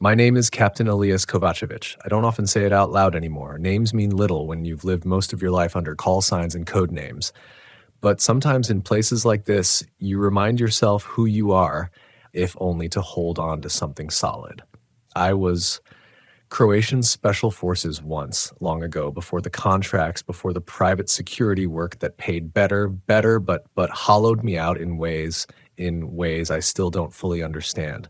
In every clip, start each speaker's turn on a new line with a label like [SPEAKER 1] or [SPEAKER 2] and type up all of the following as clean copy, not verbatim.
[SPEAKER 1] My name is Captain Elias Kovacevic. I don't often say it out loud anymore. Names mean little when you've lived most of your life under call signs and code names. But sometimes in places like this, you remind yourself who you are, if only to hold on to something solid. I was Croatian Special Forces once, long ago, before the contracts, before the private security work that paid better, but hollowed me out in ways I still don't fully understand.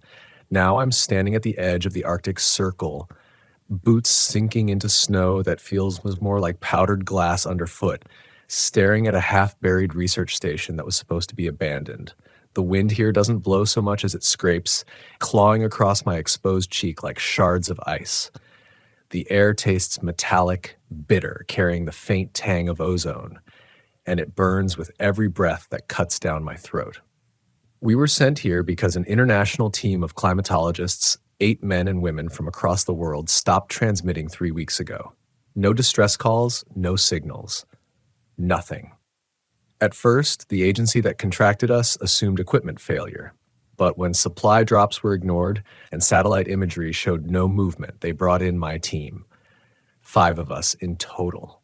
[SPEAKER 1] Now I'm standing at the edge of the Arctic Circle, boots sinking into snow that feels was more like powdered glass underfoot, staring at a half-buried research station that was supposed to be abandoned. The wind here doesn't blow so much as it scrapes, clawing across my exposed cheek like shards of ice. The air tastes metallic, bitter, carrying the faint tang of ozone, and it burns with every breath that cuts down my throat. We were sent here because an international team of climatologists, 8 men and women from across the world, stopped transmitting 3 weeks ago. No distress calls, no signals. Nothing. At first, the agency that contracted us assumed equipment failure. But when supply drops were ignored and satellite imagery showed no movement, they brought in my team. 5 of us in total.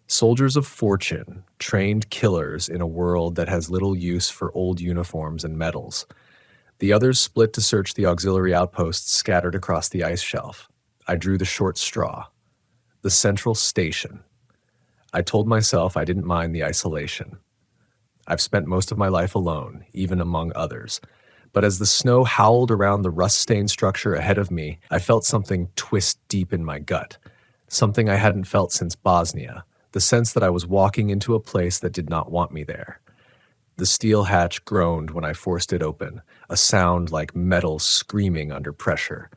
[SPEAKER 1] Soldiers of fortune, trained killers in a world that has little use for old uniforms and medals. The others split to search the auxiliary outposts scattered across the ice shelf. I drew the short straw. The central station. I told myself I didn't mind the isolation. I've spent most of my life alone, even among others. But as the snow howled around the rust-stained structure ahead of me, I felt something twist deep in my gut. Something I hadn't felt since Bosnia. The sense that I was walking into a place that did not want me there. The steel hatch groaned when I forced it open, a sound like metal screaming under pressure.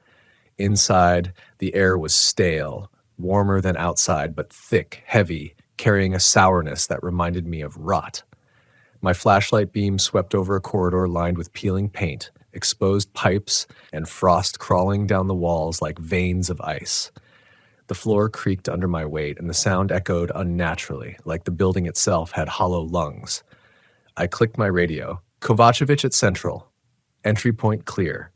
[SPEAKER 1] Inside, the air was stale, warmer than outside, but thick, heavy, carrying a sourness that reminded me of rot. My flashlight beam swept over a corridor lined with peeling paint, exposed pipes, and frost crawling down the walls like veins of ice. The floor creaked under my weight, and the sound echoed unnaturally, like the building itself had hollow lungs. I clicked my radio. Kovacevic at Central. Entry point clear.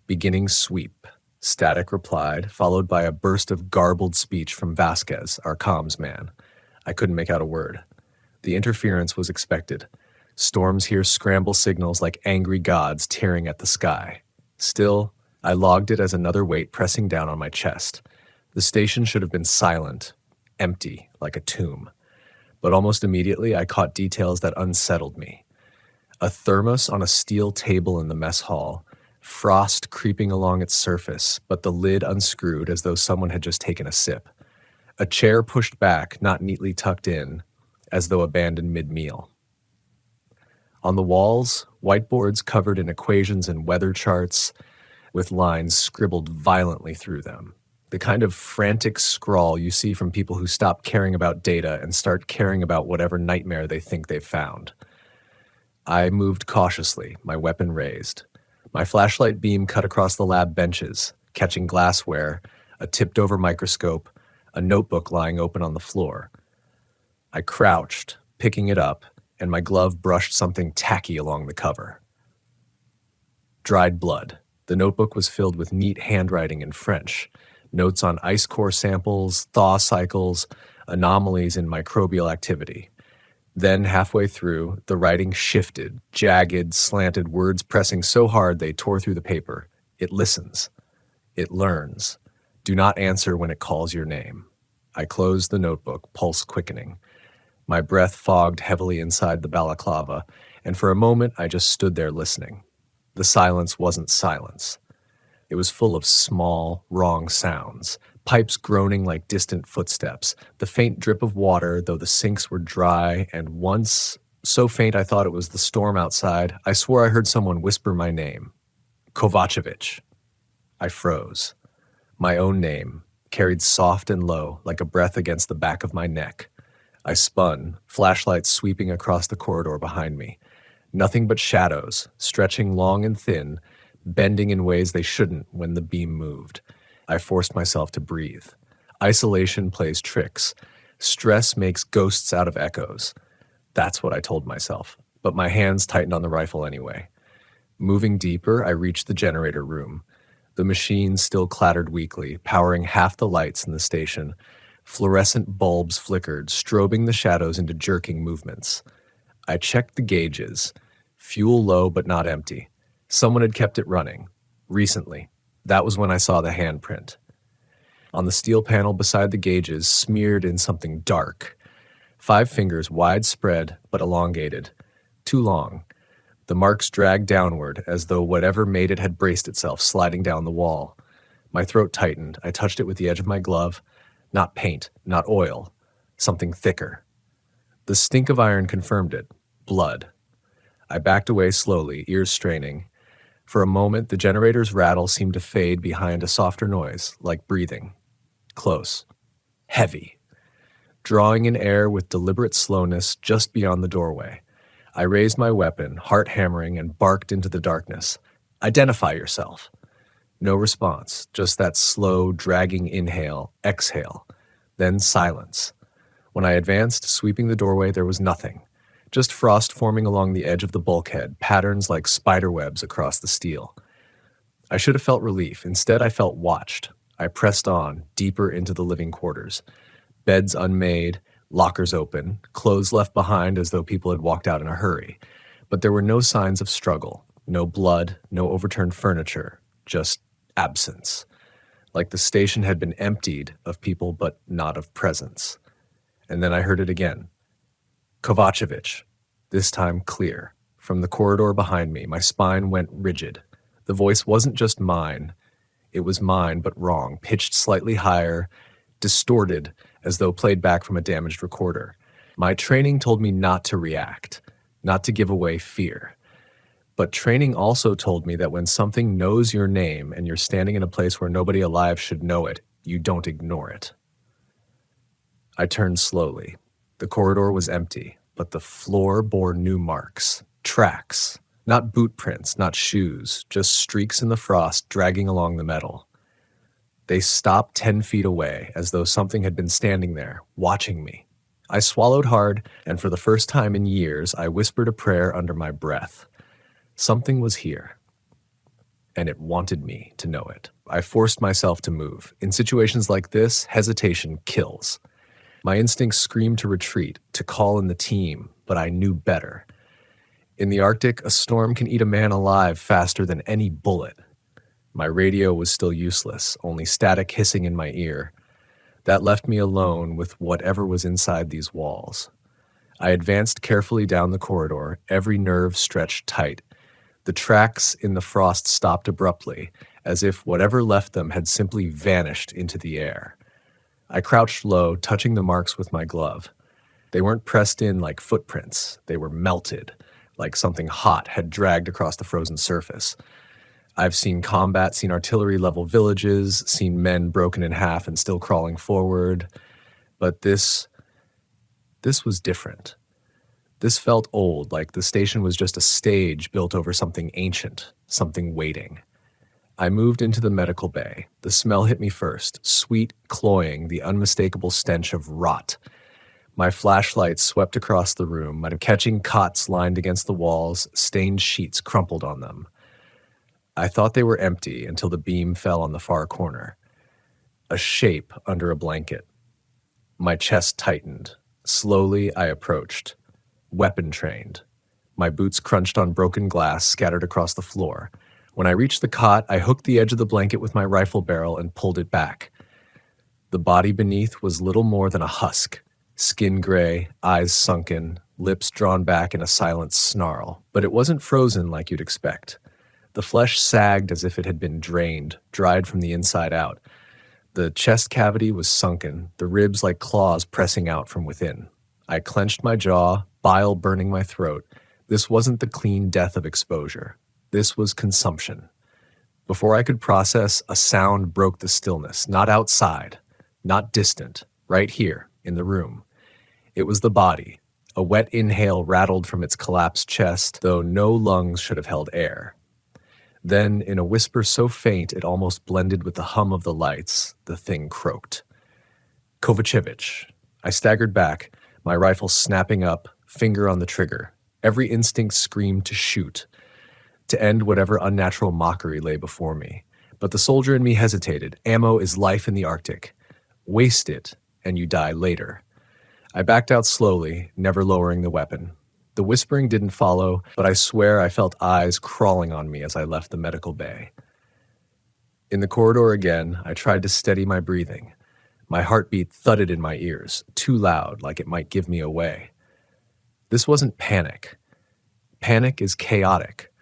[SPEAKER 1] Beginning sweep. Static replied, followed by a burst of garbled speech from Vasquez, our comms man. I couldn't make out a word. The interference was expected. Storms here scramble signals like angry gods tearing at the sky. Still, I logged it as another weight pressing down on my chest. The station should have been silent, empty, like a tomb. But almost immediately I caught details that unsettled me. A thermos on a steel table in the mess hall, frost creeping along its surface, but the lid unscrewed as though someone had just taken a sip. A chair pushed back, not neatly tucked in, as though abandoned mid-meal. On the walls, whiteboards covered in equations and weather charts, with lines scribbled violently through them. The kind of frantic scrawl you see from people who stop caring about data and start caring about whatever nightmare they think they've found. I moved cautiously, my weapon raised. My flashlight beam cut across the lab benches, catching glassware, a tipped-over microscope, a notebook lying open on the floor. I crouched, picking it up, and my glove brushed something tacky along the cover. Dried blood. The notebook was filled with neat handwriting in French, notes on ice core samples, thaw cycles, anomalies in microbial activity. Then, halfway through, the writing shifted, jagged, slanted words pressing so hard they tore through the paper. It listens. It learns. Do not answer when it calls your name. I closed the notebook, pulse quickening. My breath fogged heavily inside the balaclava, and for a moment I just stood there listening. The silence wasn't silence. It was full of small, wrong sounds, pipes groaning like distant footsteps, the faint drip of water, though the sinks were dry, and once, so faint I thought it was the storm outside, I swore I heard someone whisper my name. Kovacevic. I froze. My own name, carried soft and low, like a breath against the back of my neck. I spun, flashlight sweeping across the corridor behind me. Nothing but shadows, stretching long and thin, bending in ways they shouldn't when the beam moved. I forced myself to breathe. Isolation plays tricks. Stress makes ghosts out of echoes. That's what I told myself, but my hands tightened on the rifle anyway. Moving deeper, I reached the generator room. The machine still clattered weakly, powering half the lights in the station. Fluorescent bulbs flickered, strobing the shadows into jerking movements. I checked the gauges. Fuel low but not empty. Someone had kept it running. Recently. That was when I saw the handprint. On the steel panel beside the gauges, smeared in something dark. 5 fingers widespread but elongated. Too long. The marks dragged downward, as though whatever made it had braced itself, sliding down the wall. My throat tightened. I touched it with the edge of my glove. Not paint, not oil. Something thicker. The stink of iron confirmed it. Blood. I backed away slowly, ears straining. For a moment, the generator's rattle seemed to fade behind a softer noise, like breathing. Close. Heavy. Drawing in air with deliberate slowness just beyond the doorway. I raised my weapon, heart hammering, and barked into the darkness. Identify yourself. No response, just that slow, dragging inhale, exhale. Then silence. When I advanced, sweeping the doorway, there was nothing. Just frost forming along the edge of the bulkhead, patterns like spiderwebs across the steel. I should have felt relief. Instead, I felt watched. I pressed on, deeper into the living quarters. Beds unmade, lockers open, clothes left behind as though people had walked out in a hurry. But there were no signs of struggle, no blood, no overturned furniture, just absence. Like the station had been emptied of people but not of presence. And then I heard it again. Kovacevic. This time clear. From the corridor behind me, my spine went rigid. The voice wasn't just mine. It was mine, but wrong, pitched slightly higher, distorted, as though played back from a damaged recorder. My training told me not to react, not to give away fear. But training also told me that when something knows your name and you're standing in a place where nobody alive should know it, you don't ignore it. I turned slowly. The corridor was empty, but the floor bore new marks, tracks, not boot prints, not shoes, just streaks in the frost dragging along the metal. They stopped 10 feet away, as though something had been standing there, watching me. I swallowed hard, and for the first time in years, I whispered a prayer under my breath. Something was here, and it wanted me to know it. I forced myself to move. In situations like this, hesitation kills. My instincts screamed to retreat, to call in the team, but I knew better. In the Arctic, a storm can eat a man alive faster than any bullet. My radio was still useless, only static hissing in my ear. That left me alone with whatever was inside these walls. I advanced carefully down the corridor, every nerve stretched tight. The tracks in the frost stopped abruptly, as if whatever left them had simply vanished into the air. I crouched low, touching the marks with my glove. They weren't pressed in like footprints. They were melted, like something hot had dragged across the frozen surface. I've seen combat, seen artillery-level villages, seen men broken in half and still crawling forward. But this was different. This felt old, like the station was just a stage built over something ancient, something waiting. I moved into the medical bay. The smell hit me first, sweet, cloying, the unmistakable stench of rot. My flashlight swept across the room, catching cots lined against the walls, stained sheets crumpled on them. I thought they were empty until the beam fell on the far corner. A shape under a blanket. My chest tightened. Slowly, I approached. Weapon trained. My boots crunched on broken glass scattered across the floor. When I reached the cot, I hooked the edge of the blanket with my rifle barrel and pulled it back. The body beneath was little more than a husk. Skin gray, eyes sunken, lips drawn back in a silent snarl. But it wasn't frozen like you'd expect. The flesh sagged as if it had been drained, dried from the inside out. The chest cavity was sunken, the ribs like claws pressing out from within. I clenched my jaw, bile burning my throat. This wasn't the clean death of exposure. This was consumption. Before I could process, a sound broke the stillness, not outside, not distant, right here, in the room. It was the body. A wet inhale rattled from its collapsed chest, though no lungs should have held air. Then, in a whisper so faint it almost blended with the hum of the lights, the thing croaked. Kovacevic. I staggered back, my rifle snapping up, finger on the trigger. Every instinct screamed to shoot, to end whatever unnatural mockery lay before me. But the soldier in me hesitated. Ammo is life in the Arctic. Waste it, and you die later. I backed out slowly, never lowering the weapon. The whispering didn't follow, but I swear I felt eyes crawling on me as I left the medical bay. In the corridor again, I tried to steady my breathing. My heartbeat thudded in my ears, too loud, like it might give me away. This wasn't panic. Panic is chaotic.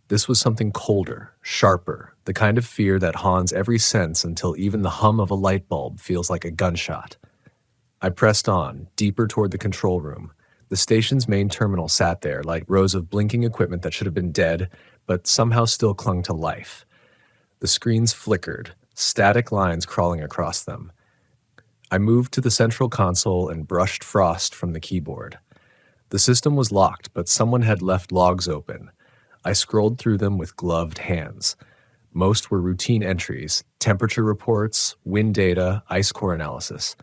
[SPEAKER 1] This was something colder, sharper, the kind of fear that haunts every sense until even the hum of a light bulb feels like a gunshot. I pressed on, deeper toward the control room. The station's main terminal sat there like rows of blinking equipment that should have been dead, but somehow still clung to life. The screens flickered, static lines crawling across them. I moved to the central console and brushed frost from the keyboard. The system was locked, but someone had left logs open. I scrolled through them with gloved hands. Most were routine entries, temperature reports, wind data, ice core analysis.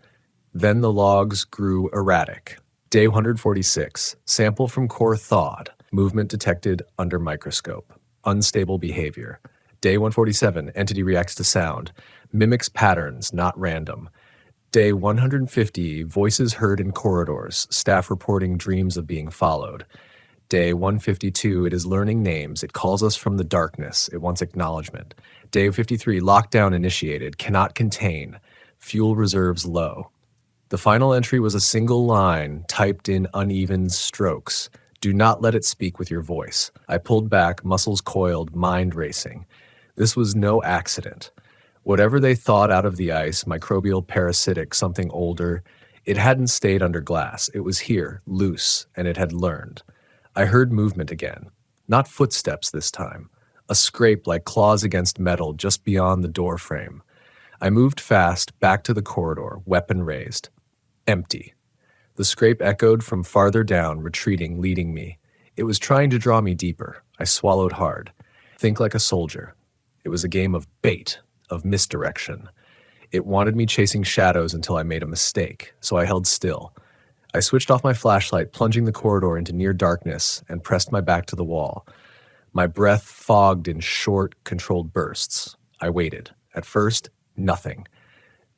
[SPEAKER 1] Then the logs grew erratic. Day 146, sample from core thawed, movement detected under microscope, unstable behavior. Day 147, entity reacts to sound, mimics patterns, not random. Day 150, voices heard in corridors, staff reporting dreams of being followed. Day 152, it is learning names, it calls us from the darkness, it wants acknowledgement. Day 53, lockdown initiated, cannot contain, fuel reserves low. The final entry was a single line typed in uneven strokes. Do not let it speak with your voice. I pulled back, muscles coiled, mind racing. This was no accident. Whatever they thawed out of the ice, microbial, parasitic, something older, it hadn't stayed under glass. It was here, loose, and it had learned. I heard movement again. Not footsteps this time. A scrape like claws against metal just beyond the door frame. I moved fast, back to the corridor, weapon raised. Empty. The scrape echoed from farther down, retreating, leading me. It was trying to draw me deeper. I swallowed hard. Think like a soldier. It was a game of bait, of misdirection. It wanted me chasing shadows until I made a mistake, so I held still. I switched off my flashlight, plunging the corridor into near darkness, and pressed my back to the wall. My breath fogged in short, controlled bursts. I waited. At first, nothing.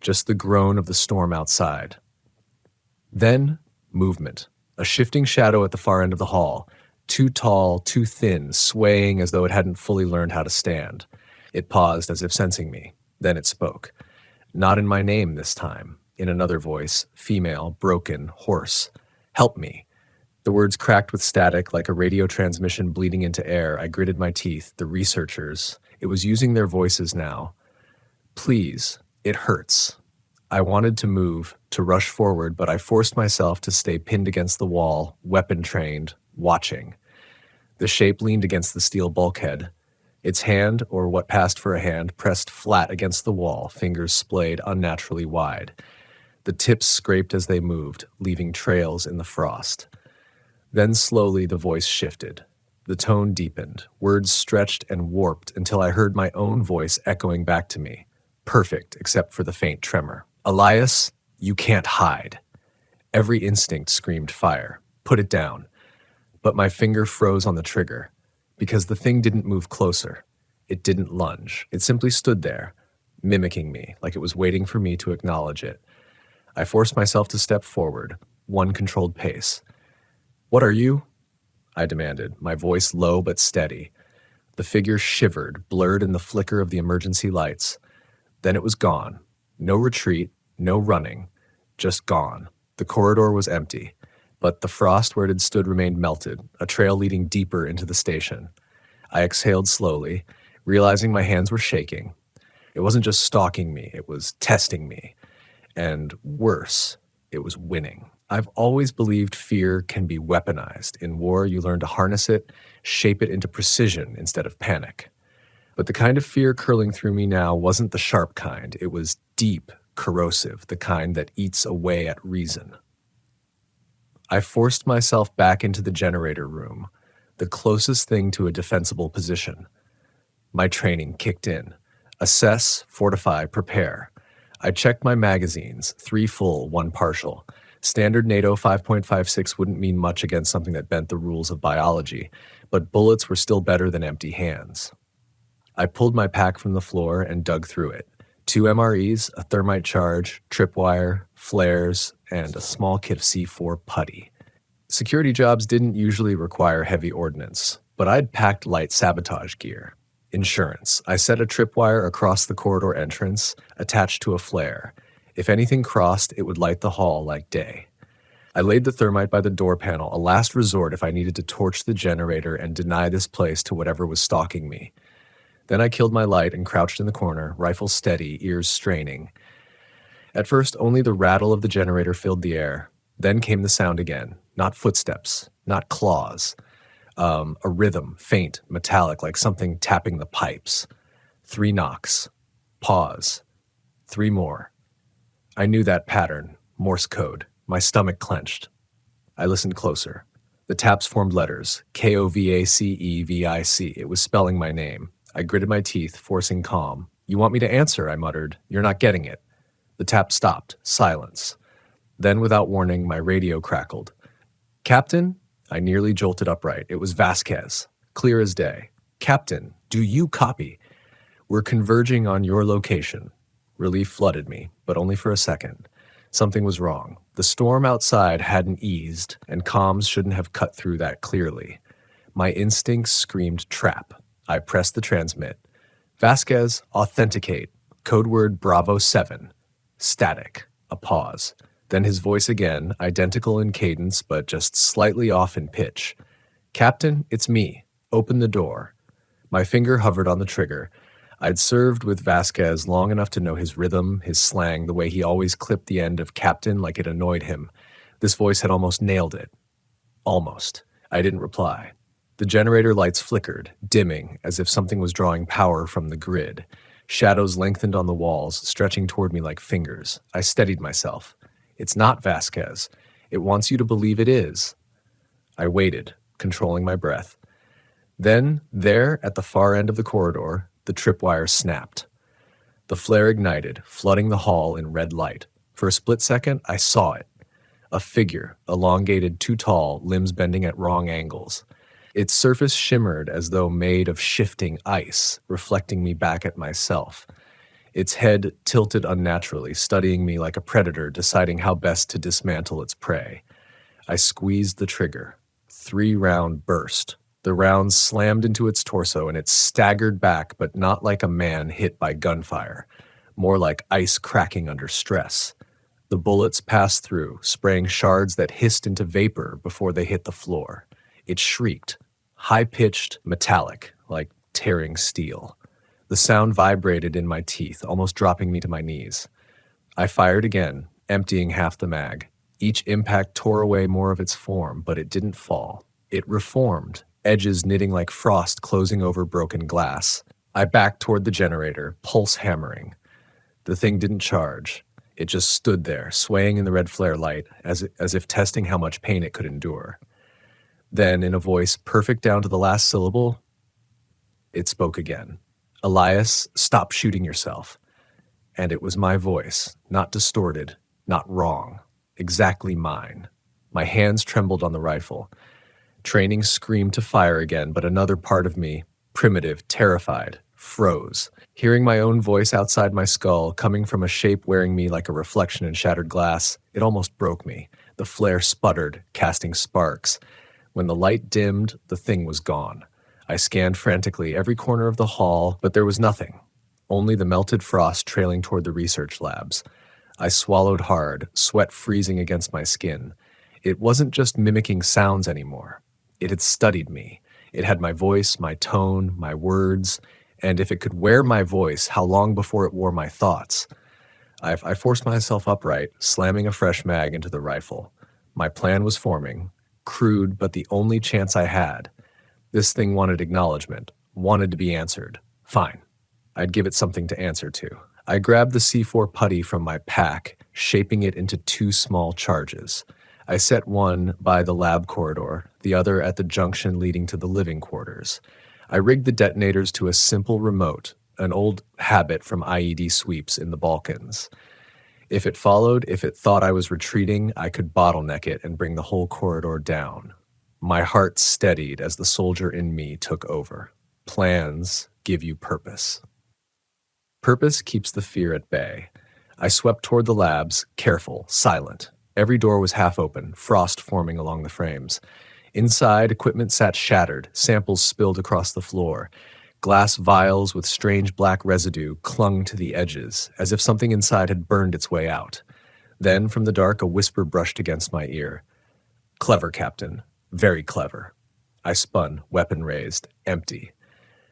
[SPEAKER 1] Just the groan of the storm outside. Then, movement. A shifting shadow at the far end of the hall. Too tall, too thin, swaying as though it hadn't fully learned how to stand. It paused as if sensing me. Then it spoke. Not in my name this time. In another voice, female, broken, hoarse. Help me. The words cracked with static like a radio transmission bleeding into air. I gritted my teeth. The researchers. It was using their voices now. Please. It hurts. I wanted to move, to rush forward, but I forced myself to stay pinned against the wall, weapon-trained, watching. The shape leaned against the steel bulkhead. Its hand, or what passed for a hand, pressed flat against the wall, fingers splayed unnaturally wide. The tips scraped as they moved, leaving trails in the frost. Then slowly the voice shifted. The tone deepened, words stretched and warped until I heard my own voice echoing back to me. Perfect, except for the faint tremor. Elias, you can't hide. Every instinct screamed fire. Put it down. But my finger froze on the trigger. Because the thing didn't move closer. It didn't lunge. It simply stood there, mimicking me, like it was waiting for me to acknowledge it. I forced myself to step forward, one controlled pace. What are you? I demanded, my voice low but steady. The figure shivered, blurred in the flicker of the emergency lights. Then it was gone. No retreat, no running, just gone. The corridor was empty. But the frost where it had stood remained melted, a trail leading deeper into the station. I exhaled slowly, realizing my hands were shaking. It wasn't just stalking me, it was testing me. And worse, it was winning. I've always believed fear can be weaponized. In war, you learn to harness it, shape it into precision instead of panic. But the kind of fear curling through me now wasn't the sharp kind. It was deep, corrosive, the kind that eats away at reason. I forced myself back into the generator room, the closest thing to a defensible position. My training kicked in. Assess, fortify, prepare. I checked my magazines, 3 full, 1 partial. Standard NATO 5.56 wouldn't mean much against something that bent the rules of biology, but bullets were still better than empty hands. I pulled my pack from the floor and dug through it. 2 MREs, a thermite charge, tripwire, flares, and a small kit of C4 putty. Security jobs didn't usually require heavy ordnance, but I'd packed light sabotage gear. Insurance. I set a tripwire across the corridor entrance, attached to a flare. If anything crossed, it would light the hall like day. I laid the thermite by the door panel, a last resort if I needed to torch the generator and deny this place to whatever was stalking me. Then I killed my light and crouched in the corner, rifle steady, ears straining. At first, only the rattle of the generator filled the air. Then came the sound again. Not footsteps, not claws. A rhythm, faint, metallic, like something tapping the pipes. 3 knocks. Pause. 3 more. I knew that pattern. Morse code. My stomach clenched. I listened closer. The taps formed letters. Kovacevic. It was spelling my name. I gritted my teeth, forcing calm. You want me to answer, I muttered. You're not getting it. The tap stopped. Silence. Then, without warning, my radio crackled. Captain? I nearly jolted upright. It was Vasquez. Clear as day. Captain, do you copy? We're converging on your location. Relief flooded me, but only for a second. Something was wrong. The storm outside hadn't eased, and comms shouldn't have cut through that clearly. My instincts screamed trap. I pressed the transmit. Vasquez, authenticate. Code word Bravo 7. Static. A pause. Then his voice again, identical in cadence, but just slightly off in pitch. Captain, it's me. Open the door. My finger hovered on the trigger. I'd served with Vasquez long enough to know his rhythm, his slang, the way he always clipped the end of captain like it annoyed him. This voice had almost nailed it. Almost. I didn't reply. The generator lights flickered, dimming, as if something was drawing power from the grid. Shadows lengthened on the walls, stretching toward me like fingers. I steadied myself. It's not Vasquez. It wants you to believe it is. I waited, controlling my breath. Then, there, at the far end of the corridor, the tripwire snapped. The flare ignited, flooding the hall in red light. For a split second, I saw it. A figure, elongated, too tall, limbs bending at wrong angles. Its surface shimmered as though made of shifting ice, reflecting me back at myself. Its head tilted unnaturally, studying me like a predator, deciding how best to dismantle its prey. I squeezed the trigger. 3-round burst. The rounds slammed into its torso, and it staggered back, but not like a man hit by gunfire, more like ice cracking under stress. The bullets passed through, spraying shards that hissed into vapor before they hit the floor. It shrieked, high-pitched, metallic, like tearing steel. The sound vibrated in my teeth, almost dropping me to my knees. I fired again, emptying half the mag. Each impact tore away more of its form, but it didn't fall. It reformed, edges knitting like frost closing over broken glass. I backed toward the generator, pulse hammering. The thing didn't charge. It just stood there, swaying in the red flare light, as if testing how much pain it could endure. Then, in a voice perfect down to the last syllable, it spoke again. Elias, stop shooting yourself. And it was my voice, not distorted, not wrong, exactly mine. My hands trembled on the rifle. Training screamed to fire again, but another part of me, primitive, terrified, froze. Hearing my own voice outside my skull, coming from a shape wearing me like a reflection in shattered glass, it almost broke me. The flare sputtered, casting sparks. When the light dimmed, the thing was gone. I scanned frantically every corner of the hall, but there was nothing. Only the melted frost trailing toward the research labs. I swallowed hard, sweat freezing against my skin. It wasn't just mimicking sounds anymore. It had studied me. It had my voice, my tone, my words, and if it could wear my voice, how long before it wore my thoughts? I forced myself upright, slamming a fresh mag into the rifle. My plan was forming, crude, but the only chance I had. This thing wanted acknowledgement, wanted to be answered. Fine. I'd give it something to answer to. I grabbed the C4 putty from my pack, shaping it into 2 small charges. I set one by the lab corridor, the other at the junction leading to the living quarters. I rigged the detonators to a simple remote, an old habit from IED sweeps in the Balkans. If it followed, if it thought I was retreating, I could bottleneck it and bring the whole corridor down. My heart steadied as the soldier in me took over. Plans, give you purpose. Purpose keeps the fear at bay. I swept toward the labs, careful, silent. Every door was half open, frost forming along the frames. Inside, equipment sat shattered, samples spilled across the floor. Glass vials with strange black residue clung to the edges, as if something inside had burned its way out. Then, from the dark, a whisper brushed against my ear. "Clever, Captain. Very clever." I spun, weapon raised, empty.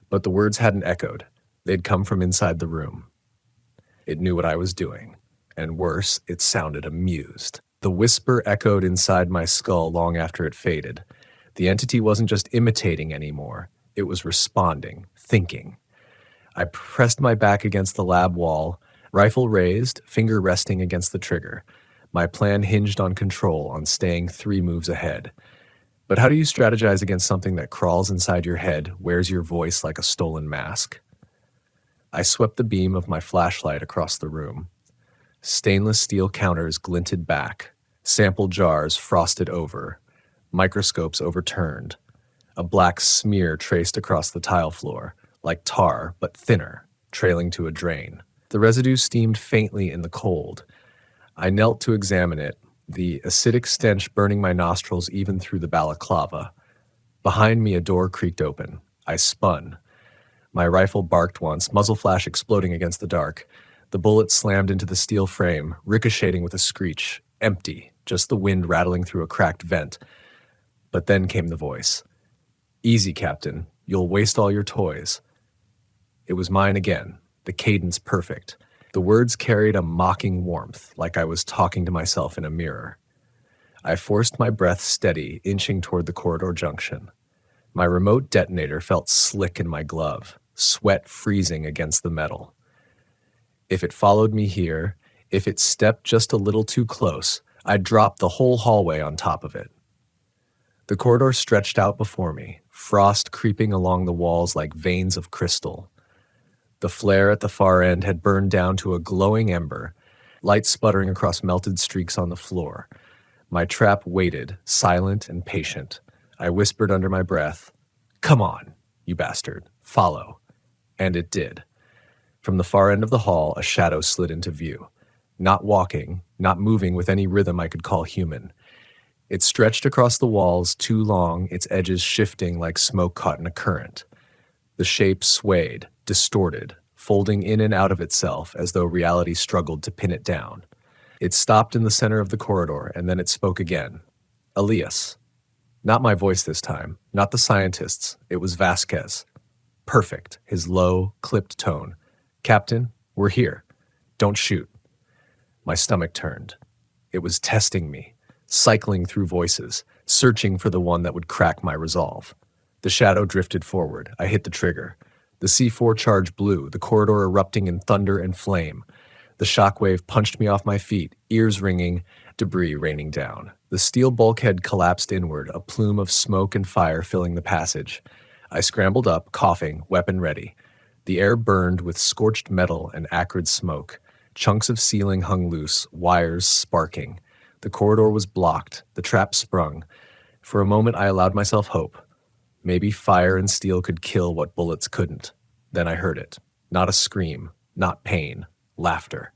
[SPEAKER 1] But the words hadn't echoed. They'd come from inside the room. It knew what I was doing. And worse, it sounded amused. The whisper echoed inside my skull long after it faded. The entity wasn't just imitating anymore. It was responding, thinking. I pressed my back against the lab wall, rifle raised, finger resting against the trigger. My plan hinged on control, on staying 3 moves ahead. But how do you strategize against something that crawls inside your head, wears your voice like a stolen mask? I swept the beam of my flashlight across the room. Stainless steel counters glinted back, sample jars frosted over, microscopes overturned. A black smear traced across the tile floor, like tar, but thinner, trailing to a drain. The residue steamed faintly in the cold. I knelt to examine it, the acidic stench burning my nostrils even through the balaclava. Behind me, a door creaked open. I spun. My rifle barked once, muzzle flash exploding against the dark. The bullet slammed into the steel frame, ricocheting with a screech. Empty, just the wind rattling through a cracked vent. But then came the voice. "Easy, Captain. You'll waste all your toys." It was mine again, the cadence perfect. The words carried a mocking warmth, like I was talking to myself in a mirror. I forced my breath steady, inching toward the corridor junction. My remote detonator felt slick in my glove, sweat freezing against the metal. If it followed me here, if it stepped just a little too close, I'd drop the whole hallway on top of it. The corridor stretched out before me, frost creeping along the walls like veins of crystal. The flare at the far end had burned down to a glowing ember, light sputtering across melted streaks on the floor. My trap waited, silent and patient. I whispered under my breath, "Come on, you bastard, follow." And it did. From the far end of the hall, a shadow slid into view. Not walking, not moving with any rhythm I could call human. It stretched across the walls, too long, its edges shifting like smoke caught in a current. The shape swayed, distorted, folding in and out of itself as though reality struggled to pin it down. It stopped in the center of the corridor, and then it spoke again. "Elias." Not my voice this time, not the scientist's. It was Vasquez. Perfect, his low, clipped tone. "Captain, we're here. Don't shoot." My stomach turned. It was testing me, cycling through voices, searching for the one that would crack my resolve. The shadow drifted forward. I hit the trigger. The C4 charge blew, the corridor erupting in thunder and flame. The shockwave punched me off my feet, ears ringing, debris raining down. The steel bulkhead collapsed inward, a plume of smoke and fire filling the passage. I scrambled up, coughing, weapon ready. The air burned with scorched metal and acrid smoke. Chunks of ceiling hung loose, wires sparking. The corridor was blocked, the trap sprung. For a moment I allowed myself hope. Maybe fire and steel could kill what bullets couldn't. Then I heard it. Not a scream, not pain, laughter.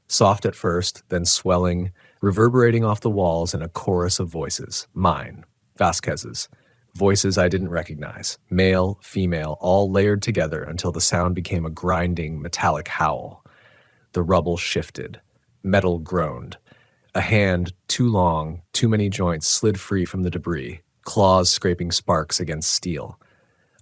[SPEAKER 1] Soft at first, then swelling, reverberating off the walls in a chorus of voices. Mine, Vasquez's. Voices I didn't recognize. Male, female, all layered together until the sound became a grinding, metallic howl. The rubble shifted. Metal groaned. A hand, too long, too many joints, slid free from the debris, claws scraping sparks against steel.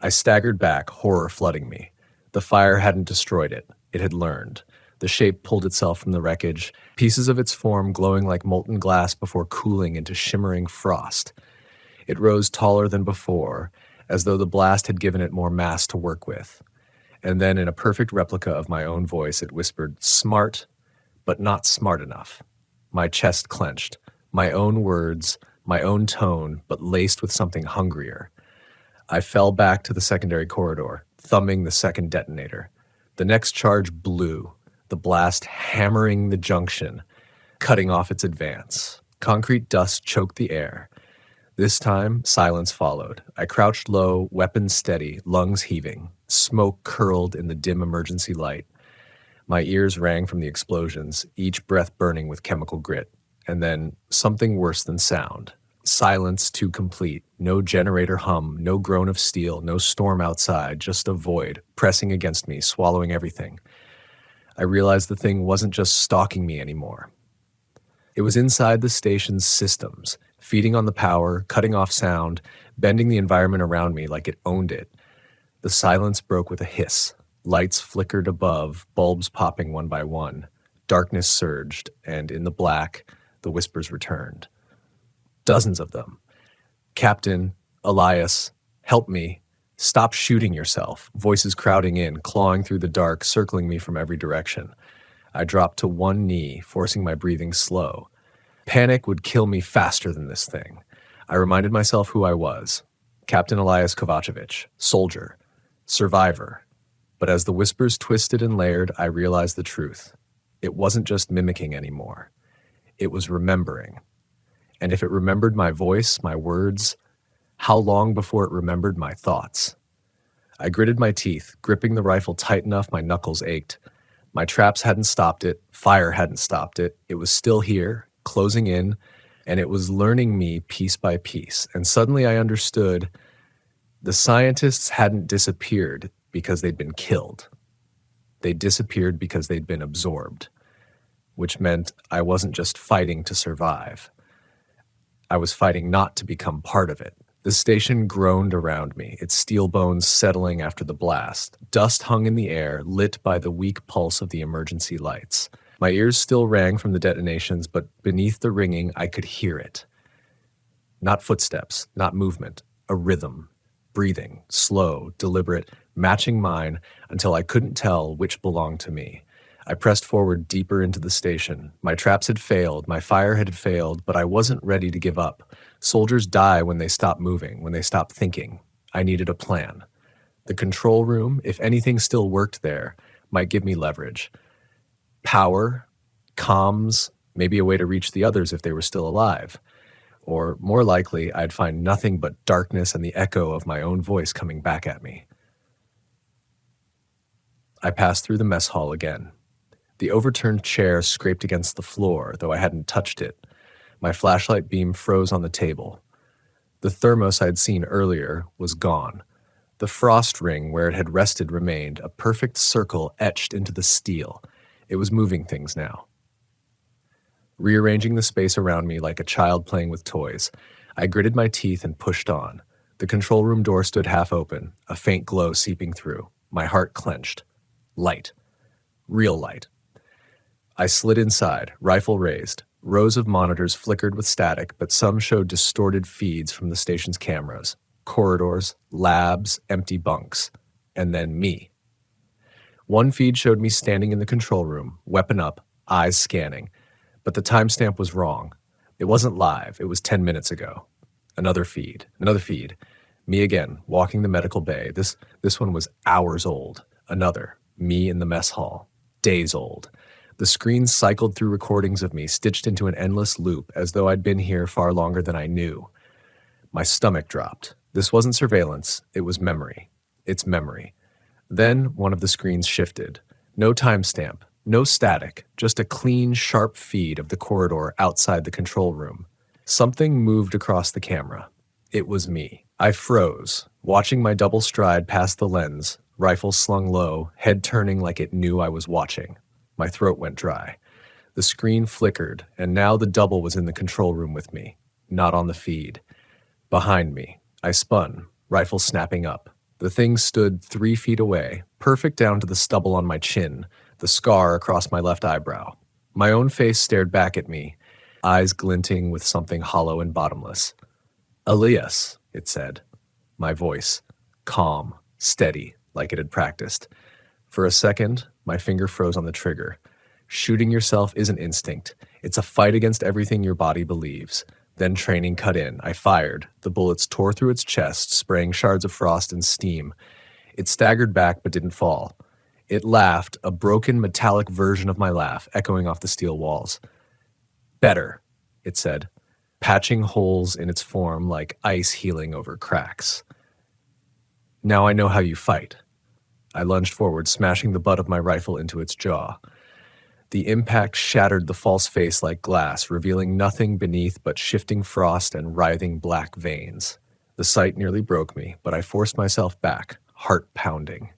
[SPEAKER 1] I staggered back, horror flooding me. The fire hadn't destroyed it. It had learned. The shape pulled itself from the wreckage, pieces of its form glowing like molten glass before cooling into shimmering frost. It rose taller than before, as though the blast had given it more mass to work with. And then, in a perfect replica of my own voice, it whispered, "Smart, but not smart enough." My chest clenched. My own words, my own tone, but laced with something hungrier. I fell back to the secondary corridor, thumbing the second detonator. The next charge blew, the blast hammering the junction, cutting off its advance. Concrete dust choked the air. This time, silence followed. I crouched low, weapons steady, lungs heaving. Smoke curled in the dim emergency light. My ears rang from the explosions, each breath burning with chemical grit. And then, something worse than sound. Silence too complete. No generator hum, no groan of steel, no storm outside, just a void, pressing against me, swallowing everything. I realized the thing wasn't just stalking me anymore. It was inside the station's systems, feeding on the power, cutting off sound, bending the environment around me like it owned it. The silence broke with a hiss. Lights flickered above, bulbs popping one by one. Darkness surged, and in the black, the whispers returned. Dozens of them. "Captain, Elias, help me. Stop shooting yourself." Voices crowding in, clawing through the dark, circling me from every direction. I dropped to one knee, forcing my breathing slow. Panic would kill me faster than this thing. I reminded myself who I was. Captain Elias Kovacevic, soldier, survivor. But as the whispers twisted and layered, I realized the truth. It wasn't just mimicking anymore. It was remembering. And if it remembered my voice, my words, how long before it remembered my thoughts? I gritted my teeth, gripping the rifle tight enough my knuckles ached. My traps hadn't stopped it, fire hadn't stopped it. It was still here, closing in, and it was learning me piece by piece. And suddenly I understood the scientists hadn't disappeared because they'd been killed. They disappeared because they'd been absorbed, which meant I wasn't just fighting to survive. I was fighting not to become part of it. The station groaned around me, its steel bones settling after the blast. Dust hung in the air, lit by the weak pulse of the emergency lights. My ears still rang from the detonations, but beneath the ringing, I could hear it. Not footsteps, not movement, a rhythm. Breathing, slow, deliberate, matching mine until I couldn't tell which belonged to me. I pressed forward deeper into the station. My traps had failed, my fire had failed, but I wasn't ready to give up. Soldiers die when they stop moving, when they stop thinking. I needed a plan. The control room, if anything still worked there, might give me leverage. Power, comms, maybe a way to reach the others if they were still alive. Or, more likely, I'd find nothing but darkness and the echo of my own voice coming back at me. I passed through the mess hall again. The overturned chair scraped against the floor, though I hadn't touched it. My flashlight beam froze on the table. The thermos I'd seen earlier was gone. The frost ring where it had rested remained, a perfect circle etched into the steel. It was moving things now. Rearranging the space around me like a child playing with toys, I gritted my teeth and pushed on. The control room door stood half open, a faint glow seeping through. My heart clenched. Light. Real light. I slid inside, rifle raised. Rows of monitors flickered with static, but some showed distorted feeds from the station's cameras. Corridors, labs, empty bunks. And then me. One feed showed me standing in the control room, weapon up, eyes scanning. But the timestamp was wrong. It wasn't live. It was 10 minutes ago. Another feed. Me again, walking the medical bay. This one was hours old. Another. Me in the mess hall. Days old. The screen cycled through recordings of me, stitched into an endless loop, as though I'd been here far longer than I knew. My stomach dropped. This wasn't surveillance. It was memory. It's memory. Then one of the screens shifted. No timestamp. No static, just a clean, sharp feed of the corridor outside the control room. Something moved across the camera. It was me. I froze, watching my double stride past the lens, rifle slung low, head turning like it knew I was watching. My throat went dry. The screen flickered, and now the double was in the control room with me, not on the feed. Behind me, I spun, rifle snapping up. The thing stood 3 feet away, perfect down to the stubble on my chin, the scar across my left eyebrow. My own face stared back at me, eyes glinting with something hollow and bottomless. "Elias," it said. My voice, calm, steady, like it had practiced. For a second, my finger froze on the trigger. Shooting yourself isn't instinct. It's a fight against everything your body believes. Then training cut in. I fired. The bullets tore through its chest, spraying shards of frost and steam. It staggered back but didn't fall. It laughed, a broken metallic version of my laugh, echoing off the steel walls. "Better," it said. patching holes in its form like ice healing over cracks. Now I know how you fight. I lunged forward, smashing the butt of my rifle into its jaw. The impact shattered the false face like glass, revealing nothing beneath but shifting frost and writhing black veins. The sight nearly broke me, but I forced myself back, heart pounding.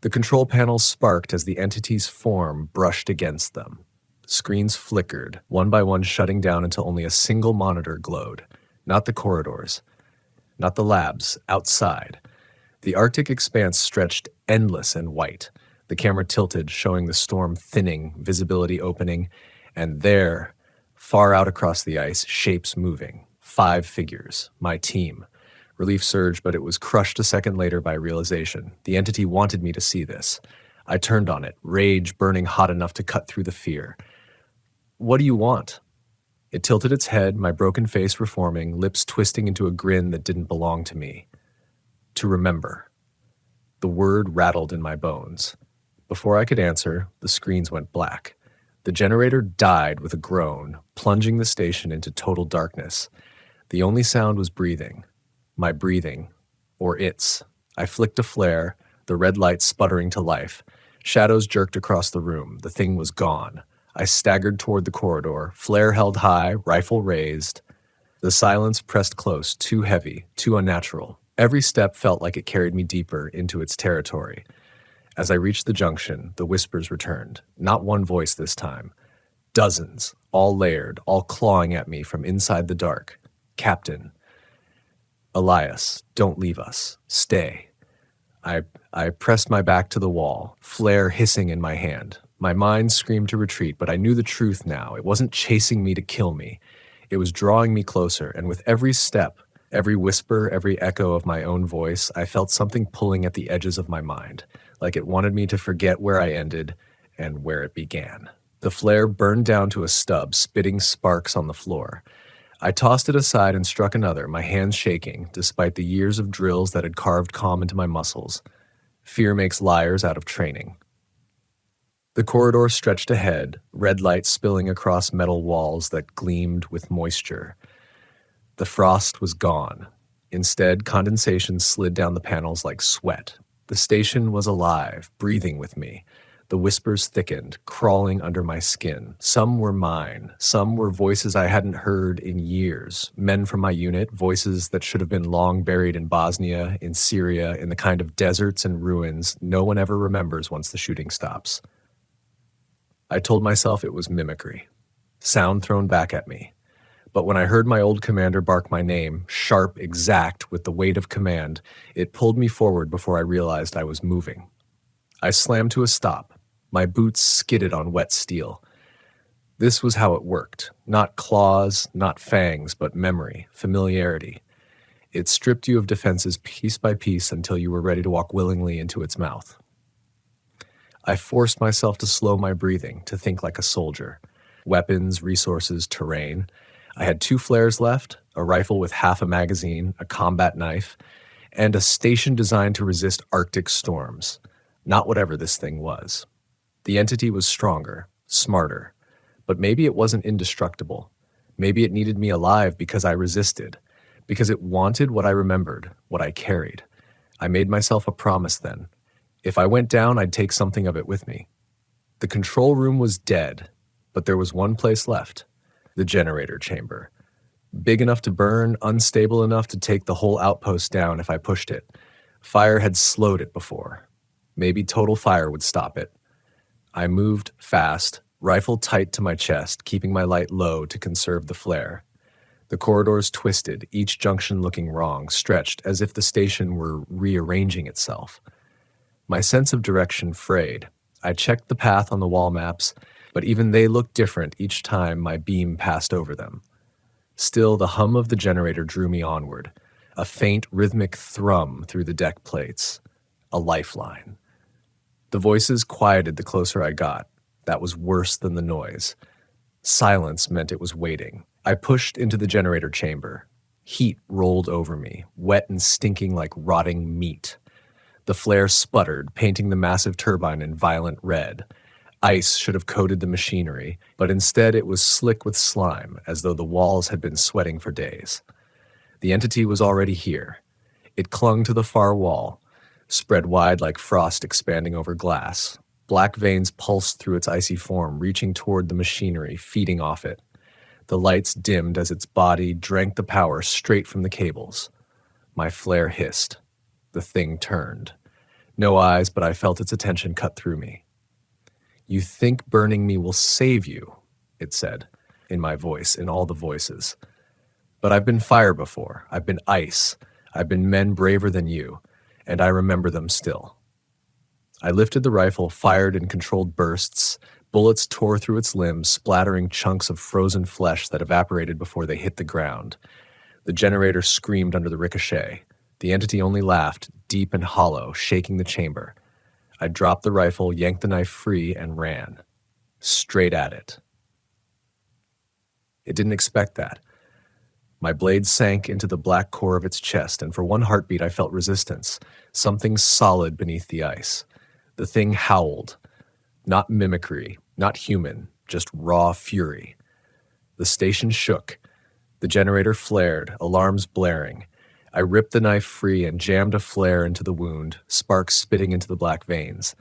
[SPEAKER 1] The control panels sparked as the entity's form brushed against them. Screens flickered, one by one shutting down until only a single monitor glowed. Not the corridors, not the labs, outside. The Arctic expanse stretched endless and white. The camera tilted, showing the storm thinning, visibility opening, and there, far out across the ice, shapes moving. 5 figures, my team. Relief surged, but it was crushed a second later by realization. The entity wanted me to see this. I turned on it, rage burning hot enough to cut through the fear. What do you want? It tilted its head, my broken face reforming, lips twisting into a grin that didn't belong to me. To remember. The word rattled in my bones. Before I could answer, the screens went black. The generator died with a groan, plunging the station into total darkness. The only sound was breathing. My breathing. Or its. I flicked a flare, the red light sputtering to life. Shadows jerked across the room. The thing was gone. I staggered toward the corridor, flare held high, rifle raised. The silence pressed close, too heavy, too unnatural. Every step felt like it carried me deeper into its territory. As I reached the junction, the whispers returned. Not one voice this time. Dozens, all layered, all clawing at me from inside the dark. Captain. Elias, don't leave us. Stay. I pressed my back to the wall, flare hissing in my hand. My mind screamed to retreat, but I knew the truth now. It wasn't chasing me to kill me. It was drawing me closer, and with every step, every whisper, every echo of my own voice, I felt something pulling at the edges of my mind, like it wanted me to forget where I ended and where it began. The flare burned down to a stub, spitting sparks on the floor. I tossed it aside and struck another, my hands shaking, despite the years of drills that had carved calm into my muscles. Fear makes liars out of training. The corridor stretched ahead, red light spilling across metal walls that gleamed with moisture. The frost was gone. Instead, condensation slid down the panels like sweat. The station was alive, breathing with me. The whispers thickened, crawling under my skin. Some were mine. Some were voices I hadn't heard in years. Men from my unit, voices that should have been long buried in Bosnia, in Syria, in the kind of deserts and ruins no one ever remembers once the shooting stops. I told myself it was mimicry. Sound thrown back at me. But when I heard my old commander bark my name, sharp, exact, with the weight of command, it pulled me forward before I realized I was moving. I slammed to a stop. My boots skidded on wet steel. This was how it worked. Not claws, not fangs, but memory, familiarity. It stripped you of defenses piece by piece until you were ready to walk willingly into its mouth. I forced myself to slow my breathing, to think like a soldier. Weapons, resources, terrain. I had 2 flares left, a rifle with half a magazine, a combat knife, and a station designed to resist Arctic storms. Not whatever this thing was. The entity was stronger, smarter, but maybe it wasn't indestructible. Maybe it needed me alive because I resisted, because it wanted what I remembered, what I carried. I made myself a promise then. If I went down, I'd take something of it with me. The control room was dead, but there was one place left, the generator chamber. Big enough to burn, unstable enough to take the whole outpost down if I pushed it. Fire had slowed it before. Maybe total fire would stop it. I moved fast, rifle tight to my chest, keeping my light low to conserve the flare. The corridors twisted, each junction looking wrong, stretched as if the station were rearranging itself. My sense of direction frayed. I checked the path on the wall maps, but even they looked different each time my beam passed over them. Still, the hum of the generator drew me onward, a faint rhythmic thrum through the deck plates, a lifeline. The voices quieted the closer I got. That was worse than the noise. Silence meant it was waiting. I pushed into the generator chamber. Heat rolled over me, wet and stinking like rotting meat. The flare sputtered, painting the massive turbine in violent red. Ice should have coated the machinery, but instead it was slick with slime, as though the walls had been sweating for days. The entity was already here. It clung to the far wall, spread wide like frost expanding over glass. Black veins pulsed through its icy form, reaching toward the machinery, feeding off it. The lights dimmed as its body drank the power straight from the cables. My flare hissed. The thing turned. No eyes, but I felt its attention cut through me. "You think burning me will save you," it said, in my voice, in all the voices. "But I've been fire before. I've been ice. I've been men braver than you, and I remember them still." I lifted the rifle, fired in controlled bursts. Bullets tore through its limbs, splattering chunks of frozen flesh that evaporated before they hit the ground. The generator screamed under the ricochet. The entity only laughed, deep and hollow, shaking the chamber. I dropped the rifle, yanked the knife free, and ran. Straight at it. It didn't expect that. My blade sank into the black core of its chest, and for one heartbeat I felt resistance, something solid beneath the ice. The thing howled. Not mimicry, not human, just raw fury. The station shook. The generator flared, alarms blaring. I ripped the knife free and jammed a flare into the wound, sparks spitting into the black veins.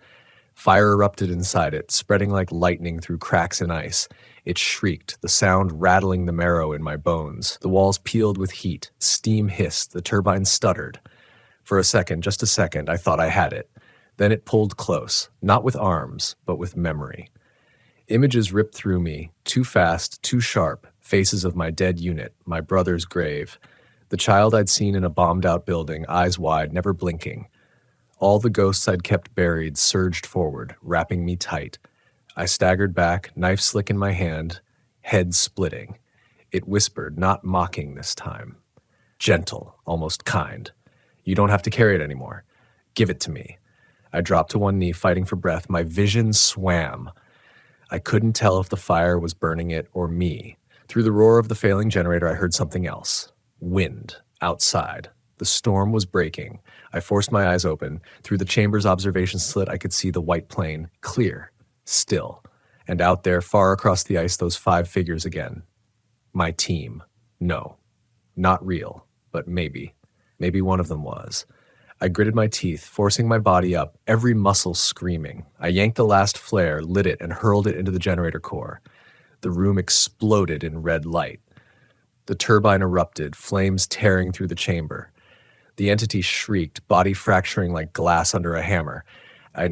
[SPEAKER 1] Fire erupted inside it, spreading like lightning through cracks in ice. It shrieked, the sound rattling the marrow in my bones. The walls peeled with heat. Steam hissed. The turbine stuttered. For a second, just a second, I thought I had it. Then it pulled close, not with arms, but with memory. Images ripped through me, too fast, too sharp, faces of my dead unit, my brother's grave. The child I'd seen in a bombed-out building, eyes wide, never blinking. All the ghosts I'd kept buried surged forward, wrapping me tight. I staggered back, knife slick in my hand, head splitting. It whispered, not mocking this time. Gentle, almost kind. "You don't have to carry it anymore. Give it to me." I dropped to one knee, fighting for breath. My vision swam. I couldn't tell if the fire was burning it or me. Through the roar of the failing generator, I heard something else. Wind, outside. The storm was breaking. I forced my eyes open. Through the chamber's observation slit, I could see the white plane, clear, still. And out there, far across the ice, those 5 figures again. My team. No. Not real, but maybe. Maybe one of them was. I gritted my teeth, forcing my body up, every muscle screaming. I yanked the last flare, lit it, and hurled it into the generator core. The room exploded in red light. The turbine erupted, flames tearing through the chamber. The entity shrieked, body fracturing like glass under a hammer. I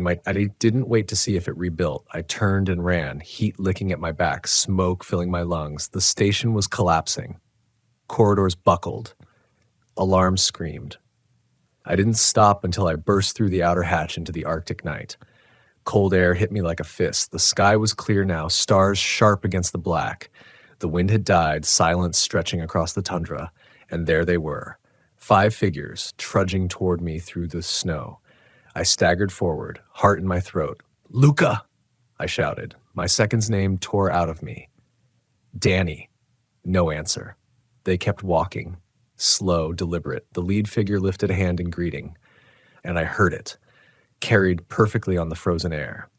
[SPEAKER 1] didn't wait to see if it rebuilt. I turned and ran, heat licking at my back, smoke filling my lungs. The station was collapsing. Corridors buckled. Alarms screamed. I didn't stop until I burst through the outer hatch into the Arctic night. Cold air hit me like a fist. The sky was clear now, stars sharp against the black. The wind had died, silence stretching across the tundra, and there they were. 5 figures trudging toward me through the snow. I staggered forward, heart in my throat. "Luca!" I shouted. My second's name tore out of me. "Danny." No answer. They kept walking. Slow, deliberate. The lead figure lifted a hand in greeting, and I heard it, carried perfectly on the frozen air.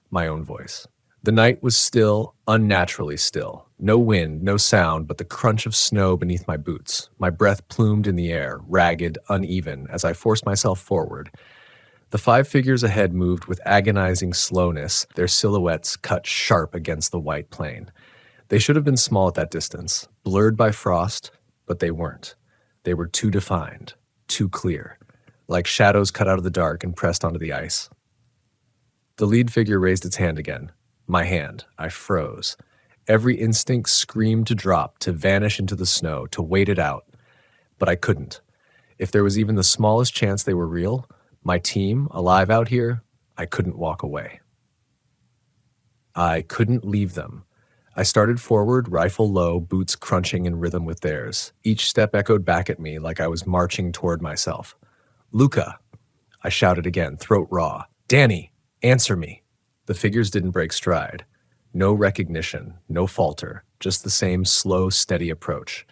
[SPEAKER 1] My own voice. The night was still, unnaturally still. No wind, no sound, but the crunch of snow beneath my boots. My breath plumed in the air, ragged, uneven, as I forced myself forward. The 5 figures ahead moved with agonizing slowness, their silhouettes cut sharp against the white plain. They should have been small at that distance, blurred by frost, but they weren't. They were too defined, too clear, like shadows cut out of the dark and pressed onto the ice. The lead figure raised its hand again. My hand. I froze. Every instinct screamed to drop, to vanish into the snow, to wait it out. But I couldn't. If there was even the smallest chance they were real, my team, alive out here, I couldn't walk away. I couldn't leave them. I started forward, rifle low, boots crunching in rhythm with theirs. Each step echoed back at me like I was marching toward myself. "Luca!" I shouted again, throat raw. "Danny, answer me!" The figures didn't break stride. No recognition, no falter, just the same slow, steady approach.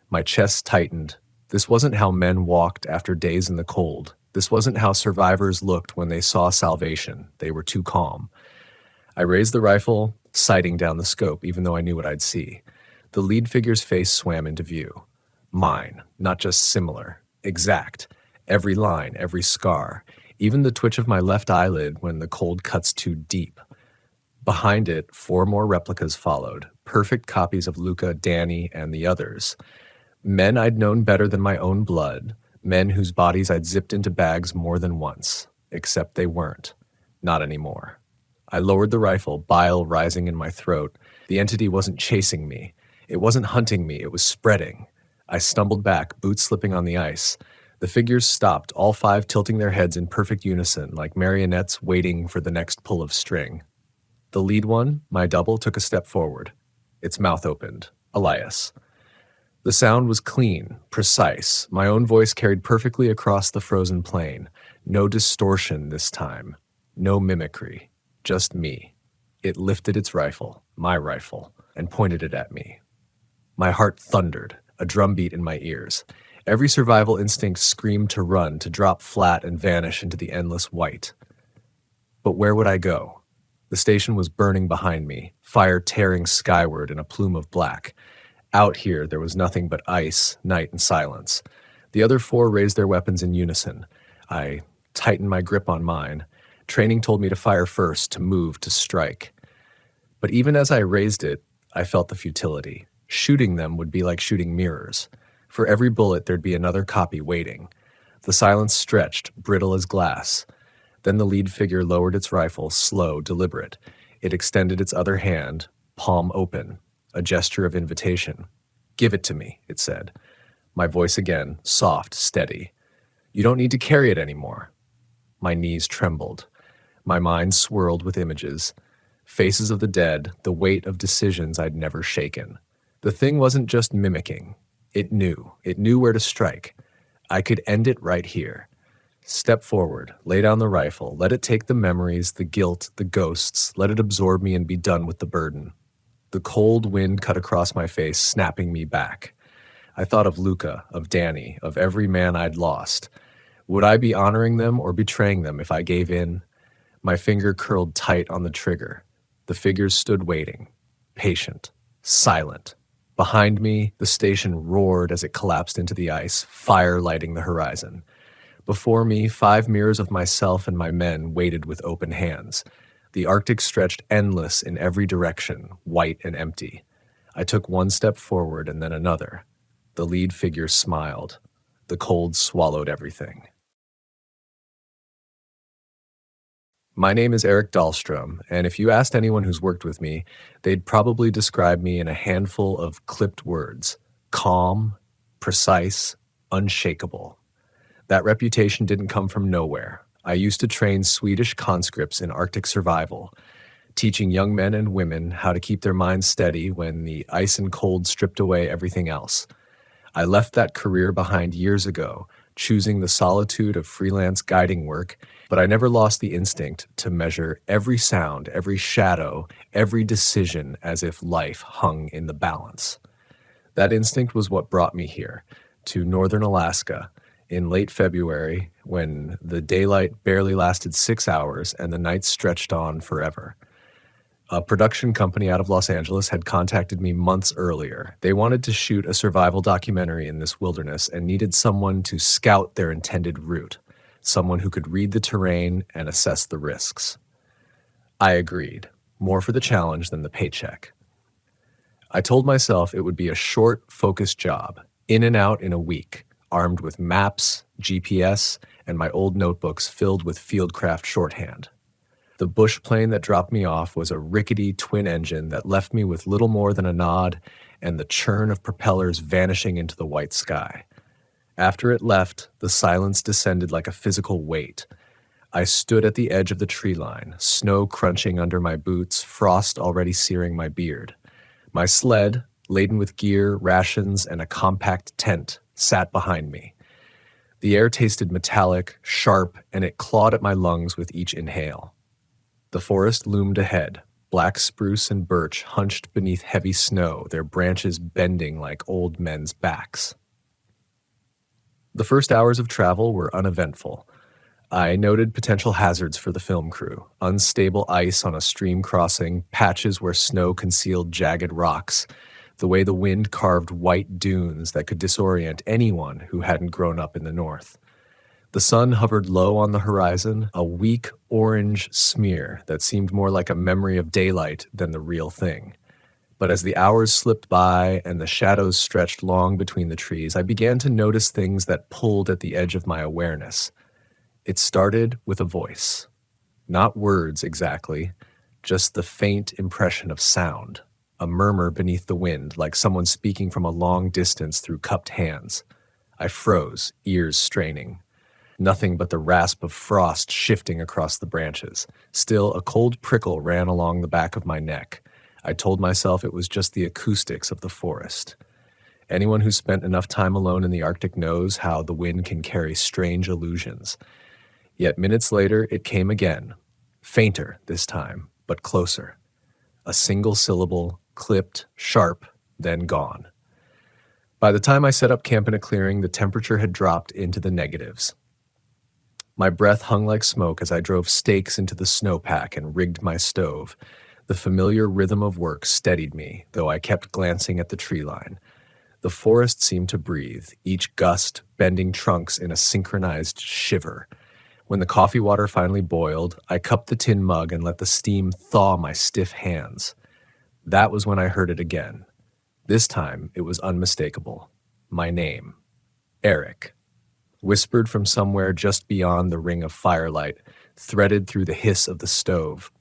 [SPEAKER 1] My chest tightened. This wasn't how men walked after days in the cold. This wasn't how survivors looked when they saw salvation. They were too calm. I raised the rifle, sighting down the scope, even though I knew what I'd see. The lead figure's face swam into view. Mine, not just similar, exact. Every line, every scar, even the twitch of my left eyelid when the cold cuts too deep. Behind it, 4 more replicas followed, perfect copies of Luca, Danny, and the others. Men I'd known better than my own blood, men whose bodies I'd zipped into bags more than once, except they weren't. Not anymore. I lowered the rifle, bile rising in my throat. The entity wasn't chasing me. It wasn't hunting me, it was spreading. I stumbled back, boots slipping on the ice. The figures stopped, all 5 tilting their heads in perfect unison, like marionettes waiting for the next pull of string. The lead one, my double, took a step forward. Its mouth opened. Elias. The sound was clean, precise. My own voice carried perfectly across the frozen plain. No distortion this time. No mimicry. Just me. It lifted its rifle, my rifle, and pointed it at me. My heart thundered, a drumbeat in my ears. Every survival instinct screamed to run, to drop flat and vanish into the endless white. But where would I go? The station was burning behind me, fire tearing skyward in a plume of black. Out here, there was nothing but ice, night, and silence. The other 4 raised their weapons in unison. I tightened my grip on mine. Training told me to fire first, to move, to strike. But even as I raised it, I felt the futility. Shooting them would be like shooting mirrors. For every bullet, there'd be another copy waiting. The silence stretched, brittle as glass. Then the lead figure lowered its rifle, slow, deliberate. It extended its other hand, palm open, a gesture of invitation. "Give it to me," it said. My voice again, soft, steady. "You don't need to carry it anymore." My knees trembled. My mind swirled with images. Faces of the dead, the weight of decisions I'd never shaken. The thing wasn't just mimicking. It knew. It knew where to strike. I could end it right here. Step forward, lay down the rifle, let it take the memories, the guilt, the ghosts, let it absorb me and be done with the burden. The cold wind cut across my face, snapping me back. I thought of Luca, of Danny, of every man I'd lost. Would I be honoring them or betraying them if I gave in? My finger curled tight on the trigger. The figures stood waiting, patient, silent. Behind me, the station roared as it collapsed into the ice, fire lighting the horizon. Before me, 5 mirrors of myself and my men waited with open hands. The Arctic stretched endless in every direction, white and empty. I took 1 step forward and then another. The lead figure smiled. The cold swallowed everything. My name is Eric Dahlstrom, and if you asked anyone who's worked with me, they'd probably describe me in a handful of clipped words: calm, precise, unshakable. That reputation didn't come from nowhere. I used to train Swedish conscripts in Arctic survival, teaching young men and women how to keep their minds steady when the ice and cold stripped away everything else. I left that career behind years ago, choosing the solitude of freelance guiding work, but I never lost the instinct to measure every sound, every shadow, every decision as if life hung in the balance. That instinct was what brought me here, to northern Alaska, in late February, when the daylight barely lasted 6 hours and the nights stretched on forever. A production company out of Los Angeles had contacted me months earlier. They wanted to shoot a survival documentary in this wilderness and needed someone to scout their intended route, someone who could read the terrain and assess the risks. I agreed, more for the challenge than the paycheck. I told myself it would be a short, focused job, in and out in a week, armed with maps, GPS, and my old notebooks filled with fieldcraft shorthand. The bush plane that dropped me off was a rickety twin engine that left me with little more than a nod and the churn of propellers vanishing into the white sky. After it left, the silence descended like a physical weight. I stood at the edge of the tree line, snow crunching under my boots, frost already searing my beard. My sled, laden with gear, rations, and a compact tent, sat behind me. The air tasted metallic, sharp, and it clawed at my lungs with each inhale. The forest loomed ahead, black spruce and birch hunched beneath heavy snow, their branches bending like old men's backs. The first hours of travel were uneventful. I noted potential hazards for the film crew: unstable ice on a stream crossing, patches where snow concealed jagged rocks, the way the wind carved white dunes that could disorient anyone who hadn't grown up in the north. The sun hovered low on the horizon, a weak orange smear that seemed more like a memory of daylight than the real thing. But as the hours slipped by and the shadows stretched long between the trees, I began to notice things that pulled at the edge of my awareness. It started with a voice. Not words exactly, just the faint impression of sound, a murmur beneath the wind, like someone speaking from a long distance through cupped hands. I froze, ears straining. Nothing but the rasp of frost shifting across the branches. Still, a cold prickle ran along the back of my neck. I told myself it was just the acoustics of the forest. Anyone who spent enough time alone in the Arctic knows how the wind can carry strange illusions. Yet minutes later, it came again, fainter this time, but closer. A single syllable, clipped, sharp, then gone. By the time I set up camp in a clearing, the temperature had dropped into the negatives. My breath hung like smoke as I drove stakes into the snowpack and rigged my stove. The familiar rhythm of work steadied me, though I kept glancing at the tree line. The forest seemed to breathe, each gust bending trunks in a synchronized shiver. When the coffee water finally boiled, I cupped the tin mug and let the steam thaw my stiff hands. That was when I heard it again. This time, it was unmistakable. My name. Eric. Whispered from somewhere just beyond the ring of firelight, threaded through the hiss of the stove.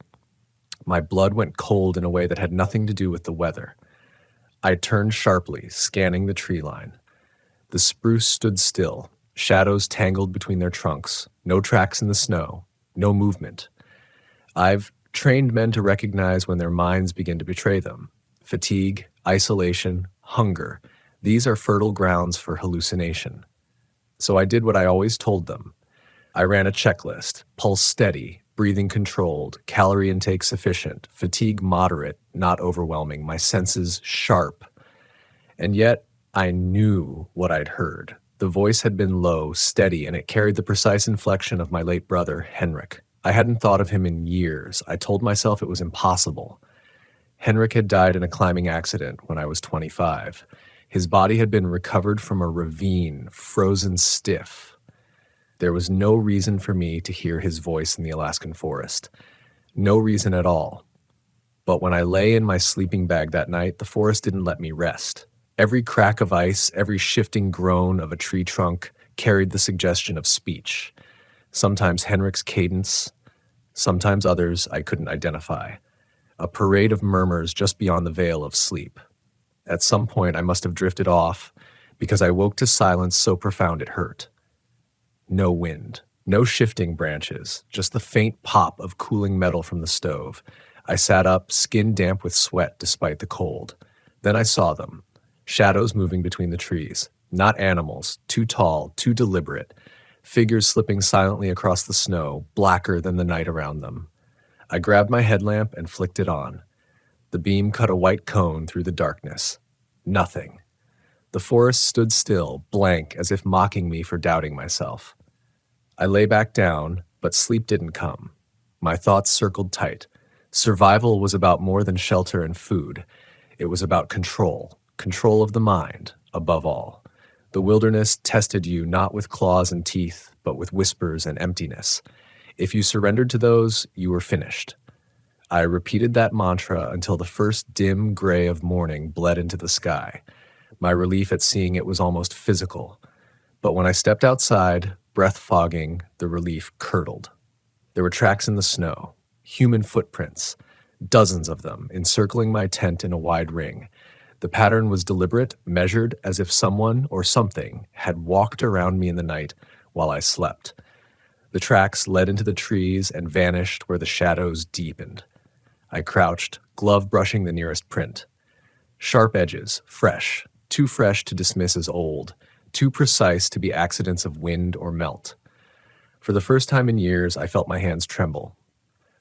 [SPEAKER 1] My blood went cold in a way that had nothing to do with the weather. I turned sharply, scanning the tree line. The spruce stood still, shadows tangled between their trunks, no tracks in the snow, no movement. I've trained men to recognize when their minds begin to betray them. Fatigue, isolation, hunger, these are fertile grounds for hallucination. So I did what I always told them. I ran a checklist: pulse steady, breathing controlled, calorie intake sufficient, fatigue moderate, not overwhelming, my senses sharp. And yet, I knew what I'd heard. The voice had been low, steady, and it carried the precise inflection of my late brother, Henrik. I hadn't thought of him in years. I told myself it was impossible. Henrik had died in a climbing accident when I was 25. His body had been recovered from a ravine, frozen stiff. There was no reason for me to hear his voice in the Alaskan forest. No reason at all. But when I lay in my sleeping bag that night, the forest didn't let me rest. Every crack of ice, every shifting groan of a tree trunk carried the suggestion of speech. Sometimes Henrik's cadence, sometimes others I couldn't identify. A parade of murmurs just beyond the veil of sleep. At some point I must have drifted off because I woke to silence so profound it hurt. No wind, no shifting branches, just the faint pop of cooling metal from the stove. I sat up, skin damp with sweat despite the cold. Then I saw them, shadows moving between the trees. Not animals, too tall, too deliberate. Figures slipping silently across the snow, blacker than the night around them. I grabbed my headlamp and flicked it on. The beam cut a white cone through the darkness. Nothing. The forest stood still, blank, as if mocking me for doubting myself. I lay back down, but sleep didn't come. My thoughts circled tight. Survival was about more than shelter and food. It was about control of the mind, above all. The wilderness tested you not with claws and teeth, but with whispers and emptiness. If you surrendered to those, you were finished. I repeated that mantra until the first dim gray of morning bled into the sky. My relief at seeing it was almost physical. But when I stepped outside, breath fogging, the relief curdled. There were tracks in the snow, human footprints, dozens of them, encircling my tent in a wide ring. The pattern was deliberate, measured, as if someone or something had walked around me in the night while I slept. The tracks led into the trees and vanished where the shadows deepened. I crouched, glove brushing the nearest print. Sharp edges, fresh, too fresh to dismiss as old, too precise to be accidents of wind or melt. For the first time in years, I felt my hands tremble.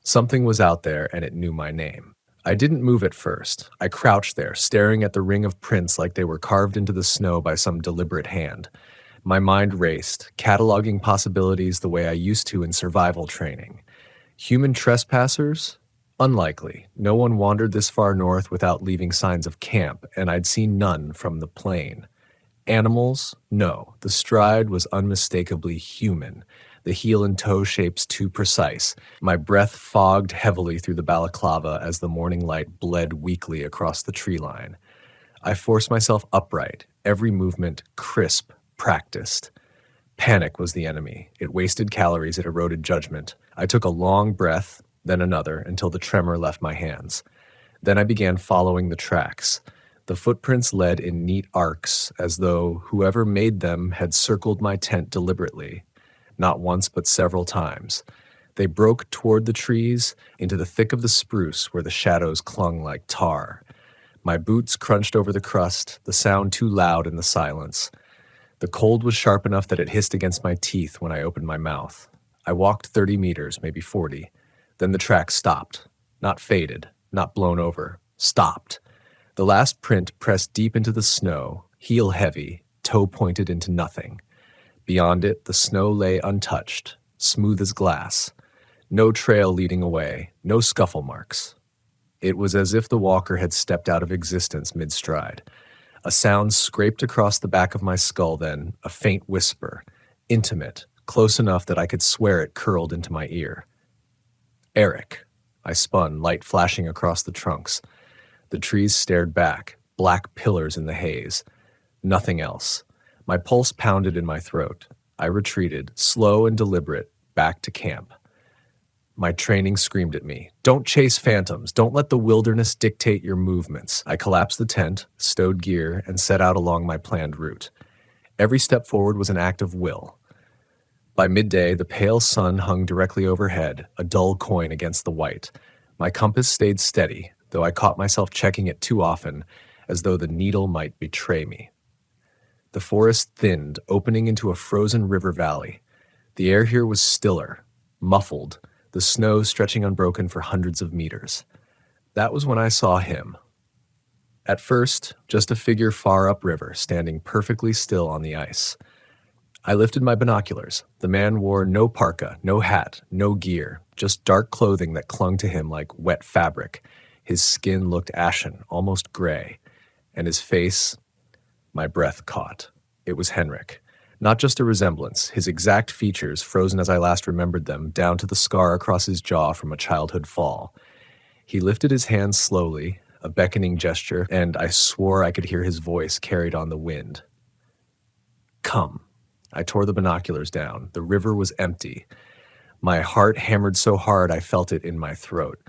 [SPEAKER 1] Something was out there and it knew my name. I didn't move at first. I crouched there, staring at the ring of prints like they were carved into the snow by some deliberate hand. My mind raced, cataloging possibilities the way I used to in survival training. Human trespassers? Unlikely. No one wandered this far north without leaving signs of camp, and I'd seen none from the plain. Animals? No. The stride was unmistakably human. The heel and toe shapes too precise. My breath fogged heavily through the balaclava as the morning light bled weakly across the tree line. I forced myself upright, every movement crisp, practiced. Panic was the enemy. It wasted calories, it eroded judgment. I took a long breath, then another, until the tremor left my hands. Then I began following the tracks. The footprints led in neat arcs, as though whoever made them had circled my tent deliberately. Not once, but several times. They broke toward the trees, into the thick of the spruce where the shadows clung like tar. My boots crunched over the crust, the sound too loud in the silence. The cold was sharp enough that it hissed against my teeth when I opened my mouth. I walked 30 meters, maybe 40. Then the track stopped. Not faded, not blown over. Stopped. The last print pressed deep into the snow, heel heavy, toe pointed into nothing. Beyond it, the snow lay untouched, smooth as glass. No trail leading away, no scuffle marks. It was as if the walker had stepped out of existence mid-stride. A sound scraped across the back of my skull then, a faint whisper, intimate, close enough that I could swear it curled into my ear. Eric. I spun, light flashing across the trunks. The trees stared back, black pillars in the haze. Nothing else. My pulse pounded in my throat. I retreated, slow and deliberate, back to camp. My training screamed at me. Don't chase phantoms. Don't let the wilderness dictate your movements. I collapsed the tent, stowed gear, and set out along my planned route. Every step forward was an act of will. By midday, the pale sun hung directly overhead, a dull coin against the white. My compass stayed steady, though I caught myself checking it too often, as though the needle might betray me. The forest thinned, opening into a frozen river valley. The air here was stiller, muffled, the snow stretching unbroken for hundreds of meters. That was when I saw him. At first, just a figure far upriver, standing perfectly still on the ice. I lifted my binoculars. The man wore no parka, no hat, no gear, just dark clothing that clung to him like wet fabric. His skin looked ashen, almost gray, and his face, my breath caught. It was Henrik. Not just a resemblance, his exact features, frozen as I last remembered them, down to the scar across his jaw from a childhood fall. He lifted his hands slowly, a beckoning gesture, and I swore I could hear his voice carried on the wind. Come. I tore the binoculars down. The river was empty. My heart hammered so hard I felt it in my throat.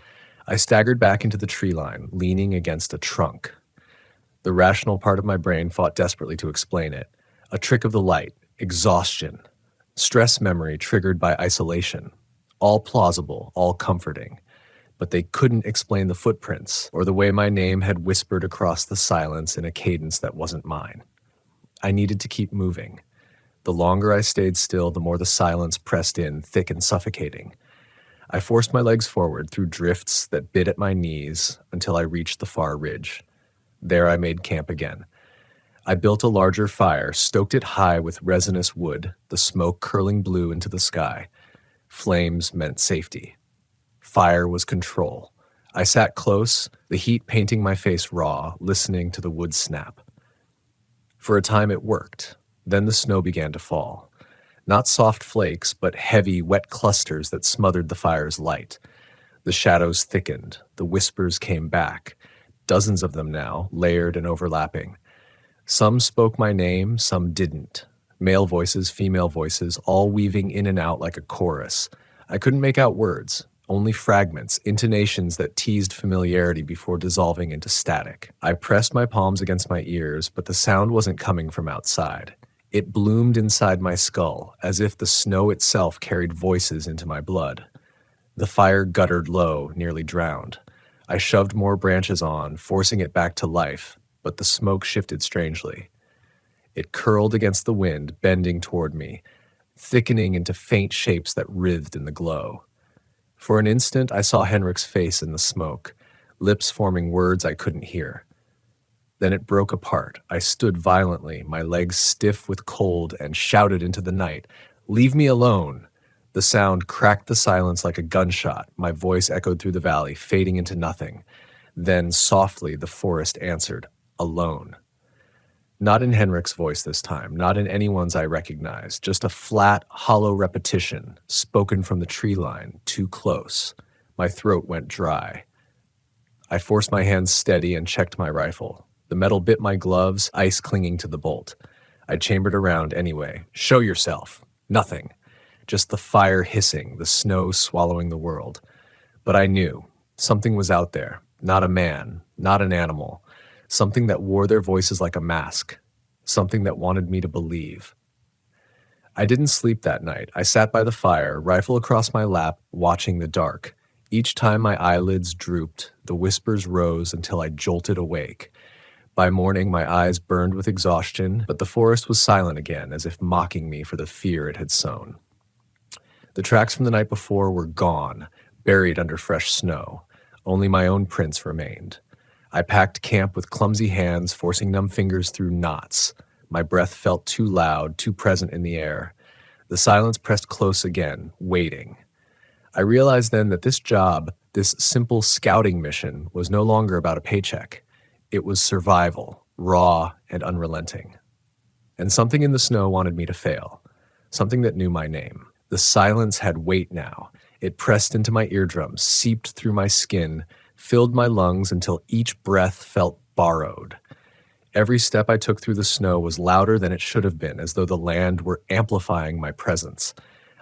[SPEAKER 1] I staggered back into the tree line, leaning against a trunk. The rational part of my brain fought desperately to explain it. A trick of the light, exhaustion, stress memory triggered by isolation. All plausible, all comforting. But they couldn't explain the footprints or the way my name had whispered across the silence in a cadence that wasn't mine. I needed to keep moving. The longer I stayed still, the more the silence pressed in, thick and suffocating. I forced my legs forward through drifts that bit at my knees until I reached the far ridge. There I made camp again. I built a larger fire, stoked it high with resinous wood, the smoke curling blue into the sky. Flames meant safety. Fire was control. I sat close, the heat painting my face raw, listening to the wood snap. For a time it worked. Then the snow began to fall. Not soft flakes, but heavy, wet clusters that smothered the fire's light. The shadows thickened. The whispers came back. Dozens of them now, layered and overlapping. Some spoke my name, some didn't. Male voices, female voices, all weaving in and out like a chorus. I couldn't make out words, only fragments, intonations that teased familiarity before dissolving into static. I pressed my palms against my ears, but the sound wasn't coming from outside. It bloomed inside my skull, as if the snow itself carried voices into my blood. The fire guttered low, nearly drowned. I shoved more branches on, forcing it back to life, but the smoke shifted strangely. It curled against the wind, bending toward me, thickening into faint shapes that writhed in the glow. For an instant, I saw Henrik's face in the smoke, lips forming words I couldn't hear. Then it broke apart. I stood violently, my legs stiff with cold, and shouted into the night, "Leave me alone!" The sound cracked the silence like a gunshot. My voice echoed through the valley, fading into nothing. Then, softly, the forest answered, "Alone." Not in Henrik's voice this time, not in anyone's I recognized, just a flat, hollow repetition, spoken from the tree line, too close. My throat went dry. I forced my hands steady and checked my rifle. The metal bit my gloves, ice clinging to the bolt. I chambered around anyway. "Show yourself." Nothing. Just the fire hissing, the snow swallowing the world. But I knew. Something was out there. Not a man, not an animal. Something that wore their voices like a mask. Something that wanted me to believe. I didn't sleep that night. I sat by the fire, rifle across my lap, watching the dark. Each time my eyelids drooped, the whispers rose until I jolted awake. By morning, my eyes burned with exhaustion, but the forest was silent again, as if mocking me for the fear it had sown. The tracks from the night before were gone, buried under fresh snow. Only my own prints remained. I packed camp with clumsy hands, forcing numb fingers through knots. My breath felt too loud, too present in the air. The silence pressed close again, waiting. I realized then that this job, this simple scouting mission, was no longer about a paycheck. It was survival, raw and unrelenting. And something in the snow wanted me to fail, something that knew my name. The silence had weight now. It pressed into my eardrums, seeped through my skin, filled my lungs until each breath felt borrowed. Every step I took through the snow was louder than it should have been, as though the land were amplifying my presence.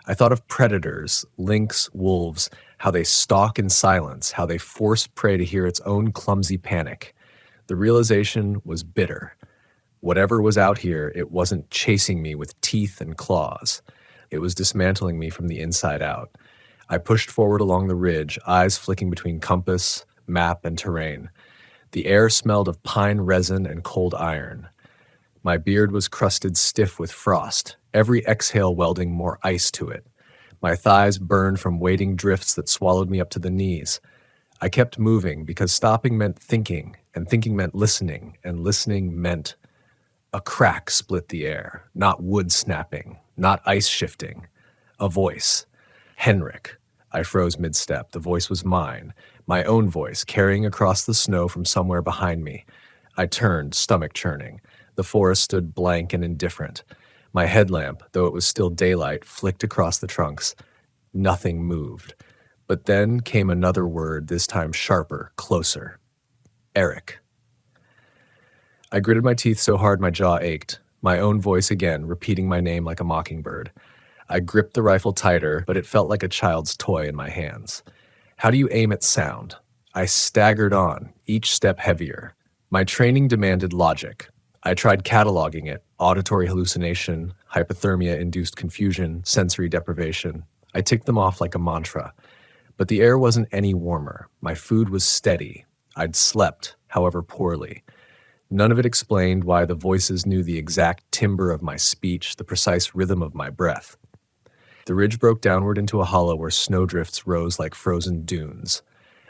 [SPEAKER 1] I thought of predators, lynx, wolves, how they stalk in silence, how they force prey to hear its own clumsy panic. The realization was bitter. Whatever was out here, it wasn't chasing me with teeth and claws. It was dismantling me from the inside out. I pushed forward along the ridge, eyes flicking between compass, map, and terrain. The air smelled of pine resin and cold iron. My beard was crusted stiff with frost, every exhale welding more ice to it. My thighs burned from wading drifts that swallowed me up to the knees. I kept moving because stopping meant thinking, and thinking meant listening, and listening meant a crack split the air, not wood snapping, not ice shifting. A voice. Henrik. I froze mid-step. The voice was mine, my own voice, carrying across the snow from somewhere behind me. I turned, stomach churning. The forest stood blank and indifferent. My headlamp, though it was still daylight, flicked across the trunks. Nothing moved. But then came another word, this time sharper, closer. Eric. I gritted my teeth so hard my jaw ached, my own voice again, repeating my name like a mockingbird. I gripped the rifle tighter, but it felt like a child's toy in my hands. How do you aim at sound? I staggered on, each step heavier. My training demanded logic. I tried cataloging it: auditory hallucination, hypothermia-induced confusion, sensory deprivation. I ticked them off like a mantra. But the air wasn't any warmer. My food was steady. I'd slept, however poorly. None of it explained why the voices knew the exact timbre of my speech, the precise rhythm of my breath. The ridge broke downward into a hollow where snowdrifts rose like frozen dunes.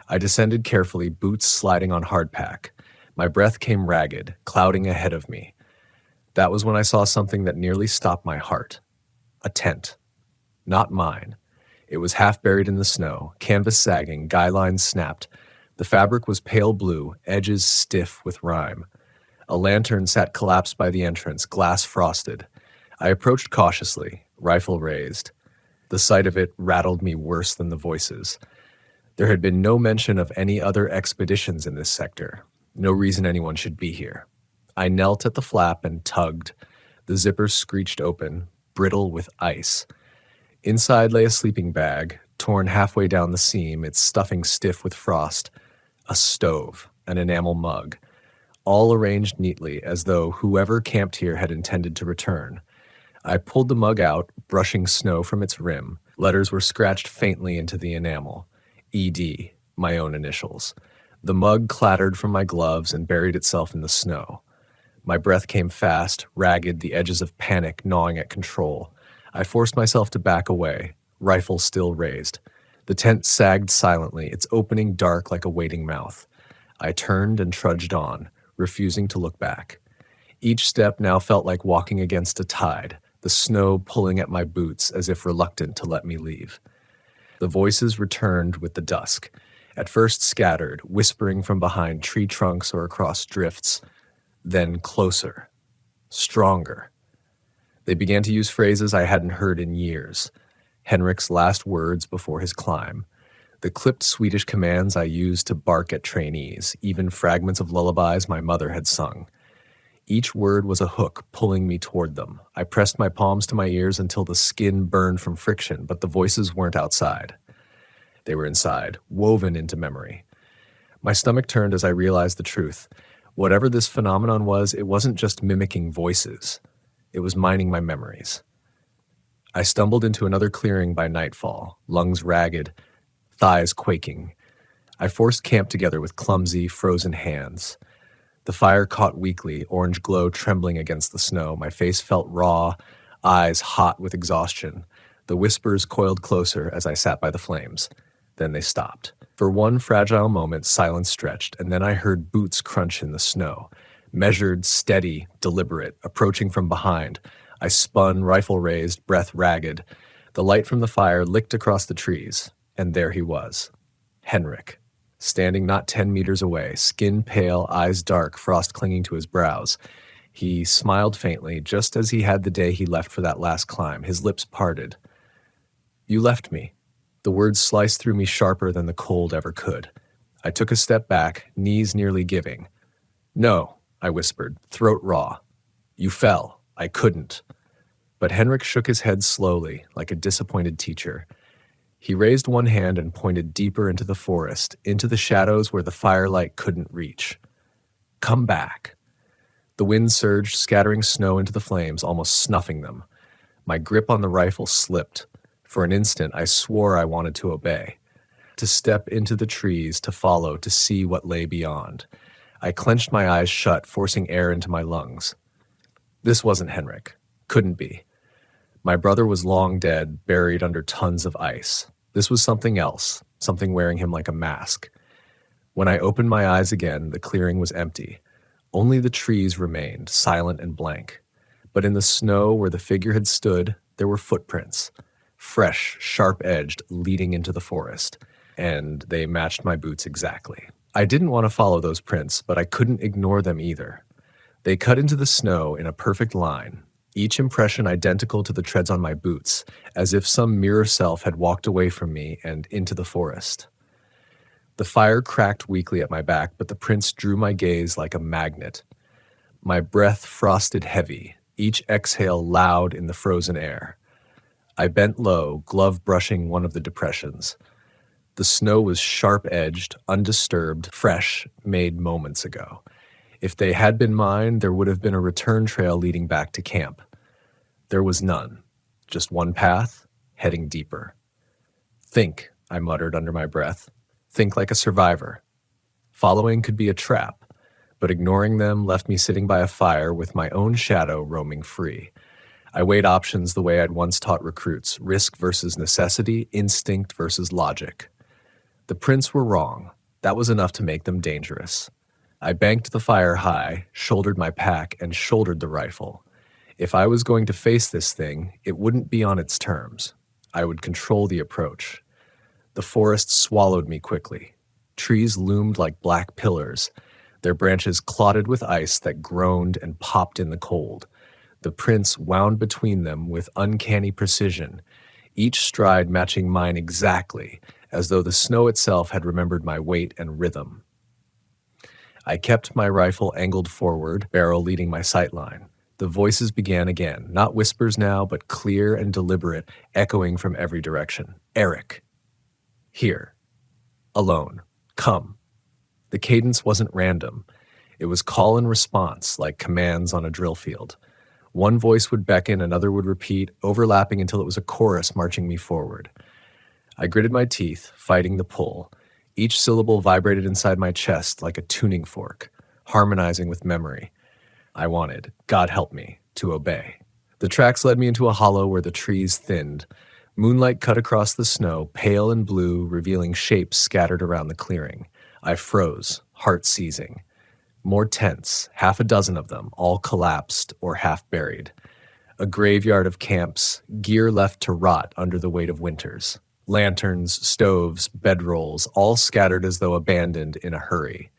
[SPEAKER 1] I descended carefully, boots sliding on hardpack. My breath came ragged, clouding ahead of me. That was when I saw something that nearly stopped my heart. A tent. Not mine. It was half buried in the snow, canvas sagging, guy lines snapped. The fabric was pale blue, edges stiff with rime. A lantern sat collapsed by the entrance, glass frosted. I approached cautiously, rifle raised. The sight of it rattled me worse than the voices. There had been no mention of any other expeditions in this sector. No reason anyone should be here. I knelt at the flap and tugged. The zipper screeched open, brittle with ice. Inside lay a sleeping bag, torn halfway down the seam, its stuffing stiff with frost. A stove, an enamel mug, all arranged neatly as though whoever camped here had intended to return. I pulled the mug out, brushing snow from its rim. Letters were scratched faintly into the enamel. ED, my own initials. The mug clattered from my gloves and buried itself in the snow. My breath came fast, ragged, the edges of panic gnawing at control. I forced myself to back away, rifle still raised. The tent sagged silently, its opening dark like a waiting mouth. I turned and trudged on, refusing to look back. Each step now felt like walking against a tide, the snow pulling at my boots as if reluctant to let me leave. The voices returned with the dusk, at first scattered, whispering from behind tree trunks or across drifts, then closer, stronger. They began to use phrases I hadn't heard in years. Henrik's last words before his climb, the clipped Swedish commands I used to bark at trainees, even fragments of lullabies my mother had sung. Each word was a hook pulling me toward them. I pressed my palms to my ears until the skin burned from friction, but the voices weren't outside. They were inside, woven into memory. My stomach turned as I realized the truth. Whatever this phenomenon was, it wasn't just mimicking voices. It was mining my memories. I stumbled into another clearing by nightfall, lungs ragged, thighs quaking. I forced camp together with clumsy, frozen hands. The fire caught weakly, orange glow trembling against the snow. My face felt raw, eyes hot with exhaustion. The whispers coiled closer as I sat by the flames. Then they stopped. For one fragile moment, silence stretched, and then I heard boots crunch in the snow. Measured, steady, deliberate, approaching from behind. I spun, rifle raised, breath ragged. The light from the fire licked across the trees, and there he was. Henrik, standing not 10 meters away, skin pale, eyes dark, frost clinging to his brows. He smiled faintly, just as he had the day he left for that last climb, his lips parted. "You left me." The words sliced through me sharper than the cold ever could. I took a step back, knees nearly giving. "No," I whispered, throat raw. "You fell. I couldn't." But Henrik shook his head slowly, like a disappointed teacher. He raised one hand and pointed deeper into the forest, into the shadows where the firelight couldn't reach. "Come back." The wind surged, scattering snow into the flames, almost snuffing them. My grip on the rifle slipped. For an instant, I swore I wanted to obey, to step into the trees, to follow, to see what lay beyond. I clenched my eyes shut, forcing air into my lungs. This wasn't Henrik. Couldn't be. My brother was long dead, buried under tons of ice. This was something else, something wearing him like a mask. When I opened my eyes again, the clearing was empty. Only the trees remained, silent and blank. But in the snow where the figure had stood, there were footprints. Fresh, sharp-edged, leading into the forest, and they matched my boots exactly. I didn't want to follow those prints, but I couldn't ignore them either. They cut into the snow in a perfect line, each impression identical to the treads on my boots, as if some mirror self had walked away from me and into the forest. The fire cracked weakly at my back, but the prints drew my gaze like a magnet. My breath frosted heavy, each exhale loud in the frozen air. I bent low, glove brushing one of the depressions. The snow was sharp-edged, undisturbed, fresh, made moments ago. If they had been mine, there would have been a return trail leading back to camp. There was none, just one path, heading deeper. "Think," I muttered under my breath. "Think like a survivor." Following could be a trap, but ignoring them left me sitting by a fire with my own shadow roaming free. I weighed options the way I'd once taught recruits, risk versus necessity, instinct versus logic. The prints were wrong. That was enough to make them dangerous. I banked the fire high, shouldered my pack, and shouldered the rifle. If I was going to face this thing, it wouldn't be on its terms. I would control the approach. The forest swallowed me quickly. Trees loomed like black pillars, their branches clotted with ice that groaned and popped in the cold. The prints wound between them with uncanny precision, each stride matching mine exactly, as though the snow itself had remembered my weight and rhythm. I kept my rifle angled forward, barrel leading my sightline. The voices began again, not whispers now, but clear and deliberate, echoing from every direction. "Eric. Here. Alone. Come." The cadence wasn't random. It was call and response, like commands on a drill field. One voice would beckon, another would repeat, overlapping until it was a chorus marching me forward. I gritted my teeth, fighting the pull. Each syllable vibrated inside my chest like a tuning fork, harmonizing with memory. I wanted, God help me, to obey. The tracks led me into a hollow where the trees thinned. Moonlight cut across the snow, pale and blue, revealing shapes scattered around the clearing. I froze, heart seizing. More tents, half a dozen of them, all collapsed or half buried. A graveyard of camps, gear left to rot under the weight of winters. Lanterns, stoves, bedrolls, all scattered as though abandoned in a hurry.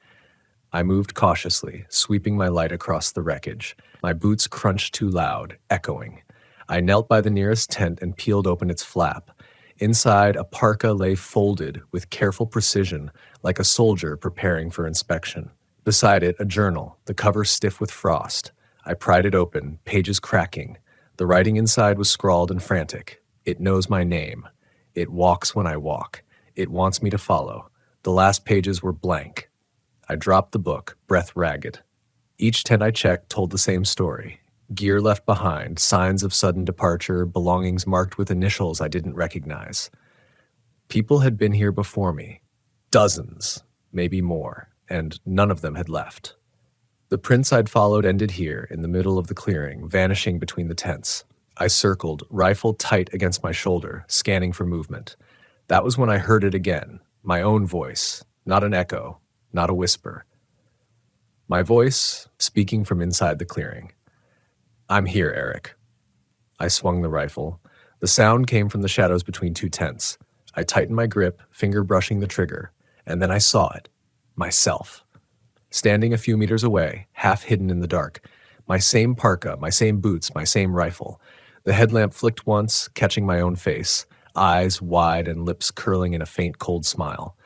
[SPEAKER 1] I moved cautiously, sweeping my light across the wreckage. My boots crunched too loud, echoing. I knelt by the nearest tent and peeled open its flap. Inside, a parka lay folded with careful precision, like a soldier preparing for inspection. Beside it, a journal, the cover stiff with frost. I pried it open, pages cracking. The writing inside was scrawled and frantic. It knows my name. It walks when I walk. It wants me to follow. The last pages were blank. I dropped the book, breath ragged. Each tent I checked told the same story. Gear left behind, signs of sudden departure, belongings marked with initials I didn't recognize. People had been here before me. Dozens, maybe more, and none of them had left. The prints I'd followed ended here, in the middle of the clearing, vanishing between the tents. I circled, rifle tight against my shoulder, scanning for movement. That was when I heard it again, my own voice, not an echo, not a whisper. My voice, speaking from inside the clearing. "I'm here, Eric." I swung the rifle. The sound came from the shadows between two tents. I tightened my grip, finger brushing the trigger, and then I saw it. Myself. Standing a few meters away, half hidden in the dark. My same parka, my same boots, my same rifle. The headlamp flicked once, catching my own face, eyes wide and lips curling in a faint cold smile.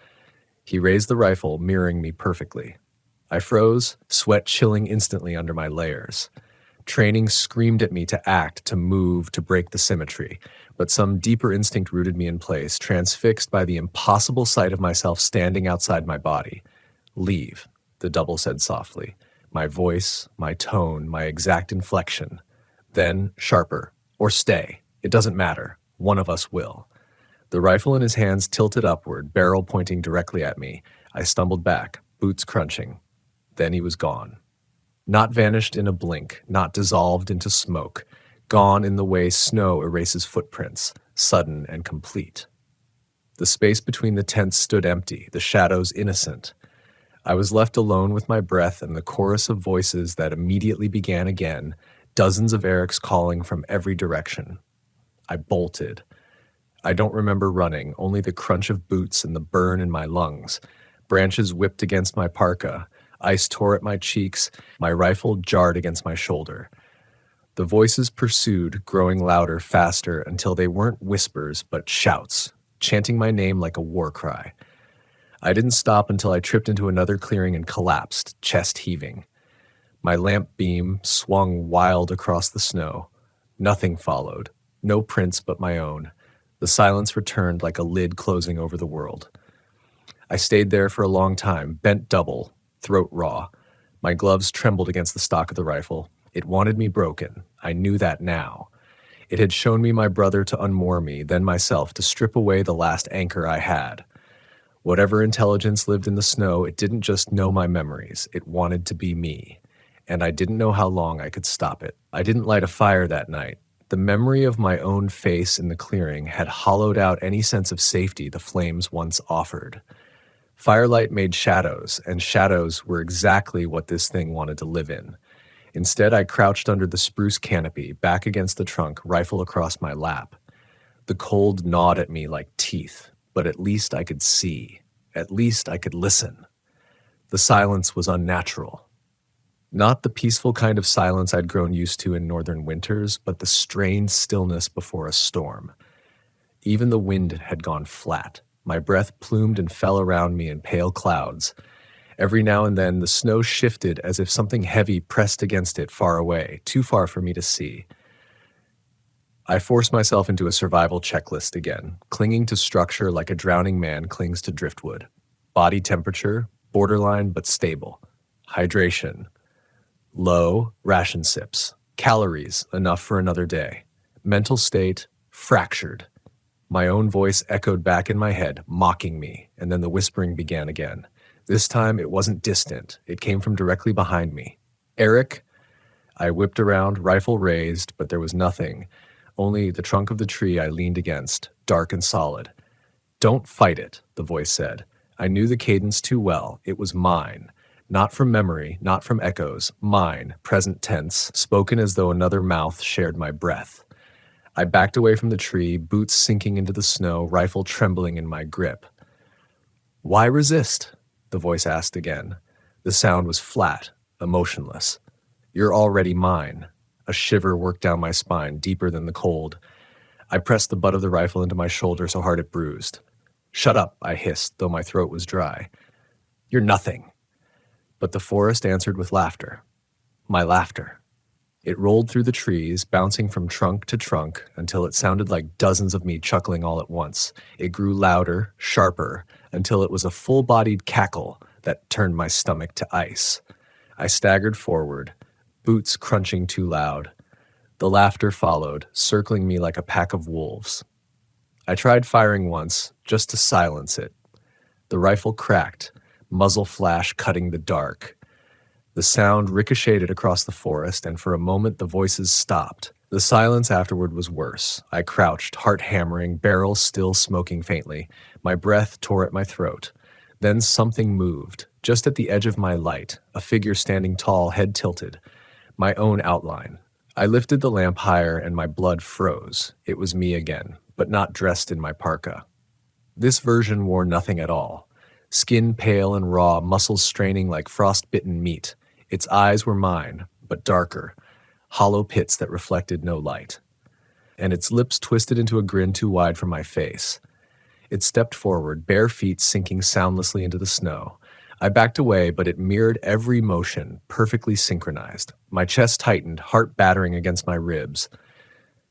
[SPEAKER 1] He raised the rifle, mirroring me perfectly. I froze, sweat chilling instantly under my layers. Training screamed at me to act, to move, to break the symmetry, but some deeper instinct rooted me in place, transfixed by the impossible sight of myself standing outside my body. "Leave," the double said softly. My voice, my tone, my exact inflection. Then, sharper. "Or stay. It doesn't matter. One of us will." The rifle in his hands tilted upward, barrel pointing directly at me. I stumbled back, boots crunching. Then he was gone. Not vanished in a blink, not dissolved into smoke. Gone in the way snow erases footprints, sudden and complete. The space between the tents stood empty, the shadows innocent. I was left alone with my breath and the chorus of voices that immediately began again, dozens of Erics calling from every direction. I bolted. I don't remember running, only the crunch of boots and the burn in my lungs. Branches whipped against my parka. Ice tore at my cheeks. My rifle jarred against my shoulder. The voices pursued, growing louder, faster, until they weren't whispers, but shouts, chanting my name like a war cry. I didn't stop until I tripped into another clearing and collapsed, chest heaving. My lamp beam swung wild across the snow. Nothing followed. No prints but my own. The silence returned like a lid closing over the world. I stayed there for a long time, bent double, throat raw. My gloves trembled against the stock of the rifle. It wanted me broken. I knew that now. It had shown me my brother to unmoor me, then myself to strip away the last anchor I had. Whatever intelligence lived in the snow, it didn't just know my memories. It wanted to be me. And I didn't know how long I could stop it. I didn't light a fire that night. The memory of my own face in the clearing had hollowed out any sense of safety the flames once offered. Firelight made shadows, and shadows were exactly what this thing wanted to live in. Instead, I crouched under the spruce canopy, back against the trunk, rifle across my lap. The cold gnawed at me like teeth, but at least I could see. At least I could listen. The silence was unnatural. Not the peaceful kind of silence I'd grown used to in northern winters, but the strained stillness before a storm. Even the wind had gone flat. My breath plumed and fell around me in pale clouds. Every now and then, the snow shifted as if something heavy pressed against it far away, too far for me to see. I forced myself into a survival checklist again, clinging to structure like a drowning man clings to driftwood. Body temperature, borderline but stable. Hydration, low, ration sips. Calories, enough for another day. Mental state, fractured. My own voice echoed back in my head, mocking me, and then the whispering began again. This time it wasn't distant. It came from directly behind me. "Eric?" I whipped around, rifle raised, but there was nothing. Only the trunk of the tree I leaned against, dark and solid. "Don't fight it," the voice said. I knew the cadence too well. It was mine. Not from memory, not from echoes, mine, present tense, spoken as though another mouth shared my breath. I backed away from the tree, boots sinking into the snow, rifle trembling in my grip. "Why resist?" the voice asked again. The sound was flat, emotionless. "You're already mine." A shiver worked down my spine, deeper than the cold. I pressed the butt of the rifle into my shoulder so hard it bruised. "Shut up," I hissed, though my throat was dry. "You're nothing." But the forest answered with laughter. My laughter. It rolled through the trees, bouncing from trunk to trunk, until it sounded like dozens of me chuckling all at once. It grew louder, sharper, until it was a full-bodied cackle that turned my stomach to ice. I staggered forward, boots crunching too loud. The laughter followed, circling me like a pack of wolves. I tried firing once, just to silence it. The rifle cracked, muzzle flash cutting the dark. The sound ricocheted across the forest, and for a moment the voices stopped. The silence afterward was worse. I crouched, heart hammering, barrel still smoking faintly. My breath tore at my throat. Then something moved, just at the edge of my light, a figure standing tall, head tilted. My own outline. I lifted the lamp higher and my blood froze. It was me again, but not dressed in my parka. This version wore nothing at all. Skin pale and raw, muscles straining like frost-bitten meat. Its eyes were mine, but darker, hollow pits that reflected no light. And its lips twisted into a grin too wide for my face. It stepped forward, bare feet sinking soundlessly into the snow. I backed away, but it mirrored every motion, perfectly synchronized. My chest tightened, heart battering against my ribs.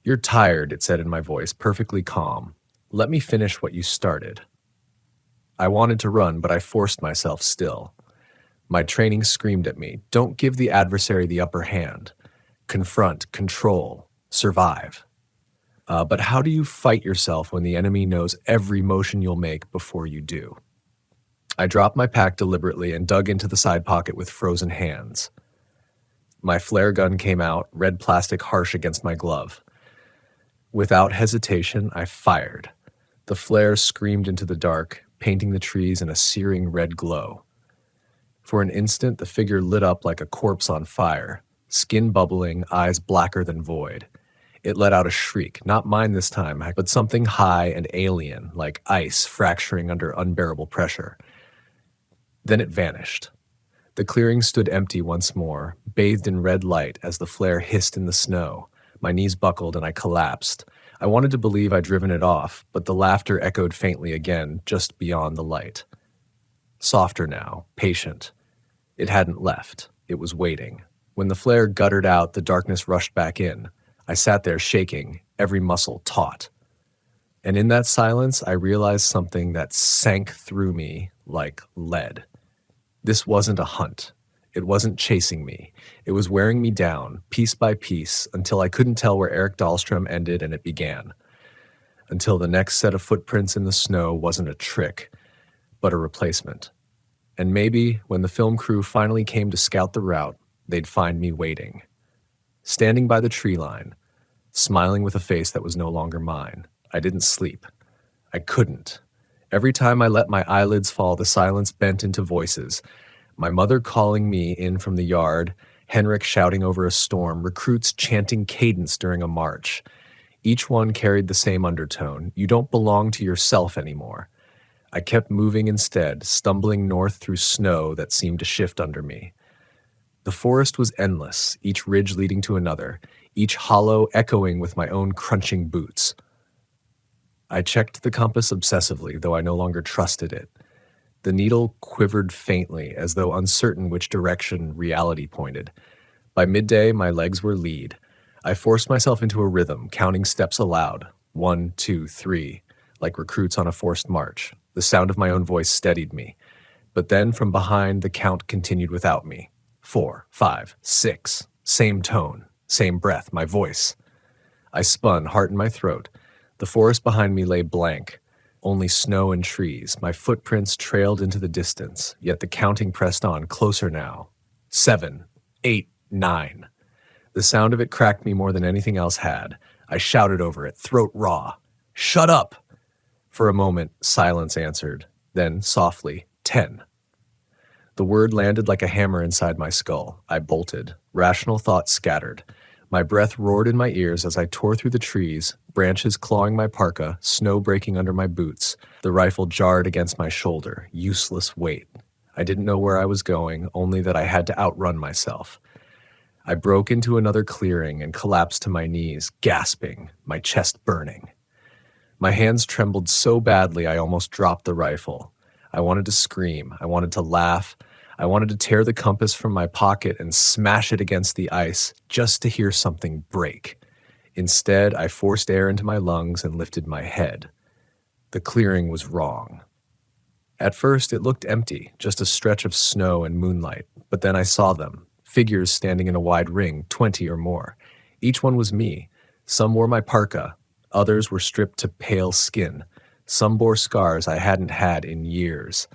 [SPEAKER 1] "You're tired," it said in my voice, perfectly calm. "Let me finish what you started." I wanted to run, but I forced myself still. My training screamed at me, "Don't give the adversary the upper hand. Confront, control, survive." But how do you fight yourself when the enemy knows every motion you'll make before you do? I dropped my pack deliberately and dug into the side pocket with frozen hands. My flare gun came out, red plastic harsh against my glove. Without hesitation, I fired. The flare screamed into the dark, painting the trees in a searing red glow. For an instant, the figure lit up like a corpse on fire, skin bubbling, eyes blacker than void. It let out a shriek, not mine this time, but something high and alien, like ice fracturing under unbearable pressure. Then it vanished. The clearing stood empty once more, bathed in red light as the flare hissed in the snow. My knees buckled and I collapsed. I wanted to believe I'd driven it off, but the laughter echoed faintly again, just beyond the light. Softer now, patient. It hadn't left. It was waiting. When the flare guttered out, the darkness rushed back in. I sat there shaking, every muscle taut. And in that silence, I realized something that sank through me like lead. This wasn't a hunt. It wasn't chasing me. It was wearing me down, piece by piece, until I couldn't tell where Eric Dahlstrom ended and it began. Until the next set of footprints in the snow wasn't a trick, but a replacement. And maybe, when the film crew finally came to scout the route, they'd find me waiting. Standing by the tree line, smiling with a face that was no longer mine. I didn't sleep. I couldn't. Every time I let my eyelids fall, the silence bent into voices. My mother calling me in from the yard, Henrik shouting over a storm, recruits chanting cadence during a march. Each one carried the same undertone. You don't belong to yourself anymore. I kept moving instead, stumbling north through snow that seemed to shift under me. The forest was endless, each ridge leading to another, each hollow echoing with my own crunching boots. I checked the compass obsessively, though I no longer trusted it. The needle quivered faintly, as though uncertain which direction reality pointed. By midday, my legs were lead. I forced myself into a rhythm, counting steps aloud. 1, 2, 3, like recruits on a forced march. The sound of my own voice steadied me. But then, from behind, the count continued without me. 4, 5, 6. Same tone, same breath, my voice. I spun, heart in my throat. The forest behind me lay blank, only snow and trees. My footprints trailed into the distance, yet the counting pressed on, closer now. 7, 8, 9. The sound of it cracked me more than anything else had. I shouted over it, throat raw. "Shut up!" For a moment, silence answered. Then, softly, 10. The word landed like a hammer inside my skull. I bolted. Rational thoughts scattered. My breath roared in my ears as I tore through the trees, branches clawing my parka, snow breaking under my boots. The rifle jarred against my shoulder. Useless weight. I didn't know where I was going, only that I had to outrun myself. I broke into another clearing and collapsed to my knees, gasping, my chest burning. My hands trembled so badly I almost dropped the rifle. I wanted to scream. I wanted to laugh. I wanted to tear the compass from my pocket and smash it against the ice just to hear something break. Instead, I forced air into my lungs and lifted my head. The clearing was wrong. At first, it looked empty, just a stretch of snow and moonlight. But then I saw them, figures standing in a wide ring, 20 or more. Each one was me. Some wore my parka. Others were stripped to pale skin. Some bore scars I hadn't had in years.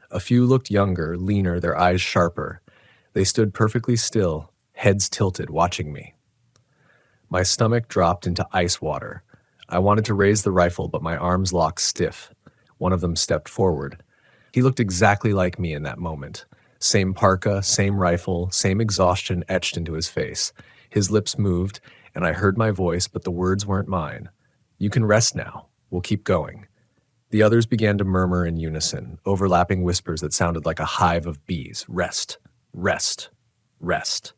[SPEAKER 1] A few looked younger, leaner, their eyes sharper. They stood perfectly still, heads tilted, watching me. My stomach dropped into ice water. I wanted to raise the rifle, but my arms locked stiff. One of them stepped forward. He looked exactly like me in that moment. Same parka, same rifle, same exhaustion etched into his face. His lips moved, and I heard my voice, but the words weren't mine. "You can rest now. We'll keep going." The others began to murmur in unison, overlapping whispers that sounded like a hive of bees. Rest, rest, rest.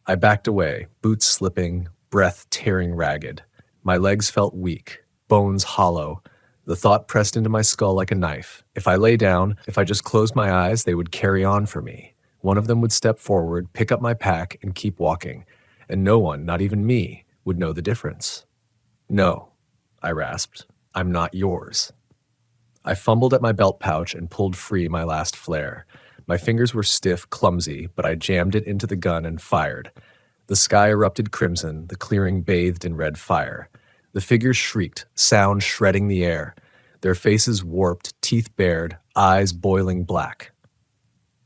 [SPEAKER 1] I backed away, boots slipping, breath tearing ragged. My legs felt weak, bones hollow. The thought pressed into my skull like a knife. If I lay down, if I just closed my eyes, they would carry on for me. One of them would step forward, pick up my pack, and keep walking. And no one, not even me, would know the difference. "No," I rasped. "I'm not yours." I fumbled at my belt pouch and pulled free my last flare. My fingers were stiff, clumsy, but I jammed it into the gun and fired. The sky erupted crimson, the clearing bathed in red fire. The figures shrieked, sound shredding the air. Their faces warped, teeth bared, eyes boiling black.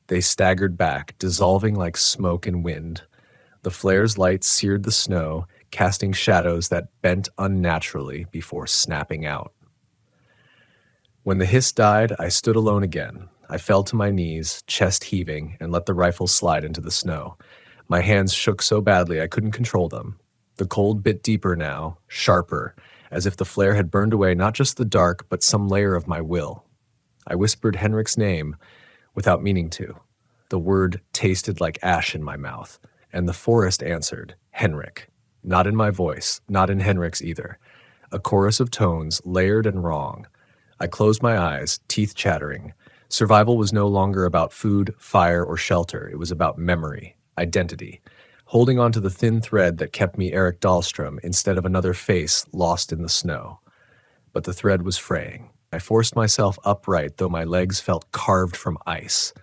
[SPEAKER 1] They staggered back, dissolving like smoke and wind. The flare's light seared the snow, casting shadows that bent unnaturally before snapping out. When the hiss died, I stood alone again. I fell to my knees, chest heaving, and let the rifle slide into the snow. My hands shook so badly I couldn't control them. The cold bit deeper now, sharper, as if the flare had burned away not just the dark, but some layer of my will. I whispered Henrik's name without meaning to. The word tasted like ash in my mouth, and the forest answered, Henrik. Not in my voice, not in Henrik's either. A chorus of tones, layered and wrong. I closed my eyes, teeth chattering. Survival was no longer about food, fire, or shelter. It was about memory, identity. Holding on to the thin thread that kept me Eric Dahlstrom instead of another face lost in the snow. But the thread was fraying. I forced myself upright, though my legs felt carved from ice.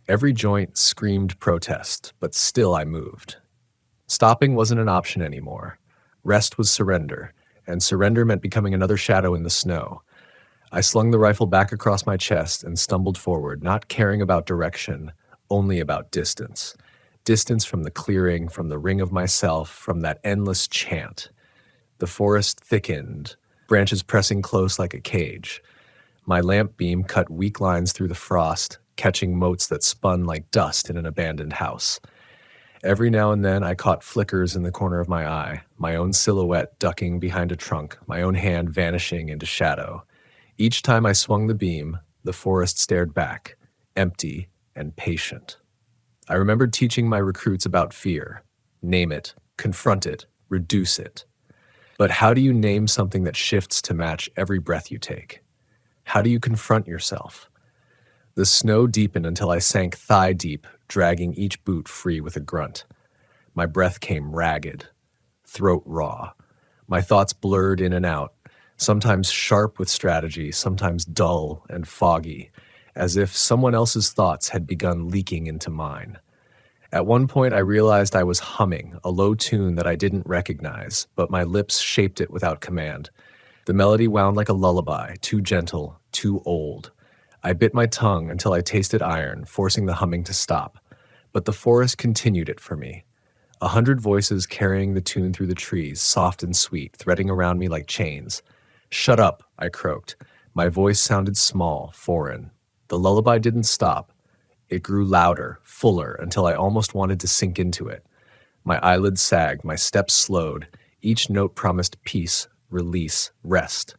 [SPEAKER 1] Every joint screamed protest, but still I moved. Stopping wasn't an option anymore. Rest was surrender, and surrender meant becoming another shadow in the snow. I slung the rifle back across my chest and stumbled forward, not caring about direction, only about distance. Distance from the clearing, from the ring of myself, from that endless chant. The forest thickened, branches pressing close like a cage. My lamp beam cut weak lines through the frost, catching motes that spun like dust in an abandoned house. Every now and then I caught flickers in the corner of my eye, my own silhouette ducking behind a trunk, my own hand vanishing into shadow. Each time I swung the beam, the forest stared back, empty and patient. I remembered teaching my recruits about fear. Name it, confront it, reduce it. But how do you name something that shifts to match every breath you take? How do you confront yourself? The snow deepened until I sank thigh deep, dragging each boot free with a grunt. My breath came ragged, throat raw. My thoughts blurred in and out, sometimes sharp with strategy, sometimes dull and foggy, as if someone else's thoughts had begun leaking into mine. At one point, I realized I was humming a low tune that I didn't recognize, but my lips shaped it without command. The melody wound like a lullaby, too gentle, too old. I bit my tongue until I tasted iron, forcing the humming to stop. But the forest continued it for me. 100 voices carrying the tune through the trees, soft and sweet, threading around me like chains. "Shut up," I croaked. My voice sounded small, foreign. The lullaby didn't stop. It grew louder, fuller, until I almost wanted to sink into it. My eyelids sagged, my steps slowed. Each note promised peace, release, rest.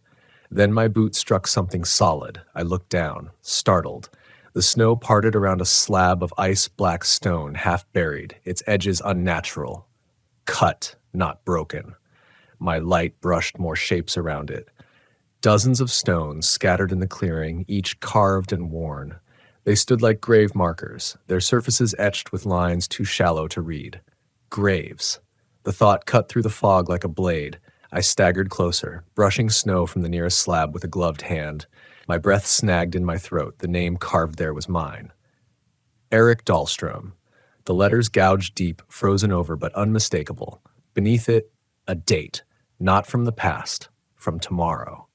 [SPEAKER 1] Then my boot struck something solid. I looked down, startled. The snow parted around a slab of ice-black stone, half buried, its edges unnatural. Cut, not broken. My light brushed more shapes around it. Dozens of stones scattered in the clearing, each carved and worn. They stood like grave markers, their surfaces etched with lines too shallow to read. Graves. The thought cut through the fog like a blade. I staggered closer, brushing snow from the nearest slab with a gloved hand. My breath snagged in my throat. The name carved there was mine. Eric Dahlstrom. The letters gouged deep, frozen over, but unmistakable. Beneath it, a date. Not from the past, from tomorrow.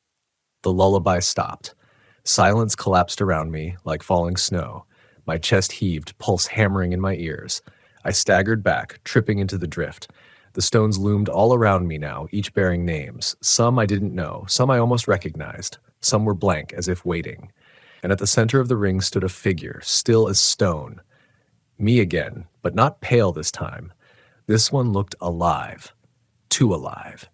[SPEAKER 1] The lullaby stopped. Silence collapsed around me like falling snow. My chest heaved, pulse hammering in my ears. I staggered back, tripping into the drift. The stones loomed all around me now, each bearing names. Some I didn't know, some I almost recognized. Some were blank, as if waiting. And at the center of the ring stood a figure, still as stone. Me again, but not pale this time. This one looked alive. Too alive.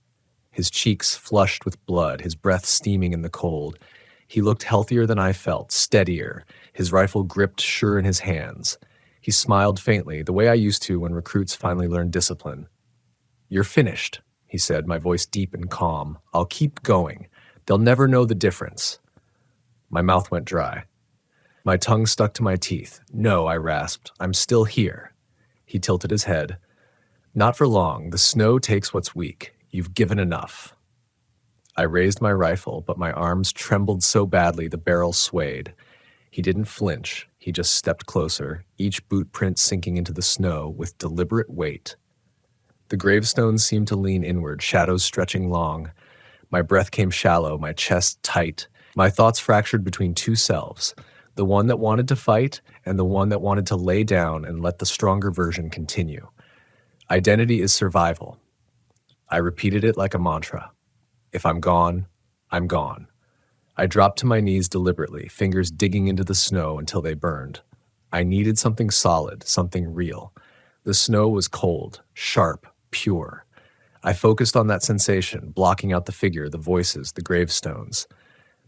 [SPEAKER 1] His cheeks flushed with blood, his breath steaming in the cold. He looked healthier than I felt, steadier, his rifle gripped sure in his hands. He smiled faintly, the way I used to when recruits finally learned discipline. "You're finished," he said, my voice deep and calm. "I'll keep going. They'll never know the difference." My mouth went dry. My tongue stuck to my teeth. "No," I rasped. "I'm still here." He tilted his head. "Not for long. The snow takes what's weak. You've given enough." I raised my rifle, but my arms trembled so badly the barrel swayed. He didn't flinch. He just stepped closer, each boot print sinking into the snow with deliberate weight. The gravestones seemed to lean inward, shadows stretching long. My breath came shallow, my chest tight. My thoughts fractured between two selves, the one that wanted to fight and the one that wanted to lay down and let the stronger version continue. Identity is survival. I repeated it like a mantra. If I'm gone, I'm gone. I dropped to my knees deliberately, fingers digging into the snow until they burned. I needed something solid, something real. The snow was cold, sharp, pure. I focused on that sensation, blocking out the figure, the voices, the gravestones.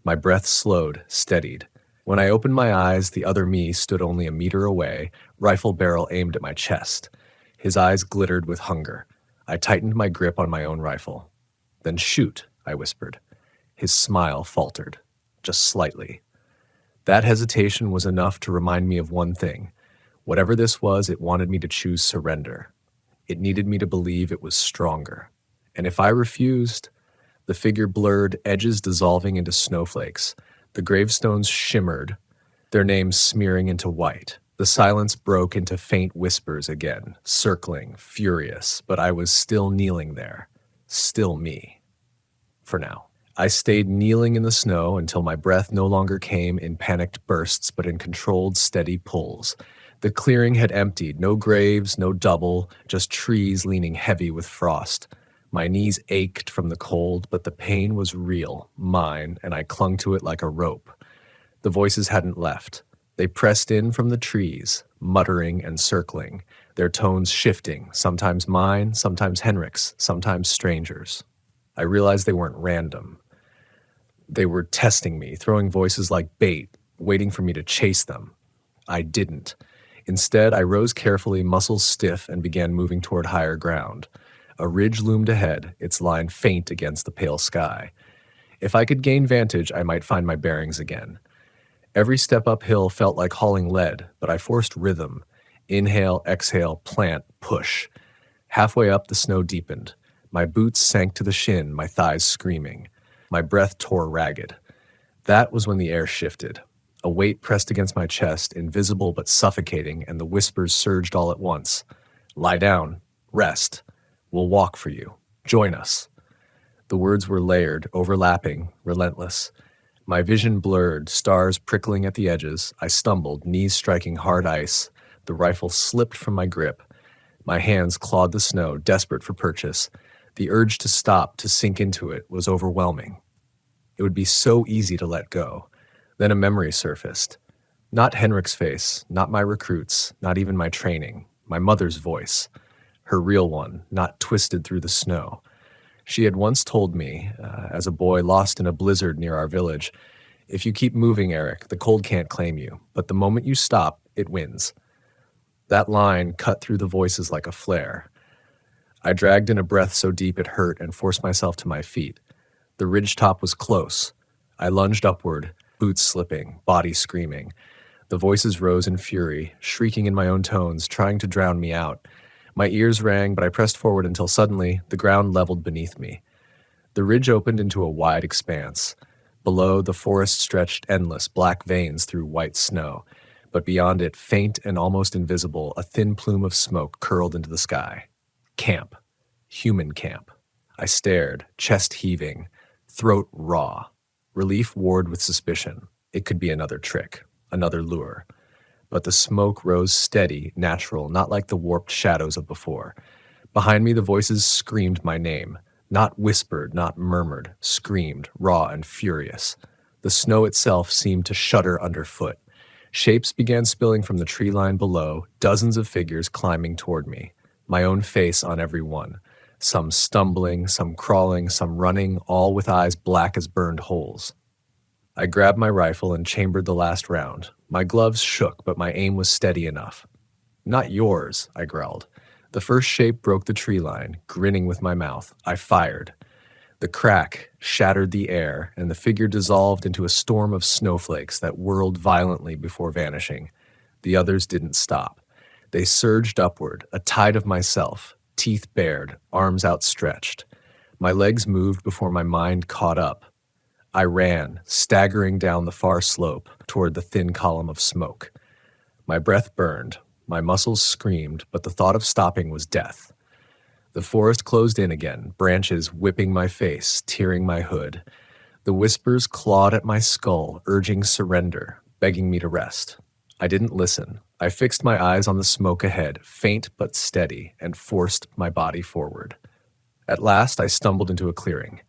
[SPEAKER 1] My breath slowed, steadied. When I opened my eyes, the other me stood only a meter away, rifle barrel aimed at my chest. His eyes glittered with hunger. I tightened my grip on my own rifle. "Then shoot," I whispered. His smile faltered, just slightly. That hesitation was enough to remind me of one thing. Whatever this was, it wanted me to choose surrender. It needed me to believe it was stronger. And if I refused, the figure blurred, edges dissolving into snowflakes. The gravestones shimmered, their names smearing into white. The silence broke into faint whispers again, circling, furious, but I was still kneeling there, still me. For now. I stayed kneeling in the snow until my breath no longer came in panicked bursts but in controlled, steady pulls. The clearing had emptied, no graves, no double, just trees leaning heavy with frost. My knees ached from the cold, but the pain was real, mine, and I clung to it like a rope. The voices hadn't left. They pressed in from the trees, muttering and circling, their tones shifting, sometimes mine, sometimes Henrik's, sometimes strangers. I realized they weren't random. They were testing me, throwing voices like bait, waiting for me to chase them. I didn't. Instead, I rose carefully, muscles stiff, and began moving toward higher ground. A ridge loomed ahead, its line faint against the pale sky. If I could gain vantage, I might find my bearings again. Every step uphill felt like hauling lead, but I forced rhythm. Inhale, exhale, plant, push. Halfway up, the snow deepened. My boots sank to the shin, my thighs screaming. My breath tore ragged. That was when the air shifted. A weight pressed against my chest, invisible but suffocating, and the whispers surged all at once. "Lie down. Rest. We'll walk for you. Join us." The words were layered, overlapping, relentless. My vision blurred, stars prickling at the edges. I stumbled, knees striking hard ice. The rifle slipped from my grip. My hands clawed the snow, desperate for purchase. The urge to stop, to sink into it, was overwhelming. It would be so easy to let go. Then a memory surfaced. Not Henrik's face, not my recruits, not even my training. My mother's voice. Her real one, not twisted through the snow. She had once told me, as a boy lost in a blizzard near our village, "If you keep moving, Eric, the cold can't claim you, but the moment you stop, it wins." That line cut through the voices like a flare. I dragged in a breath so deep it hurt and forced myself to my feet. The ridgetop was close. I lunged upward, boots slipping, body screaming. The voices rose in fury, shrieking in my own tones, trying to drown me out. My ears rang, but I pressed forward until suddenly the ground leveled beneath me. The ridge opened into a wide expanse. Below, the forest stretched endless, black veins through white snow. But beyond it, faint and almost invisible, a thin plume of smoke curled into the sky. Camp. Human camp. I stared, chest heaving, throat raw. Relief warred with suspicion. It could be another trick, another lure. But the smoke rose steady, natural, not like the warped shadows of before. Behind me, the voices screamed my name. Not whispered, not murmured, screamed, raw and furious. The snow itself seemed to shudder underfoot. Shapes began spilling from the tree line below, dozens of figures climbing toward me. My own face on every one. Some stumbling, some crawling, some running, all with eyes black as burned holes. I grabbed my rifle and chambered the last round. My gloves shook, but my aim was steady enough. "Not yours," I growled. The first shape broke the tree line, grinning with my mouth. I fired. The crack shattered the air, and the figure dissolved into a storm of snowflakes that whirled violently before vanishing. The others didn't stop. They surged upward, a tide of myself, teeth bared, arms outstretched. My legs moved before my mind caught up. I ran, staggering down the far slope toward the thin column of smoke. My breath burned, my muscles screamed, but the thought of stopping was death. The forest closed in again, branches whipping my face, tearing my hood. The whispers clawed at my skull, urging surrender, begging me to rest. I didn't listen. I fixed my eyes on the smoke ahead, faint but steady, and forced my body forward. At last, I stumbled into a clearing.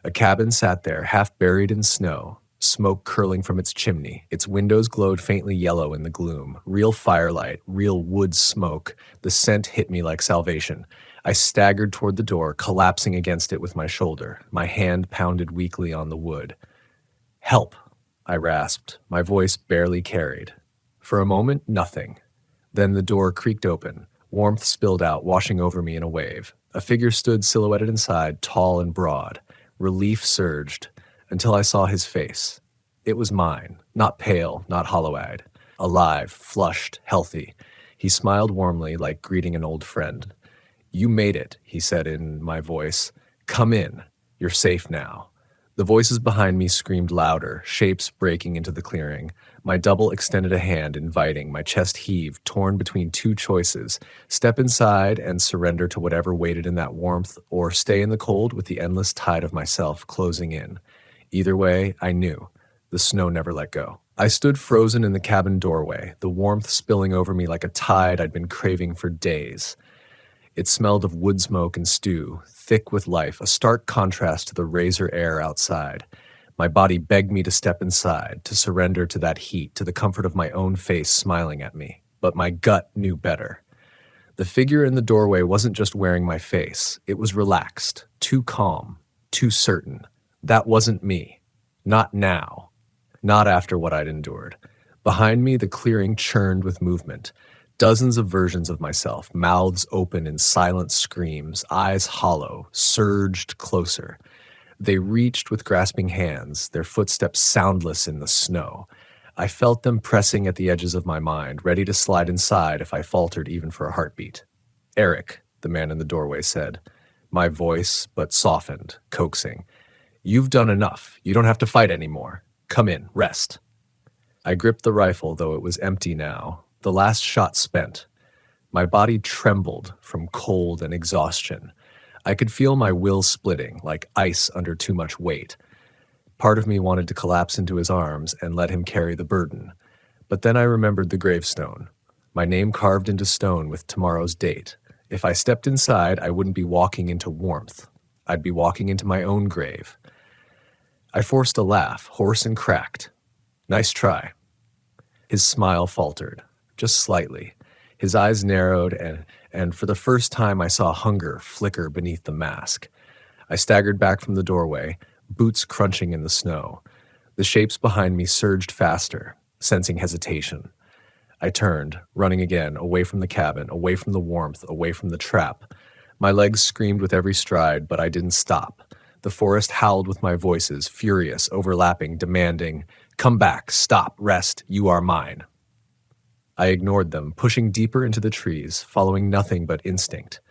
[SPEAKER 1] A cabin sat there, half buried in snow, smoke curling from its chimney. Its windows glowed faintly yellow in the gloom. Real firelight, real wood smoke. The scent hit me like salvation. I staggered toward the door, collapsing against it with my shoulder. My hand pounded weakly on the wood. "Help," I rasped, my voice barely carried. For a moment, nothing. Then the door creaked open. Warmth spilled out, washing over me in a wave. A figure stood silhouetted inside, tall and broad. Relief surged, until I saw his face. It was mine, not pale, not hollow-eyed. Alive, flushed, healthy. He smiled warmly, like greeting an old friend. "You made it," he said in my voice. "Come in. You're safe now." The voices behind me screamed louder, shapes breaking into the clearing. My double extended a hand, inviting. My chest heaved, torn between two choices: step inside and surrender to whatever waited in that warmth, or stay in the cold with the endless tide of myself closing in. Either way, I knew. The snow never let go. I stood frozen in the cabin doorway, the warmth spilling over me like a tide I'd been craving for days. It smelled of wood smoke and stew, thick with life, a stark contrast to the razor air outside. My body begged me to step inside, to surrender to that heat, to the comfort of my own face smiling at me. But my gut knew better. The figure in the doorway wasn't just wearing my face. It was relaxed, too calm, too certain. That wasn't me. Not now. Not after what I'd endured. Behind me, the clearing churned with movement. Dozens of versions of myself, mouths open in silent screams, eyes hollow, surged closer. They reached with grasping hands, their footsteps soundless in the snow. I felt them pressing at the edges of my mind, ready to slide inside if I faltered even for a heartbeat. "Eric," the man in the doorway said. My voice, but softened, coaxing. "You've done enough. You don't have to fight anymore. Come in, rest." I gripped the rifle, though it was empty now. The last shot spent. My body trembled from cold and exhaustion. I could feel my will splitting, like ice under too much weight. Part of me wanted to collapse into his arms and let him carry the burden. But then I remembered the gravestone, my name carved into stone with tomorrow's date. If I stepped inside, I wouldn't be walking into warmth. I'd be walking into my own grave. I forced a laugh, hoarse and cracked. "Nice try." His smile faltered, just slightly. His eyes narrowed, and for the first time I saw hunger flicker beneath the mask. I staggered back from the doorway, boots crunching in the snow. The shapes behind me surged faster, sensing hesitation. I turned, running again, away from the cabin, away from the warmth, away from the trap. My legs screamed with every stride, but I didn't stop. The forest howled with my voices, furious, overlapping, demanding, "Come back, stop, rest, you are mine." I ignored them, pushing deeper into the trees, following nothing but instinct.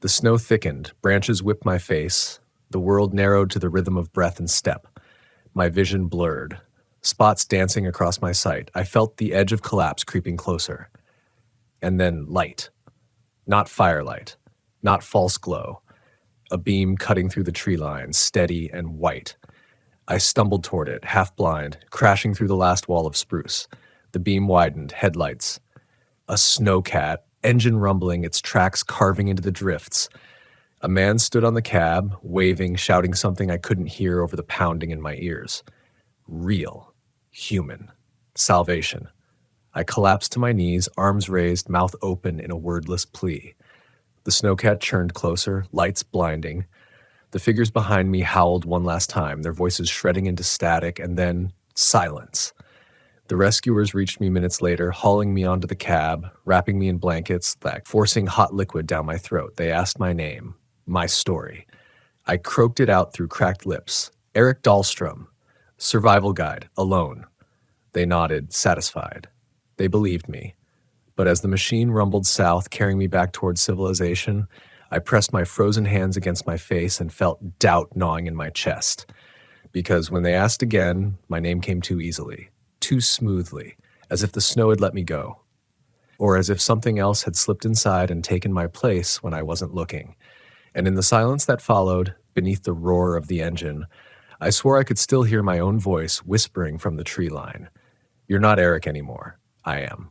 [SPEAKER 1] The snow thickened, branches whipped my face. The world narrowed to the rhythm of breath and step. My vision blurred, spots dancing across my sight. I felt the edge of collapse creeping closer. And then light. Not firelight, not false glow. A beam cutting through the tree line, steady and white. I stumbled toward it, half blind, crashing through the last wall of spruce. The beam widened, headlights. A snowcat, engine rumbling, its tracks carving into the drifts. A man stood on the cab, waving, shouting something I couldn't hear over the pounding in my ears. Real. Human. Salvation. I collapsed to my knees, arms raised, mouth open in a wordless plea. The snowcat churned closer, lights blinding. The figures behind me howled one last time, their voices shredding into static, and then silence. The rescuers reached me minutes later, hauling me onto the cab, wrapping me in blankets, forcing hot liquid down my throat. They asked my name, my story. I croaked it out through cracked lips. Eric Dahlstrom. Survival guide, alone. They nodded, satisfied. They believed me. But as the machine rumbled south, carrying me back towards civilization, I pressed my frozen hands against my face and felt doubt gnawing in my chest. Because when they asked again, my name came too easily, too smoothly, as if the snow had let me go. Or as if something else had slipped inside and taken my place when I wasn't looking. And in the silence that followed, beneath the roar of the engine, I swore I could still hear my own voice whispering from the tree line. "You're not Eric anymore. I am."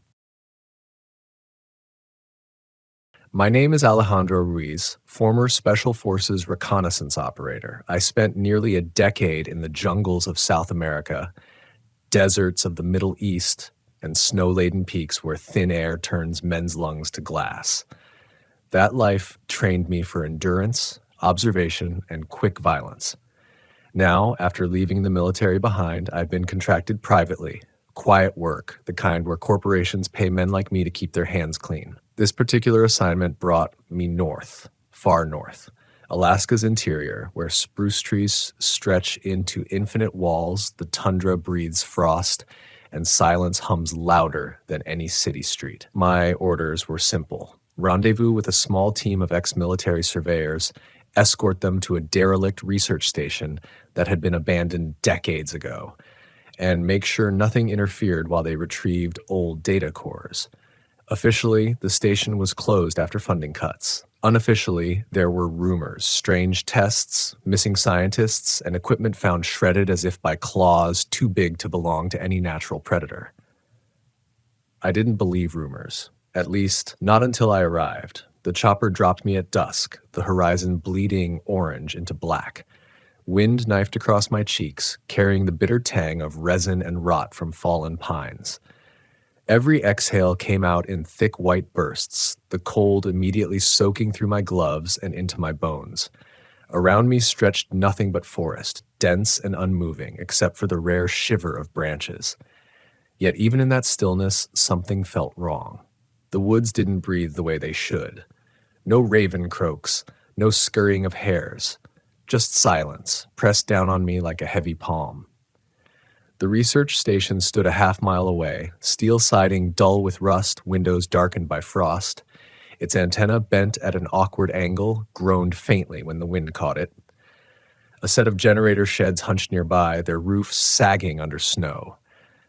[SPEAKER 1] My name is Alejandro Ruiz, former Special Forces reconnaissance operator. I spent nearly a decade in the jungles of South America, deserts of the Middle East, and snow-laden peaks where thin air turns men's lungs to glass. That life trained me for endurance, observation, and quick violence. Now, after leaving the military behind, I've been contracted privately, quiet work, the kind where corporations pay men like me to keep their hands clean. This particular assignment brought me north, far north, Alaska's interior, where spruce trees stretch into infinite walls, the tundra breathes frost, and silence hums louder than any city street. My orders were simple. Rendezvous with a small team of ex-military surveyors, escort them to a derelict research station that had been abandoned decades ago, and make sure nothing interfered while they retrieved old data cores. Officially, the station was closed after funding cuts. Unofficially, there were rumors, strange tests, missing scientists, and equipment found shredded as if by claws too big to belong to any natural predator. I didn't believe rumors, at least not until I arrived. The chopper dropped me at dusk, the horizon bleeding orange into black. Wind knifed across my cheeks, carrying the bitter tang of resin and rot from fallen pines. Every exhale came out in thick white bursts, the cold immediately soaking through my gloves and into my bones. Around me stretched nothing but forest, dense and unmoving, except for the rare shiver of branches. Yet even in that stillness, something felt wrong. The woods didn't breathe the way they should. No raven croaks, no scurrying of hares. Just silence, pressed down on me like a heavy palm. The research station stood a half-mile away, steel siding dull with rust, windows darkened by frost. Its antenna, bent at an awkward angle, groaned faintly when the wind caught it. A set of generator sheds hunched nearby, their roofs sagging under snow.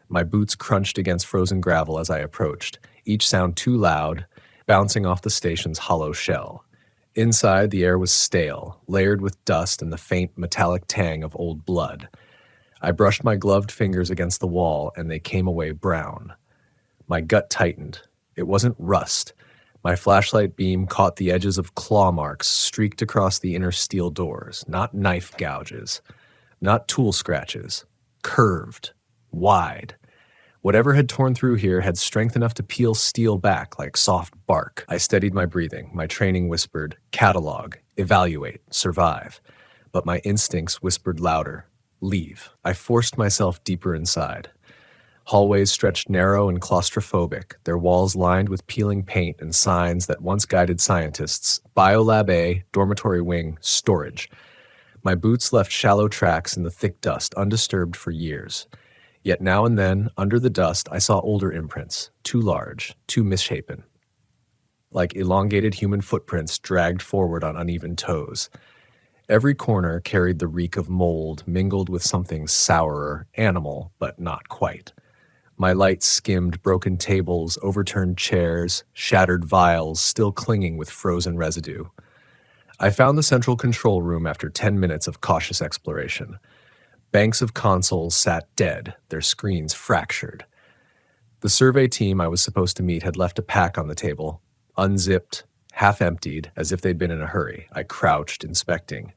[SPEAKER 1] My boots crunched against frozen gravel as I approached, each sound too loud, bouncing off the station's hollow shell. Inside, the air was stale, layered with dust and the faint metallic tang of old blood. I brushed my gloved fingers against the wall, and they came away brown. My gut tightened. It wasn't rust. My flashlight beam caught the edges of claw marks streaked across the inner steel doors, not knife gouges, not tool scratches, curved, wide. Whatever had torn through here had strength enough to peel steel back like soft bark. I steadied my breathing. My training whispered, catalog, evaluate, survive. But my instincts whispered louder, leave. I forced myself deeper inside. Hallways stretched narrow and claustrophobic, their walls lined with peeling paint and signs that once guided scientists. Biolab A, dormitory wing, storage. My boots left shallow tracks in the thick dust, undisturbed for years. Yet now and then, under the dust, I saw older imprints, too large, too misshapen. Like elongated human footprints dragged forward on uneven toes. Every corner carried the reek of mold mingled with something sourer, animal, but not quite. My light skimmed broken tables, overturned chairs, shattered vials still clinging with frozen residue. I found the central control room after 10 minutes of cautious exploration. Banks of consoles sat dead, their screens fractured. The survey team I was supposed to meet had left a pack on the table, unzipped, half-emptied, as if they'd been in a hurry. I crouched, inspecting.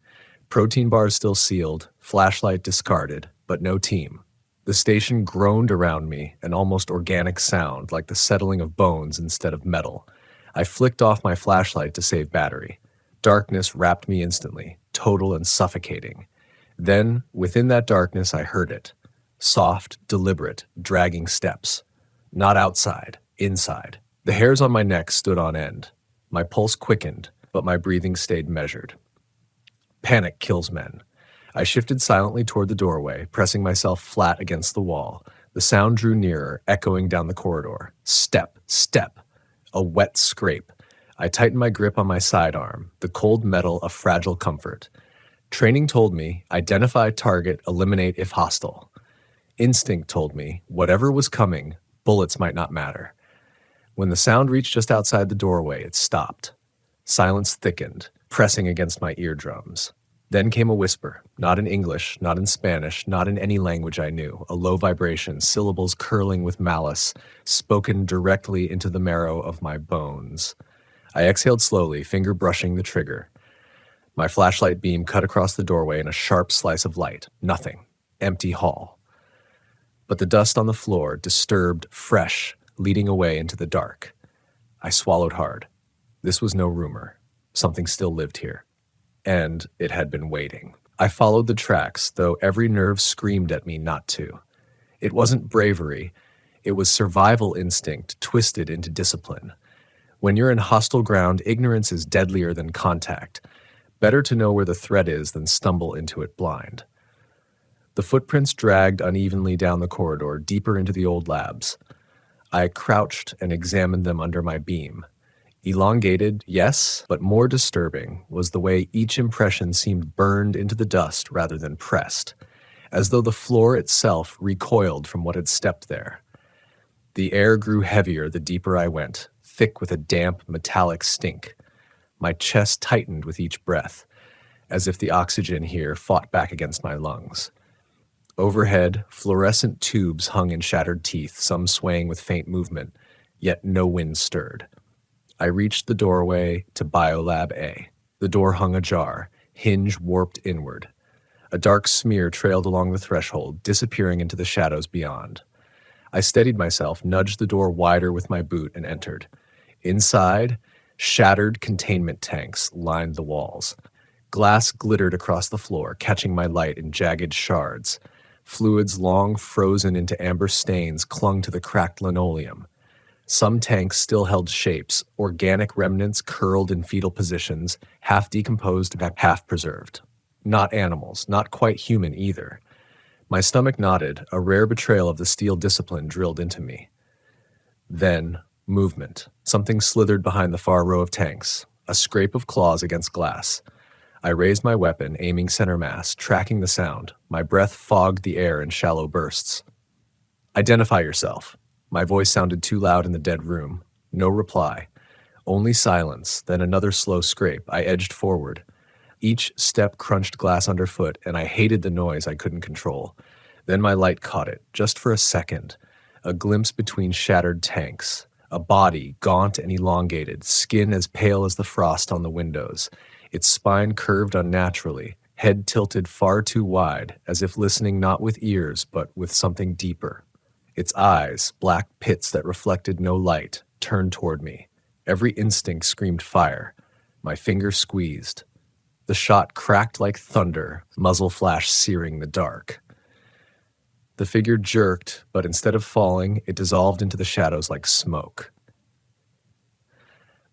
[SPEAKER 1] Protein bars still sealed, flashlight discarded, but no team. The station groaned around me, an almost organic sound, like the settling of bones instead of metal. I flicked off my flashlight to save battery. Darkness wrapped me instantly, total and suffocating. Then, within that darkness, I heard it. Soft, deliberate, dragging steps. Not outside, inside. The hairs on my neck stood on end. My pulse quickened, but my breathing stayed measured. Panic kills men. I shifted silently toward the doorway, pressing myself flat against the wall. The sound drew nearer, echoing down the corridor. Step, step. A wet scrape. I tightened my grip on my sidearm, the cold metal a fragile comfort. Training told me, identify target, eliminate if hostile. Instinct told me, whatever was coming, bullets might not matter. When the sound reached just outside the doorway, it stopped. Silence thickened, pressing against my eardrums. Then came a whisper, not in English, not in Spanish, not in any language I knew, a low vibration, syllables curling with malice, spoken directly into the marrow of my bones. I exhaled slowly, finger brushing the trigger. My flashlight beam cut across the doorway in a sharp slice of light. Nothing. Empty hall. But the dust on the floor, disturbed, fresh, leading away into the dark. I swallowed hard. This was no rumor. Something still lived here. And it had been waiting. I followed the tracks, though every nerve screamed at me not to. It wasn't bravery. It was survival instinct twisted into discipline. When you're in hostile ground, ignorance is deadlier than contact. Better to know where the threat is than stumble into it blind. The footprints dragged unevenly down the corridor, deeper into the old labs. I crouched and examined them under my beam. Elongated, yes, but more disturbing was the way each impression seemed burned into the dust rather than pressed, as though the floor itself recoiled from what had stepped there. The air grew heavier the deeper I went, thick with a damp, metallic stink. My chest tightened with each breath, as if the oxygen here fought back against my lungs. Overhead, fluorescent tubes hung in shattered teeth, some swaying with faint movement, yet no wind stirred. I reached the doorway to Biolab A. The door hung ajar, hinge warped inward. A dark smear trailed along the threshold, disappearing into the shadows beyond. I steadied myself, nudged the door wider with my boot, and entered. Inside, shattered containment tanks lined the walls. Glass glittered across the floor, catching my light in jagged shards. Fluids long frozen into amber stains clung to the cracked linoleum. Some tanks still held shapes, organic remnants curled in fetal positions, half decomposed, half preserved. Not animals, not quite human either. My stomach knotted, a rare betrayal of the steel discipline drilled into me. Then, movement. Something slithered behind the far row of tanks, a scrape of claws against glass. I raised my weapon, aiming center mass, tracking the sound. My breath fogged the air in shallow bursts. Identify yourself. My voice sounded too loud in the dead room. No reply. Only silence, then another slow scrape. I edged forward. Each step crunched glass underfoot, and I hated the noise I couldn't control. Then my light caught it, just for a second. A glimpse between shattered tanks. A body, gaunt and elongated, skin as pale as the frost on the windows. Its spine curved unnaturally, head tilted far too wide, as if listening not with ears, but with something deeper. Its eyes, black pits that reflected no light, turned toward me. Every instinct screamed fire. My finger squeezed. The shot cracked like thunder, muzzle flash searing the dark. The figure jerked, but instead of falling, it dissolved into the shadows like smoke.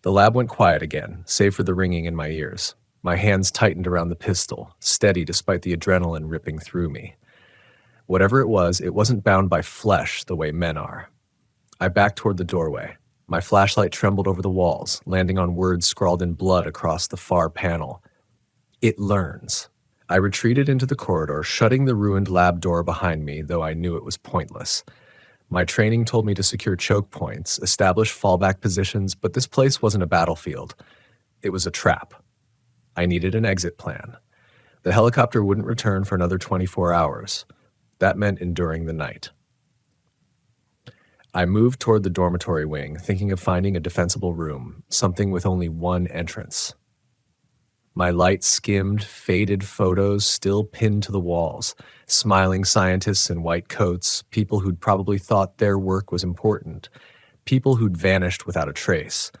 [SPEAKER 1] The lab went quiet again, save for the ringing in my ears. My hands tightened around the pistol, steady despite the adrenaline ripping through me. Whatever it wasn't bound by flesh the way men are. I backed toward the doorway. My flashlight trembled over the walls, landing on words scrawled in blood across the far panel. It learns. I retreated into the corridor, shutting the ruined lab door behind me, though I knew it was pointless. My training told me to secure choke points, establish fallback positions, but this place wasn't a battlefield. It was a trap. I needed an exit plan. The helicopter wouldn't return for another 24 hours. That meant enduring the night. I moved toward the dormitory wing, thinking of finding a defensible room, something with only one entrance. My light skimmed, faded photos still pinned to the walls, smiling scientists in white coats, people who'd probably thought their work was important, people who'd vanished without a trace.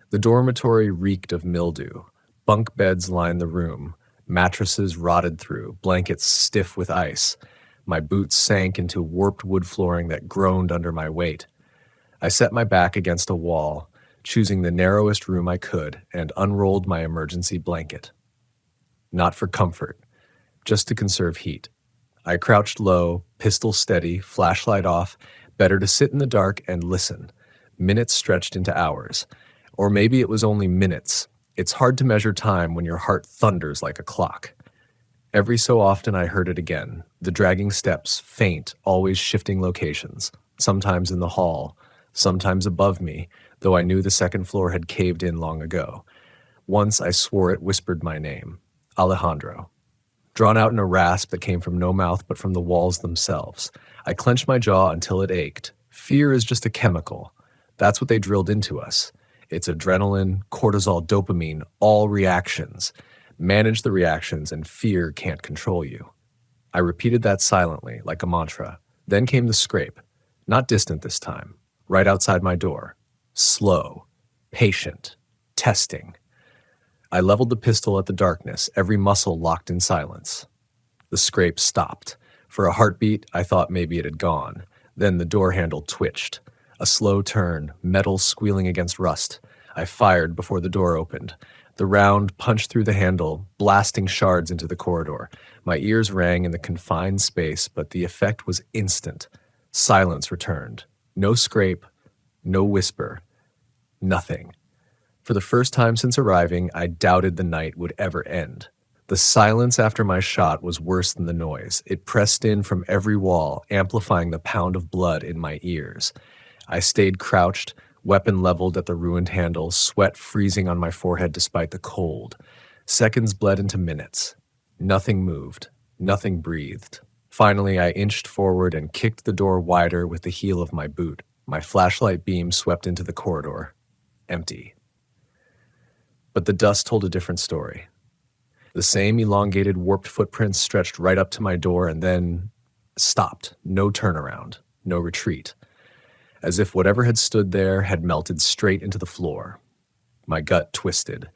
[SPEAKER 1] The dormitory reeked of mildew. Bunk beds lined the room, mattresses rotted through, blankets stiff with ice. My boots sank into warped wood flooring that groaned under my weight. I set my back against a wall, choosing the narrowest room I could, and unrolled my emergency blanket. Not for comfort, just to conserve heat. I crouched low, pistol steady, flashlight off, better to sit in the dark and listen. Minutes stretched into hours. Or maybe it was only minutes. It's hard to measure time when your heart thunders like a clock. Every so often I heard it again, the dragging steps, faint, always shifting locations, sometimes in the hall, sometimes above me, though I knew the second floor had caved in long ago. Once I swore it whispered my name, Alejandro. Drawn out in a rasp that came from no mouth but from the walls themselves. I clenched my jaw until it ached. Fear is just a chemical. That's what they drilled into us. It's adrenaline, cortisol, dopamine, all reactions. Manage the reactions and fear can't control you. I repeated that silently, like a mantra. Then came the scrape. Not distant this time. Right outside my door. Slow. Patient. Testing. I leveled the pistol at the darkness, every muscle locked in silence. The scrape stopped. For a heartbeat, I thought maybe it had gone. Then the door handle twitched. A slow turn, metal squealing against rust. I fired before the door opened. The round punched through the handle, blasting shards into the corridor. My ears rang in the confined space, but the effect was instant. Silence returned. No scrape, no whisper, nothing. For the first time since arriving, I doubted the night would ever end. The silence after my shot was worse than the noise. It pressed in from every wall, amplifying the pound of blood in my ears. I stayed crouched, weapon leveled at the ruined handle, sweat freezing on my forehead despite the cold. Seconds bled into minutes. Nothing moved. Nothing breathed. Finally, I inched forward and kicked the door wider with the heel of my boot. My flashlight beam swept into the corridor. Empty. But the dust told a different story. The same elongated, warped footprints stretched right up to my door and then stopped. No turnaround. No retreat. As if whatever had stood there had melted straight into the floor. My gut twisted.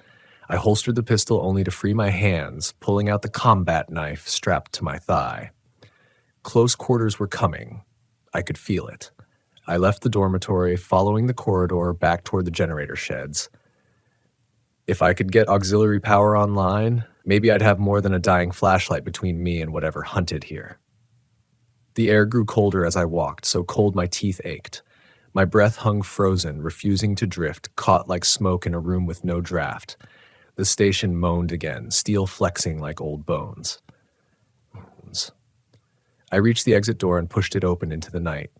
[SPEAKER 1] I holstered the pistol only to free my hands, pulling out the combat knife strapped to my thigh. Close quarters were coming. I could feel it. I left the dormitory, following the corridor back toward the generator sheds. If I could get auxiliary power online, maybe I'd have more than a dying flashlight between me and whatever hunted here. The air grew colder as I walked, so cold my teeth ached. My breath hung frozen, refusing to drift, caught like smoke in a room with no draft. The station moaned again, steel flexing like old bones. I reached the exit door and pushed it open into the night.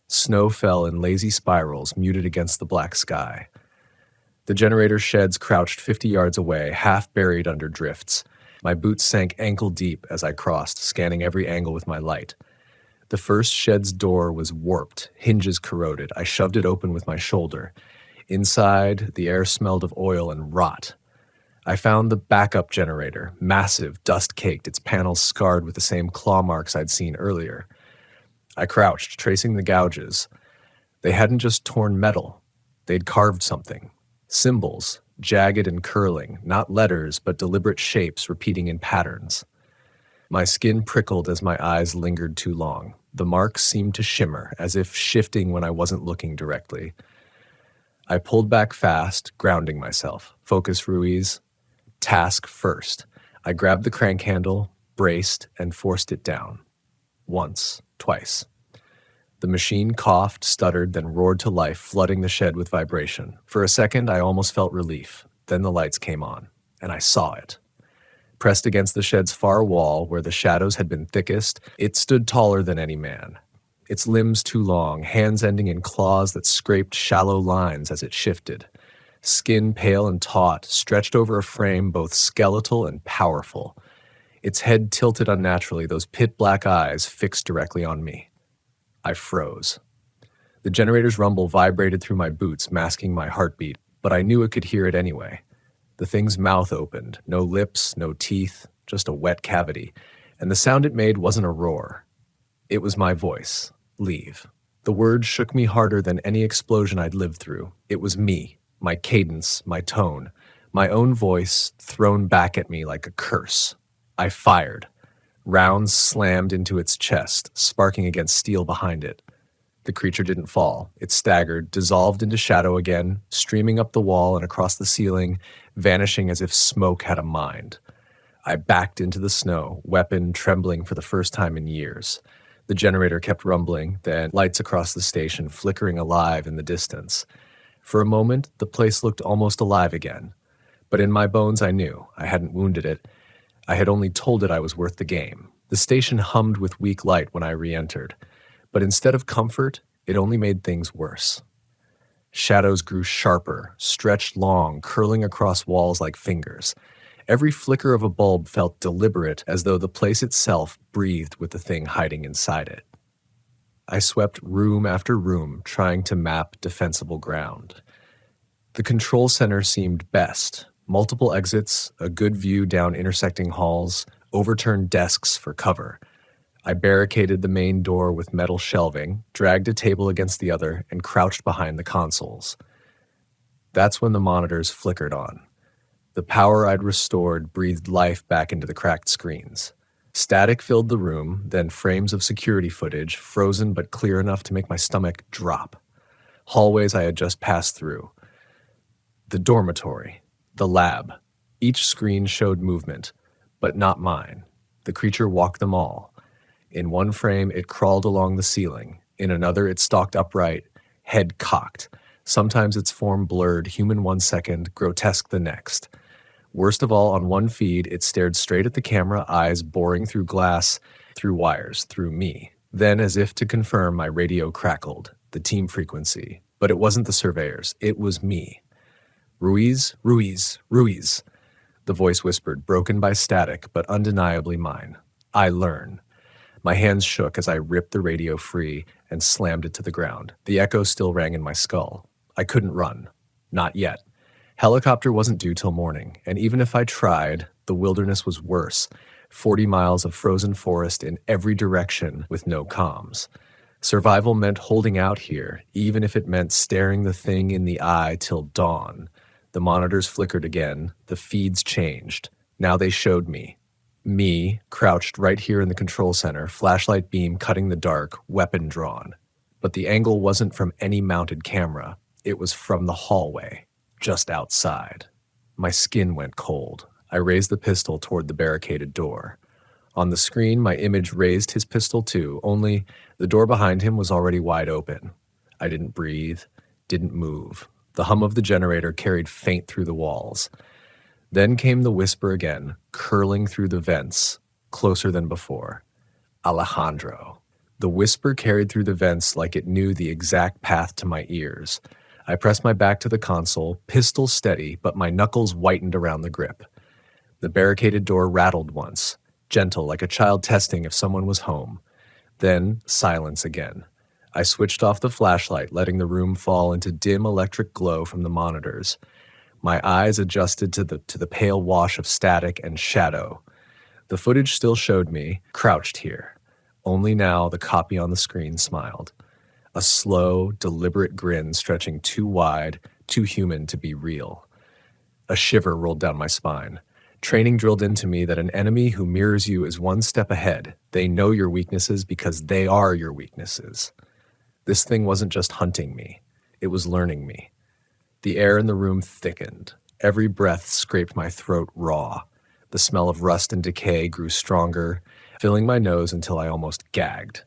[SPEAKER 1] Snow fell in lazy spirals, muted against the black sky. The generator sheds crouched 50 yards away, half buried under drifts. My boots sank ankle deep as I crossed, scanning every angle with my light. The first shed's door was warped, hinges corroded. I shoved it open with my shoulder. Inside, the air smelled of oil and rot. I found the backup generator, massive, dust-caked, its panels scarred with the same claw marks I'd seen earlier. I crouched, tracing the gouges. They hadn't just torn metal. They'd carved something. Symbols, jagged and curling, not letters, but deliberate shapes repeating in patterns. My skin prickled as my eyes lingered too long. The marks seemed to shimmer, as if shifting when I wasn't looking directly. I pulled back fast, grounding myself. Focus, Ruiz. Task first. I grabbed the crank handle, braced, and forced it down. Once, twice. The machine coughed, stuttered, then roared to life, flooding the shed with vibration. For a second, I almost felt relief. Then the lights came on, and I saw it. Pressed against the shed's far wall, where the shadows had been thickest, it stood taller than any man. Its limbs too long, hands ending in claws that scraped shallow lines as it shifted. Skin pale and taut, stretched over a frame both skeletal and powerful. Its head tilted unnaturally, those pit-black eyes fixed directly on me. I froze. The generator's rumble vibrated through my boots, masking my heartbeat, but I knew it could hear it anyway. The thing's mouth opened, no lips, no teeth, just a wet cavity, and the sound it made wasn't a roar. It was my voice. Leave. The words shook me harder than any explosion I'd lived through. It was me, my cadence, my tone, my own voice thrown back at me like a curse. I fired. Rounds slammed into its chest, sparking against steel behind it. The creature didn't fall. It staggered, dissolved into shadow again, streaming up the wall and across the ceiling, vanishing as if smoke had a mind. I backed into the snow, weapon trembling for the first time in years. The generator kept rumbling, then lights across the station flickering alive in the distance. For a moment, the place looked almost alive again. But in my bones I knew. I hadn't wounded it. I had only told it I was worth the game. The station hummed with weak light when I re-entered. But instead of comfort, it only made things worse. Shadows grew sharper, stretched long, curling across walls like fingers. Every flicker of a bulb felt deliberate, as though the place itself breathed with the thing hiding inside it. I swept room after room, trying to map defensible ground. The control center seemed best. Multiple exits, a good view down intersecting halls, overturned desks for cover. I barricaded the main door with metal shelving, dragged a table against the other, and crouched behind the consoles. That's when the monitors flickered on. The power I'd restored breathed life back into the cracked screens. Static filled the room, then frames of security footage, frozen but clear enough to make my stomach drop. Hallways I had just passed through. The dormitory. The lab. Each screen showed movement, but not mine. The creature walked them all. In one frame, it crawled along the ceiling. In another, it stalked upright, head cocked. Sometimes its form blurred, human 1 second, grotesque the next. Worst of all, on one feed, it stared straight at the camera, eyes boring through glass, through wires, through me. Then, as if to confirm, my radio crackled, the team frequency. But it wasn't the surveyors, it was me. Ruiz, Ruiz, Ruiz. The voice whispered, broken by static, but undeniably mine. I learn. My hands shook as I ripped the radio free and slammed it to the ground. The echo still rang in my skull. I couldn't run. Not yet. Helicopter wasn't due till morning, and even if I tried, the wilderness was worse. 40 miles of frozen forest in every direction with no comms. Survival meant holding out here, even if it meant staring the thing in the eye till dawn. The monitors flickered again. The feeds changed. Now they showed me. Me, crouched right here in the control center, flashlight beam cutting the dark, weapon drawn. But the angle wasn't from any mounted camera. It was from the hallway, just outside. My skin went cold. I raised the pistol toward the barricaded door. On the screen, my image raised his pistol too, only the door behind him was already wide open. I didn't breathe, didn't move. The hum of the generator carried faint through the walls. Then came the whisper again, curling through the vents, closer than before. Alejandro. The whisper carried through the vents like it knew the exact path to my ears. I pressed my back to the console, pistol steady, but my knuckles whitened around the grip. The barricaded door rattled once, gentle like a child testing if someone was home. Then silence again. I switched off the flashlight, letting the room fall into dim electric glow from the monitors. My eyes adjusted to the pale wash of static and shadow. The footage still showed me, crouched here. Only now the copy on the screen smiled. A slow, deliberate grin stretching too wide, too human to be real. A shiver rolled down my spine. Training drilled into me that an enemy who mirrors you is one step ahead. They know your weaknesses because they are your weaknesses. This thing wasn't just hunting me. It was learning me. The air in the room thickened. Every breath scraped my throat raw. The smell of rust and decay grew stronger, filling my nose until I almost gagged.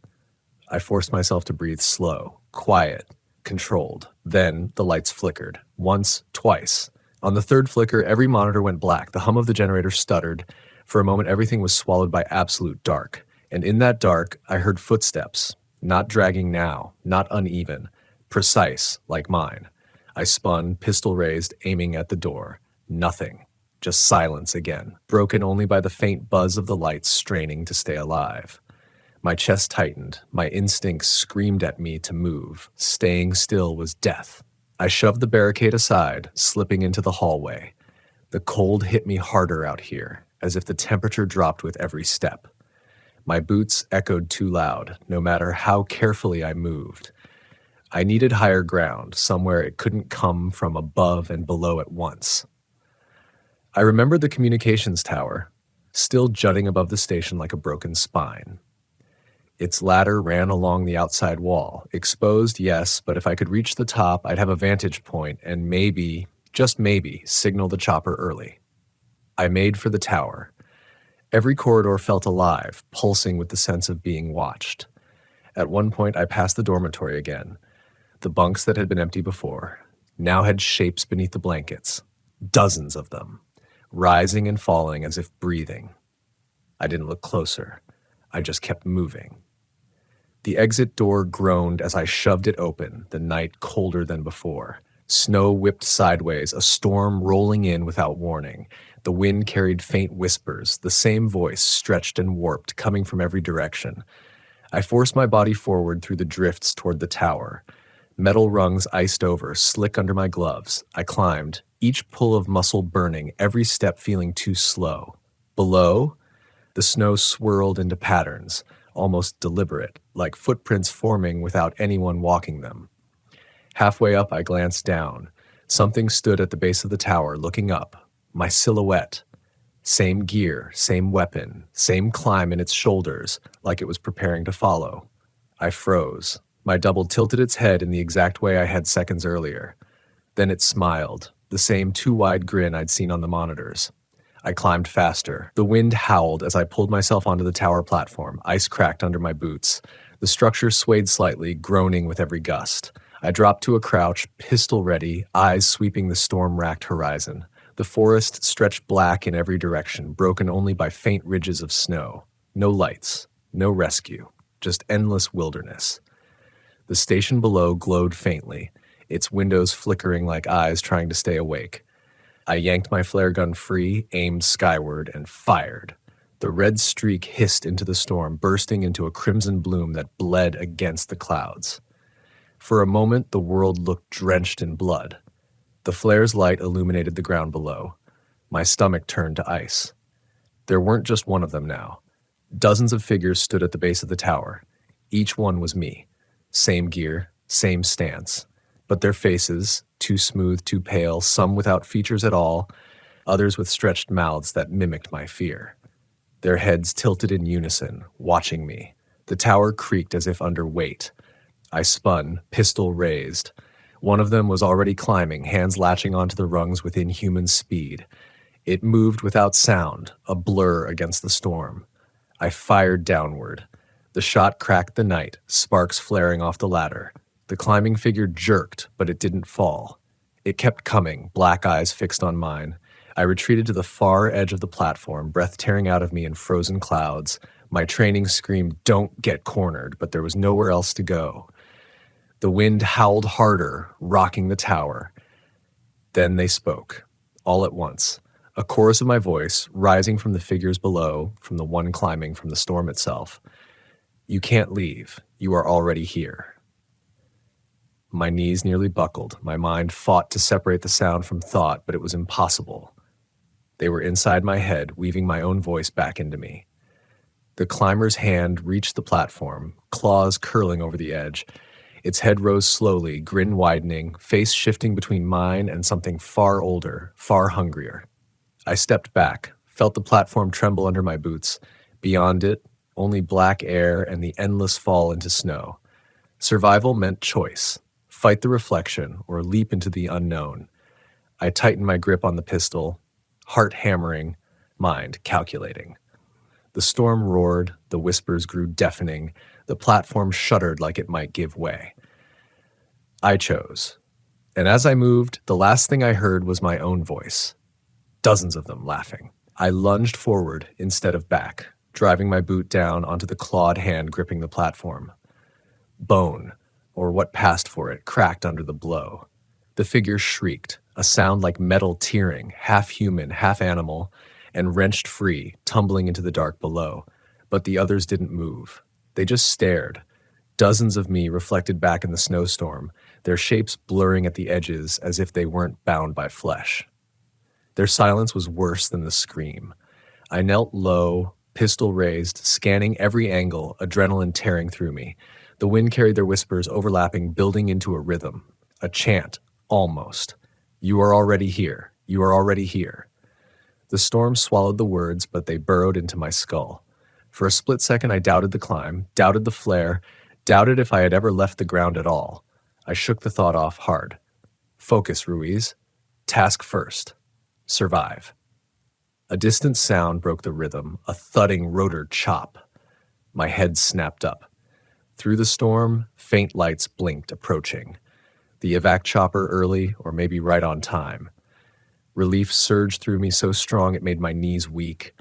[SPEAKER 1] I forced myself to breathe slow, quiet, controlled. Then the lights flickered. Once, twice. On the third flicker, every monitor went black. The hum of the generator stuttered. For a moment, everything was swallowed by absolute dark. And in that dark, I heard footsteps. Not dragging now, not uneven. Precise, like mine. I spun, pistol raised, aiming at the door. Nothing. Just silence again, broken only by the faint buzz of the lights straining to stay alive. My chest tightened. My instincts screamed at me to move. Staying still was death. I shoved the barricade aside, slipping into the hallway. The cold hit me harder out here, as if the temperature dropped with every step. My boots echoed too loud, no matter how carefully I moved. I needed higher ground, somewhere it couldn't come from above and below at once. I remembered the communications tower, still jutting above the station like a broken spine. Its ladder ran along the outside wall. Exposed, yes, but if I could reach the top, I'd have a vantage point and maybe, just maybe, signal the chopper early. I made for the tower. Every corridor felt alive, pulsing with the sense of being watched. At one point, I passed the dormitory again. The bunks that had been empty before now had shapes beneath the blankets, dozens of them, rising and falling as if breathing. I didn't look closer. I just kept moving. The exit door groaned as I shoved it open, the night colder than before. Snow whipped sideways, a storm rolling in without warning. The wind carried faint whispers, the same voice stretched and warped, coming from every direction. I forced my body forward through the drifts toward the tower. Metal rungs iced over, slick under my gloves. I climbed, each pull of muscle burning, every step feeling too slow. Below, the snow swirled into patterns, almost deliberate, like footprints forming without anyone walking them. Halfway up, I glanced down. Something stood at the base of the tower, looking up. My silhouette. Same gear, same weapon, same climb in its shoulders, like it was preparing to follow. I froze. My double tilted its head in the exact way I had seconds earlier. Then it smiled, the same too-wide grin I'd seen on the monitors. I climbed faster. The wind howled as I pulled myself onto the tower platform, ice cracked under my boots. The structure swayed slightly, groaning with every gust. I dropped to a crouch, pistol ready, eyes sweeping the storm-racked horizon. The forest stretched black in every direction, broken only by faint ridges of snow. No lights, no rescue, just endless wilderness. The station below glowed faintly, its windows flickering like eyes trying to stay awake. I yanked my flare gun free, aimed skyward, and fired. The red streak hissed into the storm, bursting into a crimson bloom that bled against the clouds. For a moment, the world looked drenched in blood. The flare's light illuminated the ground below. My stomach turned to ice. There weren't just one of them now. Dozens of figures stood at the base of the tower. Each one was me. Same gear, same stance. But their faces, too smooth, too pale, some without features at all, others with stretched mouths that mimicked my fear. Their heads tilted in unison, watching me. The tower creaked as if under weight. I spun, pistol raised. One of them was already climbing, hands latching onto the rungs with inhuman speed. It moved without sound, a blur against the storm. I fired downward. The shot cracked the night, sparks flaring off the ladder. The climbing figure jerked, but it didn't fall. It kept coming, black eyes fixed on mine. I retreated to the far edge of the platform, breath tearing out of me in frozen clouds. My training screamed, "Don't get cornered," but there was nowhere else to go. The wind howled harder, rocking the tower. Then they spoke, all at once. A chorus of my voice, rising from the figures below, from the one climbing from the storm itself. "You can't leave. You are already here." My knees nearly buckled. My mind fought to separate the sound from thought, but it was impossible. They were inside my head, weaving my own voice back into me. The climber's hand reached the platform, claws curling over the edge. Its head rose slowly, grin widening, face shifting between mine and something far older, far hungrier. I stepped back, felt the platform tremble under my boots. Beyond it, only black air and the endless fall into snow. Survival meant choice. Fight the reflection or leap into the unknown. I tightened my grip on the pistol, heart hammering, mind calculating. The storm roared, the whispers grew deafening, the platform shuddered like it might give way. I chose. And as I moved, the last thing I heard was my own voice. Dozens of them laughing. I lunged forward instead of back, driving my boot down onto the clawed hand gripping the platform. Bone, or what passed for it, cracked under the blow. The figure shrieked, a sound like metal tearing, half human, half animal, and wrenched free, tumbling into the dark below. But the others didn't move. They just stared. Dozens of me reflected back in the snowstorm, their shapes blurring at the edges as if they weren't bound by flesh. Their silence was worse than the scream. I knelt low, pistol raised, scanning every angle, adrenaline tearing through me. The wind carried their whispers overlapping, building into a rhythm. A chant, almost. You are already here. You are already here. The storm swallowed the words, but they burrowed into my skull. For a split second, I doubted the climb, doubted the flare, doubted if I had ever left the ground at all. I shook the thought off hard. Focus, Ruiz. Task first. Survive. A distant sound broke the rhythm, a thudding rotor chop. My head snapped up. Through the storm, faint lights blinked, approaching. The evac chopper early, or maybe right on time. Relief surged through me so strong it made my knees weak.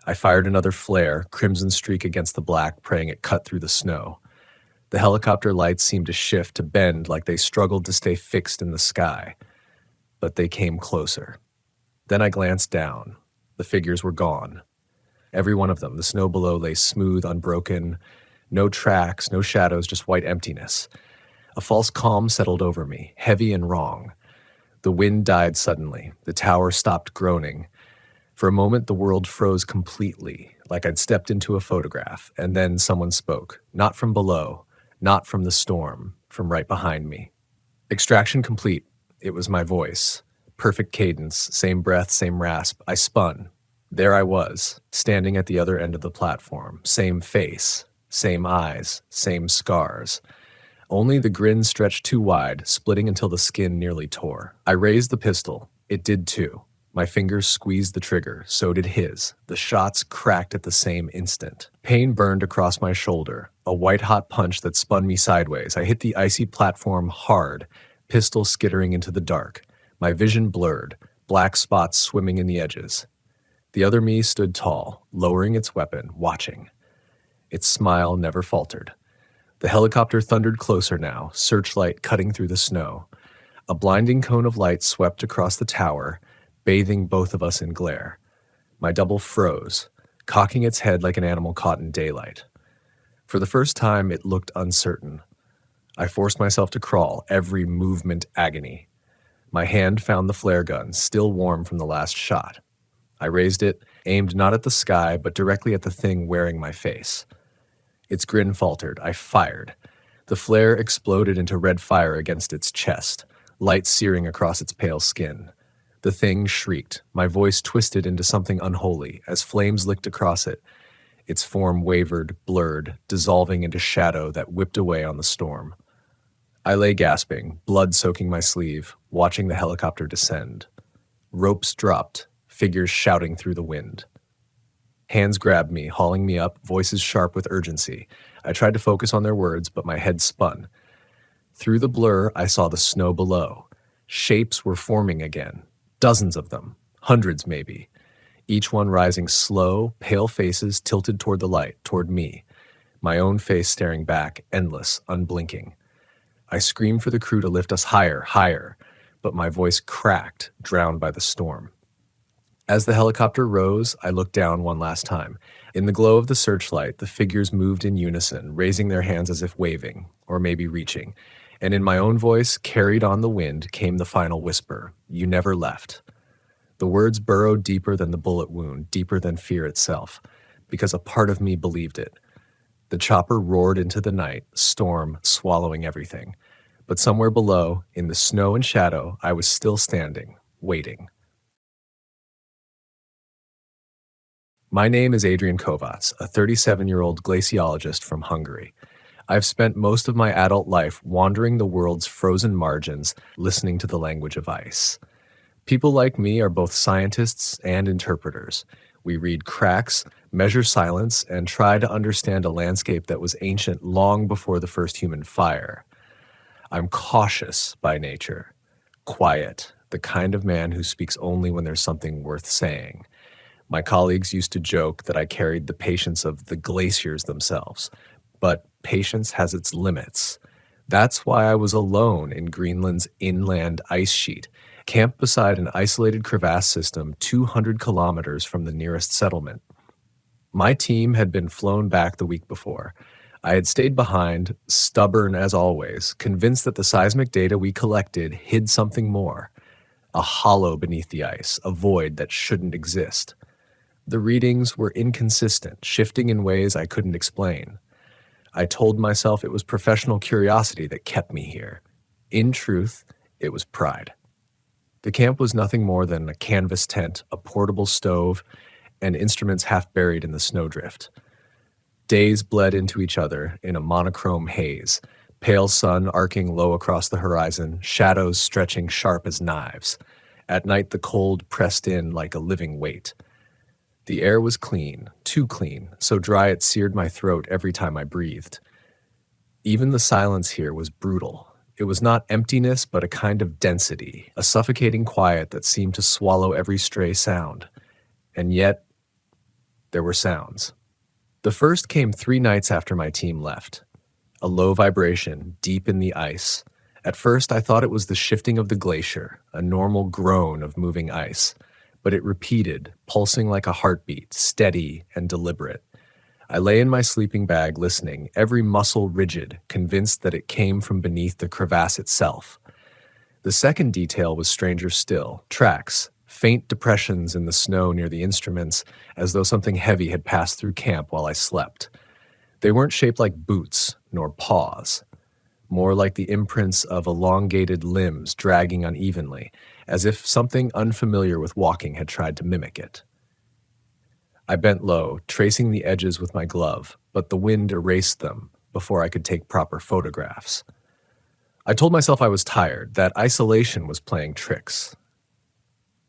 [SPEAKER 1] I fired another flare, crimson streak against the black, praying it cut through the snow. The helicopter lights seemed to shift, to bend, like they struggled to stay fixed in the sky. But they came closer. Then I glanced down. The figures were gone. Every one of them. The snow below lay smooth, unbroken. No tracks, no shadows, just white emptiness. A false calm settled over me, heavy and wrong. The wind died suddenly. The tower stopped groaning. For a moment, the world froze completely, like I'd stepped into a photograph, and then someone spoke. Not from below, not from the storm, from right behind me. Extraction complete. It was my voice. Perfect cadence, same breath, same rasp. I spun. There I was, standing at the other end of the platform. Same face, same eyes, same scars. Only the grin stretched too wide, splitting until the skin nearly tore. I raised the pistol. It did too. My fingers squeezed the trigger, so did his. The shots cracked at the same instant. Pain burned across my shoulder, a white-hot punch that spun me sideways. I hit the icy platform hard, pistol skittering into the dark. My vision blurred, black spots swimming in the edges. The other me stood tall, lowering its weapon, watching. Its smile never faltered. The helicopter thundered closer now, searchlight cutting through the snow. A blinding cone of light swept across the tower, bathing both of us in glare. My double froze, cocking its head like an animal caught in daylight. For the first time, it looked uncertain. I forced myself to crawl, every movement agony. My hand found the flare gun, still warm from the last shot. I raised it, aimed not at the sky, but directly at the thing wearing my face. Its grin faltered. I fired. The flare exploded into red fire against its chest, light searing across its pale skin. The thing shrieked. My voice twisted into something unholy as flames licked across it. Its form wavered, blurred, dissolving into shadow that whipped away on the storm. I lay gasping, blood soaking my sleeve, watching the helicopter descend. Ropes dropped, figures shouting through the wind. Hands grabbed me, hauling me up, voices sharp with urgency. I tried to focus on their words, but my head spun. Through the blur, I saw the snow below. Shapes were forming again. Dozens of them. Hundreds, maybe. Each one rising slow, pale faces tilted toward the light, toward me. My own face staring back, endless, unblinking. I screamed for the crew to lift us higher, higher, but my voice cracked, drowned by the storm. As the helicopter rose, I looked down one last time. In the glow of the searchlight, the figures moved in unison, raising their hands as if waving, or maybe reaching. And in my own voice, carried on the wind, came the final whisper, "You never left." The words burrowed deeper than the bullet wound, deeper than fear itself. because a part of me believed it. The chopper roared into the night, storm swallowing everything. But somewhere below, in the snow and shadow, I was still standing, waiting. My name is Adrian Kovacs, a 37-year-old glaciologist from Hungary. I've spent most of my adult life wandering the world's frozen margins, listening to the language of ice. People like me are both scientists and interpreters. We read cracks, measure silence, and try to understand a landscape that was ancient long before the first human fire. I'm cautious by nature, quiet, the kind of man who speaks only when there's something worth saying. My colleagues used to joke that I carried the patience of the glaciers themselves, but patience has its limits. That's why I was alone in Greenland's inland ice sheet, camped beside an isolated crevasse system 200 kilometers from the nearest settlement. My team had been flown back the week before. I had stayed behind, stubborn as always, convinced that the seismic data we collected hid something more. A hollow beneath the ice, a void that shouldn't exist. The readings were inconsistent, shifting in ways I couldn't explain. I told myself it was professional curiosity that kept me here. In truth, it was pride. The camp was nothing more than a canvas tent, a portable stove, and instruments half buried in the snowdrift. Days bled into each other in a monochrome haze, pale sun arcing low across the horizon, shadows stretching sharp as knives. At night, the cold pressed in like a living weight. The air was clean, too clean, so dry it seared my throat every time I breathed. Even the silence here was brutal. It was not emptiness, but a kind of density, a suffocating quiet that seemed to swallow every stray sound. And yet, there were sounds. The first came 3 nights after my team left. A low vibration, deep in the ice. At first, I thought it was the shifting of the glacier, a normal groan of moving ice. But it repeated, pulsing like a heartbeat, steady and deliberate. I lay in my sleeping bag listening, every muscle rigid, convinced that it came from beneath the crevasse itself. The second detail was stranger still, tracks, faint depressions in the snow near the instruments, as though something heavy had passed through camp while I slept. They weren't shaped like boots, nor paws. More like the imprints of elongated limbs dragging unevenly, as if something unfamiliar with walking had tried to mimic it. I bent low, tracing the edges with my glove, but the wind erased them before I could take proper photographs. I told myself I was tired, that isolation was playing tricks.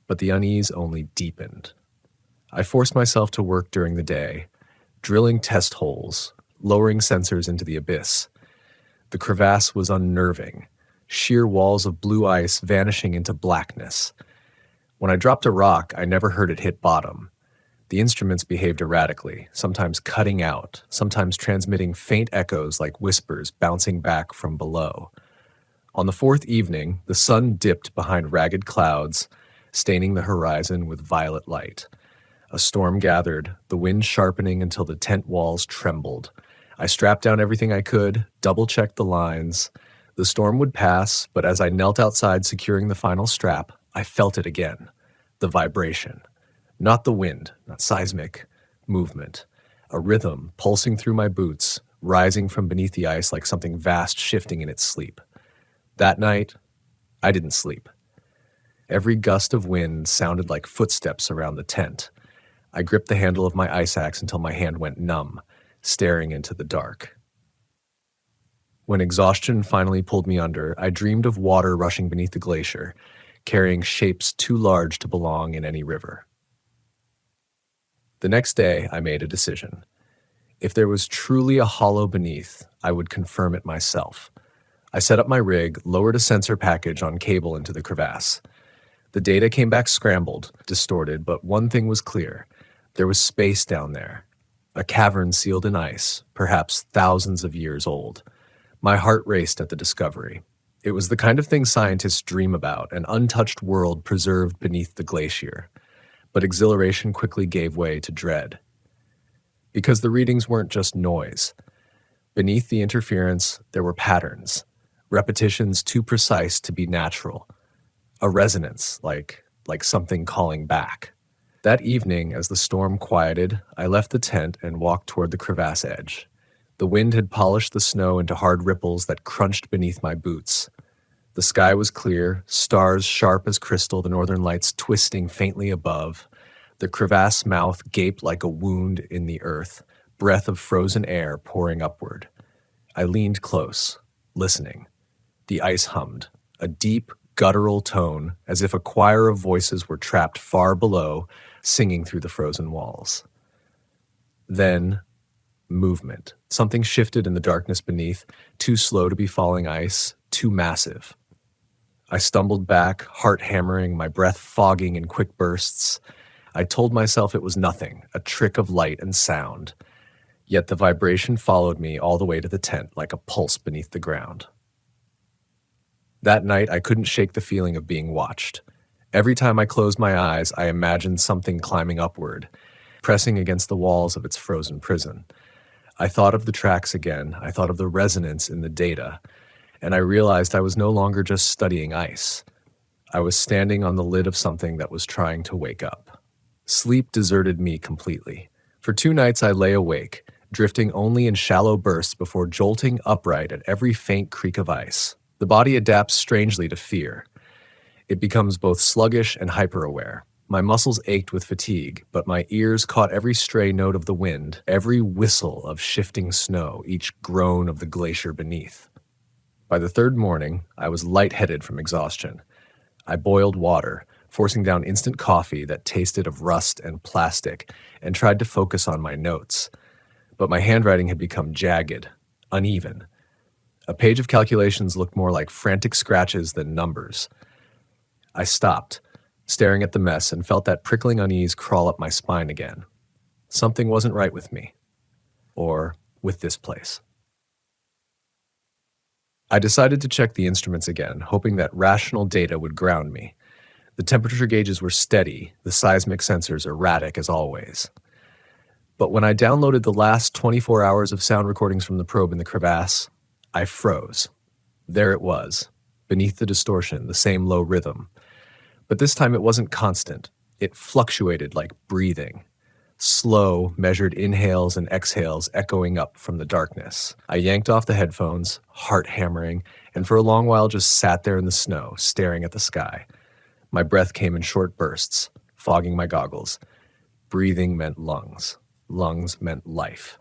[SPEAKER 1] But the unease only deepened. I forced myself to work during the day, drilling test holes, lowering sensors into the abyss. The crevasse was unnerving, sheer walls of blue ice vanishing into blackness. When I dropped a rock, I never heard it hit bottom. The instruments behaved erratically, sometimes cutting out, sometimes transmitting faint echoes like whispers bouncing back from below. On the 4th evening, the sun dipped behind ragged clouds, staining the horizon with violet light. A storm gathered, the wind sharpening until the tent walls trembled. I strapped down everything I could, double-checked the lines. The storm would pass, but as I knelt outside securing the final strap, I felt it again. The vibration. Not the wind, not seismic. Movement. A rhythm pulsing through my boots, rising from beneath the ice like something vast shifting in its sleep. That night, I didn't sleep. Every gust of wind sounded like footsteps around the tent. I gripped the handle of my ice axe until my hand went numb, staring into the dark. When exhaustion finally pulled me under, I dreamed of water rushing beneath the glacier, carrying shapes too large to belong in any river. The next day, I made a decision. If there was truly a hollow beneath, I would confirm it myself. I set up my rig, lowered a sensor package on cable into the crevasse. The data came back scrambled, distorted, but one thing was clear. There was space down there. A cavern sealed in ice, perhaps thousands of years old. My heart raced at the discovery. It was the kind of thing scientists dream about, an untouched world preserved beneath the glacier. But exhilaration quickly gave way to dread. Because the readings weren't just noise. Beneath the interference, there were patterns, repetitions too precise to be natural. A resonance, like something calling back. That evening, as the storm quieted, I left the tent and walked toward the crevasse edge. The wind had polished the snow into hard ripples that crunched beneath my boots. The sky was clear, stars sharp as crystal, the northern lights twisting faintly above. The crevasse mouth gaped like a wound in the earth, breath of frozen air pouring upward. I leaned close, listening. The ice hummed, a deep, guttural tone, as if a choir of voices were trapped far below, singing through the frozen walls. Then, movement. Something shifted in the darkness beneath, too slow to be falling ice, too massive. I stumbled back, heart hammering, my breath fogging in quick bursts. I told myself it was nothing, a trick of light and sound. Yet the vibration followed me all the way to the tent like a pulse beneath the ground. That night, I couldn't shake the feeling of being watched. Every time I closed my eyes, I imagined something climbing upward, pressing against the walls of its frozen prison. I thought of the tracks again, I thought of the resonance in the data, and I realized I was no longer just studying ice. I was standing on the lid of something that was trying to wake up. Sleep deserted me completely. For 2 nights I lay awake, drifting only in shallow bursts before jolting upright at every faint creak of ice. The body adapts strangely to fear. It becomes both sluggish and hyper-aware. My muscles ached with fatigue, but my ears caught every stray note of the wind, every whistle of shifting snow, each groan of the glacier beneath. By the 3rd morning, I was lightheaded from exhaustion. I boiled water, forcing down instant coffee that tasted of rust and plastic, and tried to focus on my notes. But my handwriting had become jagged, uneven. A page of calculations looked more like frantic scratches than numbers. I stopped, staring at the mess, and felt that prickling unease crawl up my spine again. Something wasn't right with me, or with this place. I decided to check the instruments again, hoping that rational data would ground me. The temperature gauges were steady, the seismic sensors erratic as always. But when I downloaded the last 24 hours of sound recordings from the probe in the crevasse, I froze. There it was, beneath the distortion, the same low rhythm. But this time it wasn't constant. It fluctuated like breathing. Slow, measured inhales and exhales echoing up from the darkness. I yanked off the headphones, heart hammering, and for a long while just sat there in the snow, staring at the sky. My breath came in short bursts, fogging my goggles. Breathing meant lungs. Lungs meant life.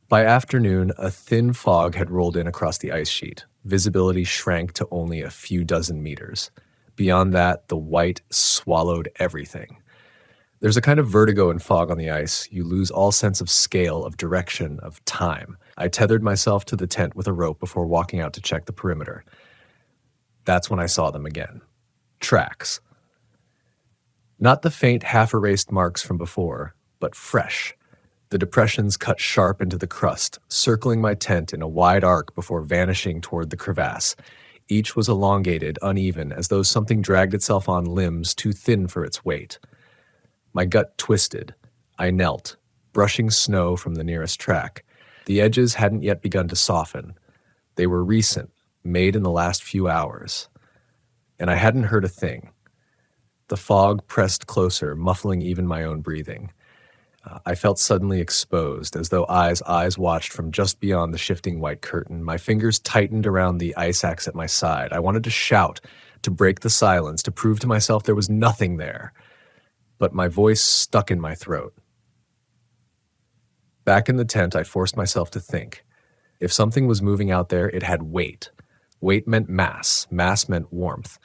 [SPEAKER 1] By afternoon, a thin fog had rolled in across the ice sheet. Visibility shrank to only a few dozen meters. Beyond that, the white swallowed everything. There's a kind of vertigo in fog on the ice. You lose all sense of scale, of direction, of time. I tethered myself to the tent with a rope before walking out to check the perimeter. That's when I saw them again. Tracks. Not the faint, half-erased marks from before, but fresh. The depressions cut sharp into the crust, circling my tent in a wide arc before vanishing toward the crevasse. Each was elongated, uneven, as though something dragged itself on limbs too thin for its weight. My gut twisted. I knelt, brushing snow from the nearest track. The edges hadn't yet begun to soften. They were recent, made in the last few hours. And I hadn't heard a thing. The fog pressed closer, muffling even my own breathing. I felt suddenly exposed, as though eyes watched from just beyond the shifting white curtain. My fingers tightened around the ice axe at my side. I wanted to shout, to break the silence, to prove to myself there was nothing there. But my voice stuck in my throat. Back in the tent, I forced myself to think. If something was moving out there, it had weight. Weight meant mass. Mass meant warmth.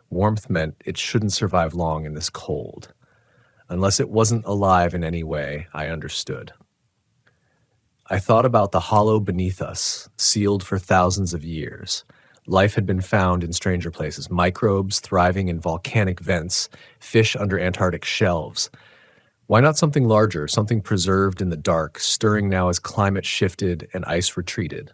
[SPEAKER 1] Warmth meant it shouldn't survive long in this cold. Unless it wasn't alive in any way, I understood. I thought about the hollow beneath us, sealed for thousands of years. Life had been found in stranger places, microbes thriving in volcanic vents, fish under Antarctic shelves. Why not something larger, something preserved in the dark, stirring now as climate shifted and ice retreated?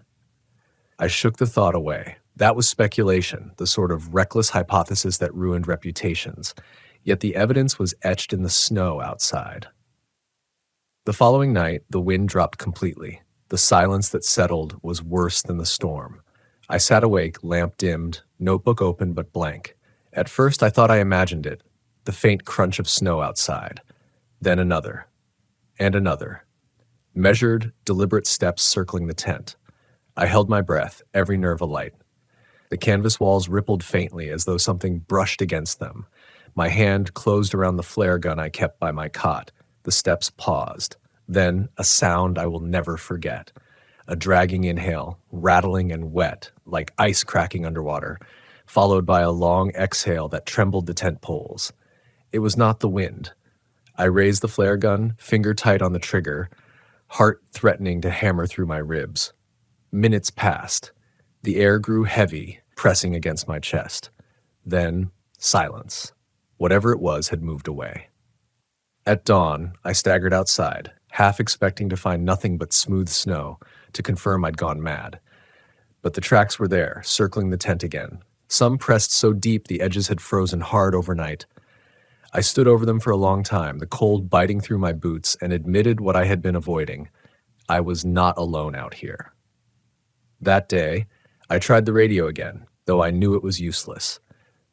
[SPEAKER 1] I shook the thought away. That was speculation, the sort of reckless hypothesis that ruined reputations. Yet the evidence was etched in the snow outside. The following night, the wind dropped completely. The silence that settled was worse than the storm. I sat awake, lamp dimmed, notebook open but blank. At first I thought I imagined it. the faint crunch of snow outside. Then another, and another. Measured, deliberate steps circling the tent. I held my breath, every nerve alight. The canvas walls rippled faintly as though something brushed against them. My hand closed around the flare gun I kept by my cot. The steps paused. Then a sound I will never forget. A dragging inhale, rattling and wet, like ice cracking underwater, followed by a long exhale that trembled the tent poles. It was not the wind. I raised the flare gun, finger tight on the trigger, heart threatening to hammer through my ribs. Minutes passed. The air grew heavy, pressing against my chest. Then, silence. Whatever it was had moved away. At dawn, I staggered outside, half expecting to find nothing but smooth snow to confirm I'd gone mad. But the tracks were there, circling the tent again. Some pressed so deep the edges had frozen hard overnight. I stood over them for a long time, the cold biting through my boots, and admitted what I had been avoiding. I was not alone out here. That day, I tried the radio again, though I knew it was useless.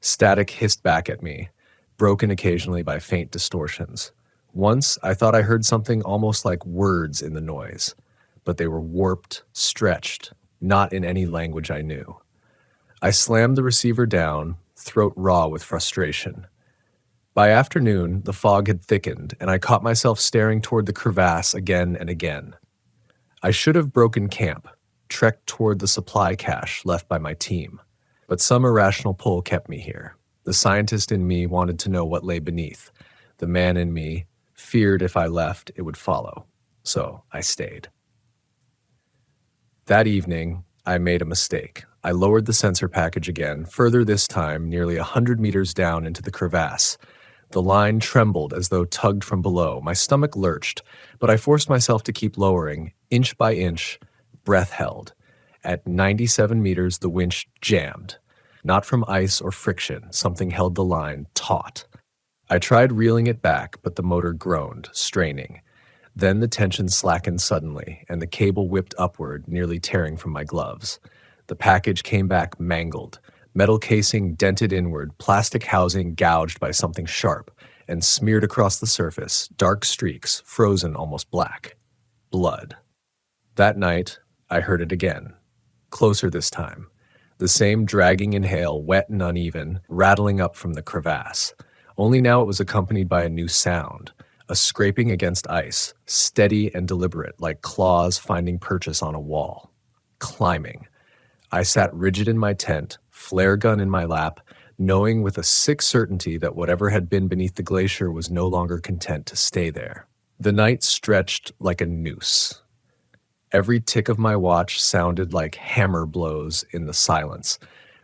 [SPEAKER 1] Static hissed back at me, broken occasionally by faint distortions. Once, I thought I heard something almost like words in the noise, but they were warped, stretched, not in any language I knew. I slammed the receiver down, throat raw with frustration. By afternoon, the fog had thickened, and I caught myself staring toward the crevasse again and again. I should have broken camp, trekked toward the supply cache left by my team, but some irrational pull kept me here. The scientist in me wanted to know what lay beneath. The man in me feared if I left, it would follow. So I stayed. That evening, I made a mistake. I lowered the sensor package again, further this time, nearly 100 meters down into the crevasse. The line trembled as though tugged from below. My stomach lurched, but I forced myself to keep lowering, inch by inch, breath held. At 97 meters, the winch jammed. Not from ice or friction, something held the line taut. I tried reeling it back, but the motor groaned, straining. Then the tension slackened suddenly, and the cable whipped upward, nearly tearing from my gloves. The package came back mangled, metal casing dented inward, plastic housing gouged by something sharp, and smeared across the surface, dark streaks, frozen almost black. Blood. That night, I heard it again. Closer this time. The same dragging inhale, wet and uneven, rattling up from the crevasse. Only now it was accompanied by a new sound, a scraping against ice, steady and deliberate, like claws finding purchase on a wall. Climbing. I sat rigid in my tent, flare gun in my lap, knowing with a sick certainty that whatever had been beneath the glacier was no longer content to stay there. The night stretched like a noose. Every tick of my watch sounded like hammer blows in the silence,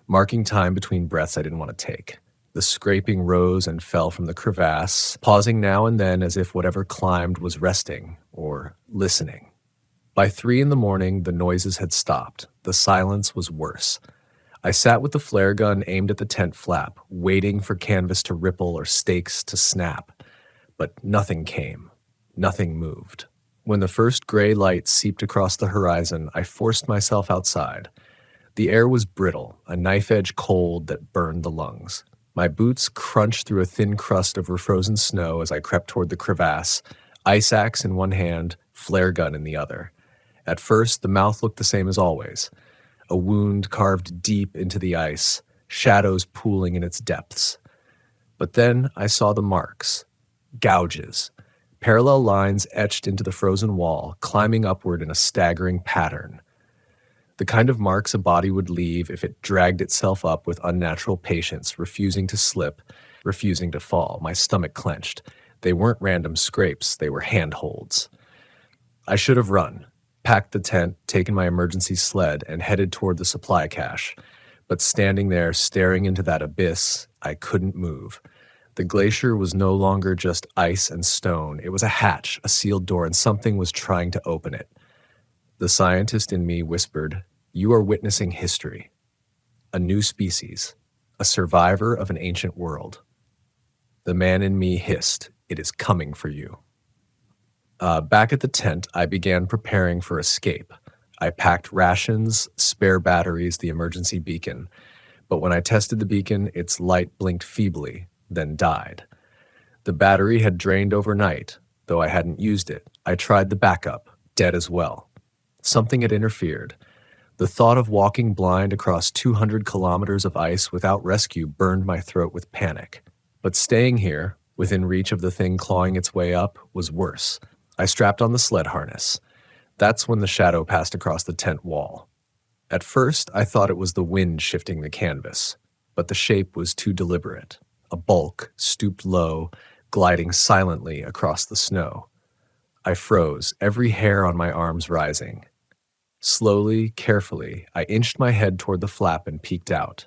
[SPEAKER 1] marking time between breaths I didn't want to take. The scraping rose and fell from the crevasse, pausing now and then as if whatever climbed was resting or listening. By 3 a.m, the noises had stopped. The silence was worse. I sat with the flare gun aimed at the tent flap, waiting for canvas to ripple or stakes to snap. But nothing came. Nothing moved. When the first gray light seeped across the horizon, I forced myself outside. The air was brittle, a knife-edge cold that burned the lungs. My boots crunched through a thin crust of refrozen snow as I crept toward the crevasse, ice axe in one hand, flare gun in the other. At first, the mouth looked the same as always. A wound carved deep into the ice, shadows pooling in its depths. But then I saw the marks. Gouges. Parallel lines etched into the frozen wall, climbing upward in a staggering pattern. The kind of marks a body would leave if it dragged itself up with unnatural patience, refusing to slip, refusing to fall. My stomach clenched. They weren't random scrapes, they were handholds. I should have run. Packed the tent, taken my emergency sled, and headed toward the supply cache. But standing there, staring into that abyss, I couldn't move. The glacier was no longer just ice and stone. It was a hatch, a sealed door, and something was trying to open it. The scientist in me whispered, "You are witnessing history. A new species. A survivor of an ancient world." The man in me hissed, "It is coming for you." Back at the tent, I began preparing for escape. I packed rations, spare batteries, the emergency beacon. But when I tested the beacon, its light blinked feebly, then died. The battery had drained overnight, though I hadn't used it. I tried the backup, dead as well. Something had interfered. The thought of walking blind across 200 kilometers of ice without rescue burned my throat with panic. But staying here, within reach of the thing clawing its way up, was worse. I strapped on the sled harness. That's when the shadow passed across the tent wall. At first, I thought it was the wind shifting the canvas, but the shape was too deliberate. A bulk, stooped low, gliding silently across the snow. I froze, every hair on my arms rising. Slowly, carefully, I inched my head toward the flap and peeked out.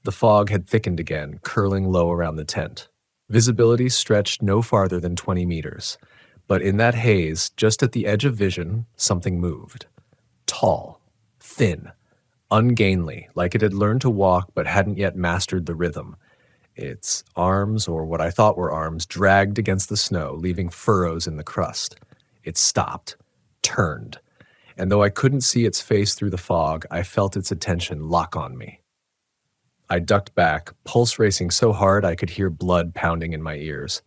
[SPEAKER 1] The fog had thickened again, curling low around the tent. Visibility stretched no farther than 20 meters, but in that haze, just at the edge of vision, something moved. Tall, thin, ungainly, like it had learned to walk but hadn't yet mastered the rhythm. Its arms, or what I thought were arms, dragged against the snow, leaving furrows in the crust. It stopped, turned, and though I couldn't see its face through the fog, I felt its attention lock on me. I ducked back, pulse racing so hard I could hear blood pounding in my ears.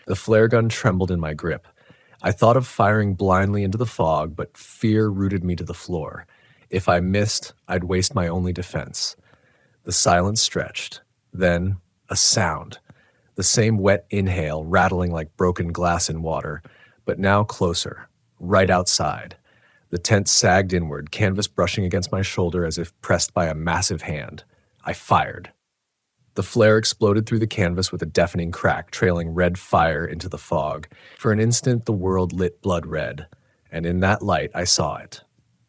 [SPEAKER 1] The flare gun trembled in my grip. I thought of firing blindly into the fog, but fear rooted me to the floor. If I missed, I'd waste my only defense. The silence stretched. Then, a sound. The same wet inhale rattling like broken glass in water, but now closer, right outside. The tent sagged inward, canvas brushing against my shoulder as if pressed by a massive hand. I fired. The flare exploded through the canvas with a deafening crack, trailing red fire into the fog. For an instant, the world lit blood red, and in that light, I saw it.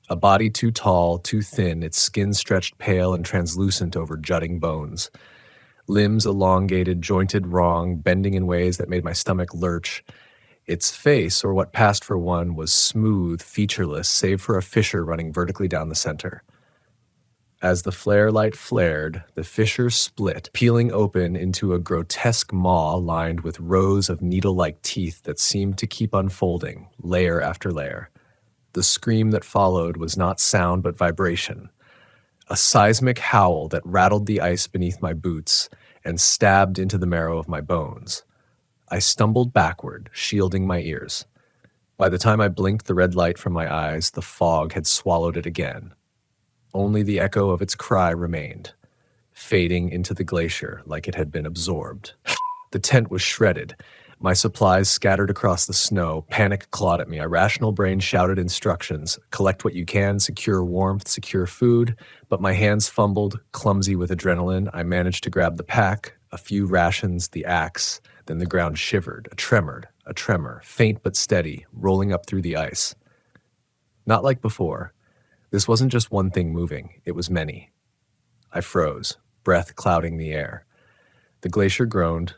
[SPEAKER 1] A body too tall, too thin, its skin stretched pale and translucent over jutting bones. Limbs elongated, jointed wrong, bending in ways that made my stomach lurch. Its face, or what passed for one, was smooth, featureless, save for a fissure running vertically down the center. As the flare light flared, the fissure split, peeling open into a grotesque maw lined with rows of needle-like teeth that seemed to keep unfolding, layer after layer. The scream that followed was not sound but vibration, a seismic howl that rattled the ice beneath my boots and stabbed into the marrow of my bones. I stumbled backward, shielding my ears. By the time I blinked the red light from my eyes, the fog had swallowed it again. Only the echo of its cry remained, fading into the glacier like it had been absorbed. The tent was shredded. My supplies scattered across the snow. Panic clawed at me. A rational brain shouted instructions. Collect what you can, secure warmth, secure food. But my hands fumbled, clumsy with adrenaline. I managed to grab the pack, a few rations, the axe. Then the ground shivered, a tremor, faint but steady, rolling up through the ice. Not like before. This wasn't just one thing moving, it was many. I froze, breath clouding the air. The glacier groaned,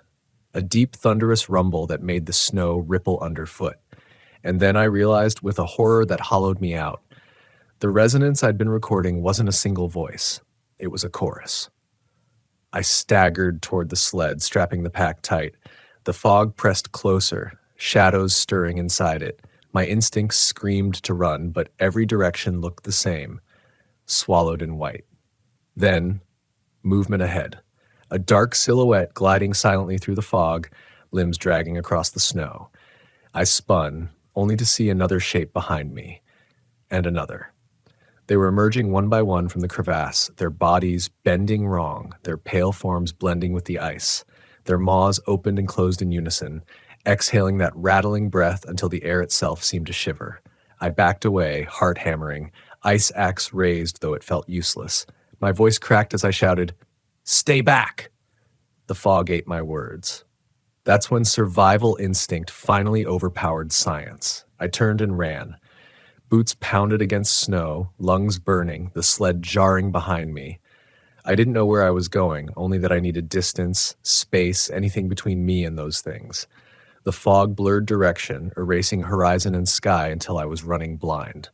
[SPEAKER 1] a deep thunderous rumble that made the snow ripple underfoot. And then I realized with a horror that hollowed me out, the resonance I'd been recording wasn't a single voice, it was a chorus. I staggered toward the sled, strapping the pack tight. The fog pressed closer, shadows stirring inside it. My instincts screamed to run, but every direction looked the same, swallowed in white. Then, movement ahead. A dark silhouette gliding silently through the fog, limbs dragging across the snow. I spun, only to see another shape behind me, and another. They were emerging one by one from the crevasse, their bodies bending wrong, their pale forms blending with the ice. Their maws opened and closed in unison, exhaling that rattling breath until the air itself seemed to shiver. I backed away, heart hammering, ice axe raised though it felt useless. My voice cracked as I shouted, "Stay back!" The fog ate my words. That's when survival instinct finally overpowered science. I turned and ran. Boots pounded against snow, lungs burning, the sled jarring behind me. I didn't know where I was going, only that I needed distance, space, anything between me and those things. The fog blurred direction, erasing horizon and sky until I was running blind.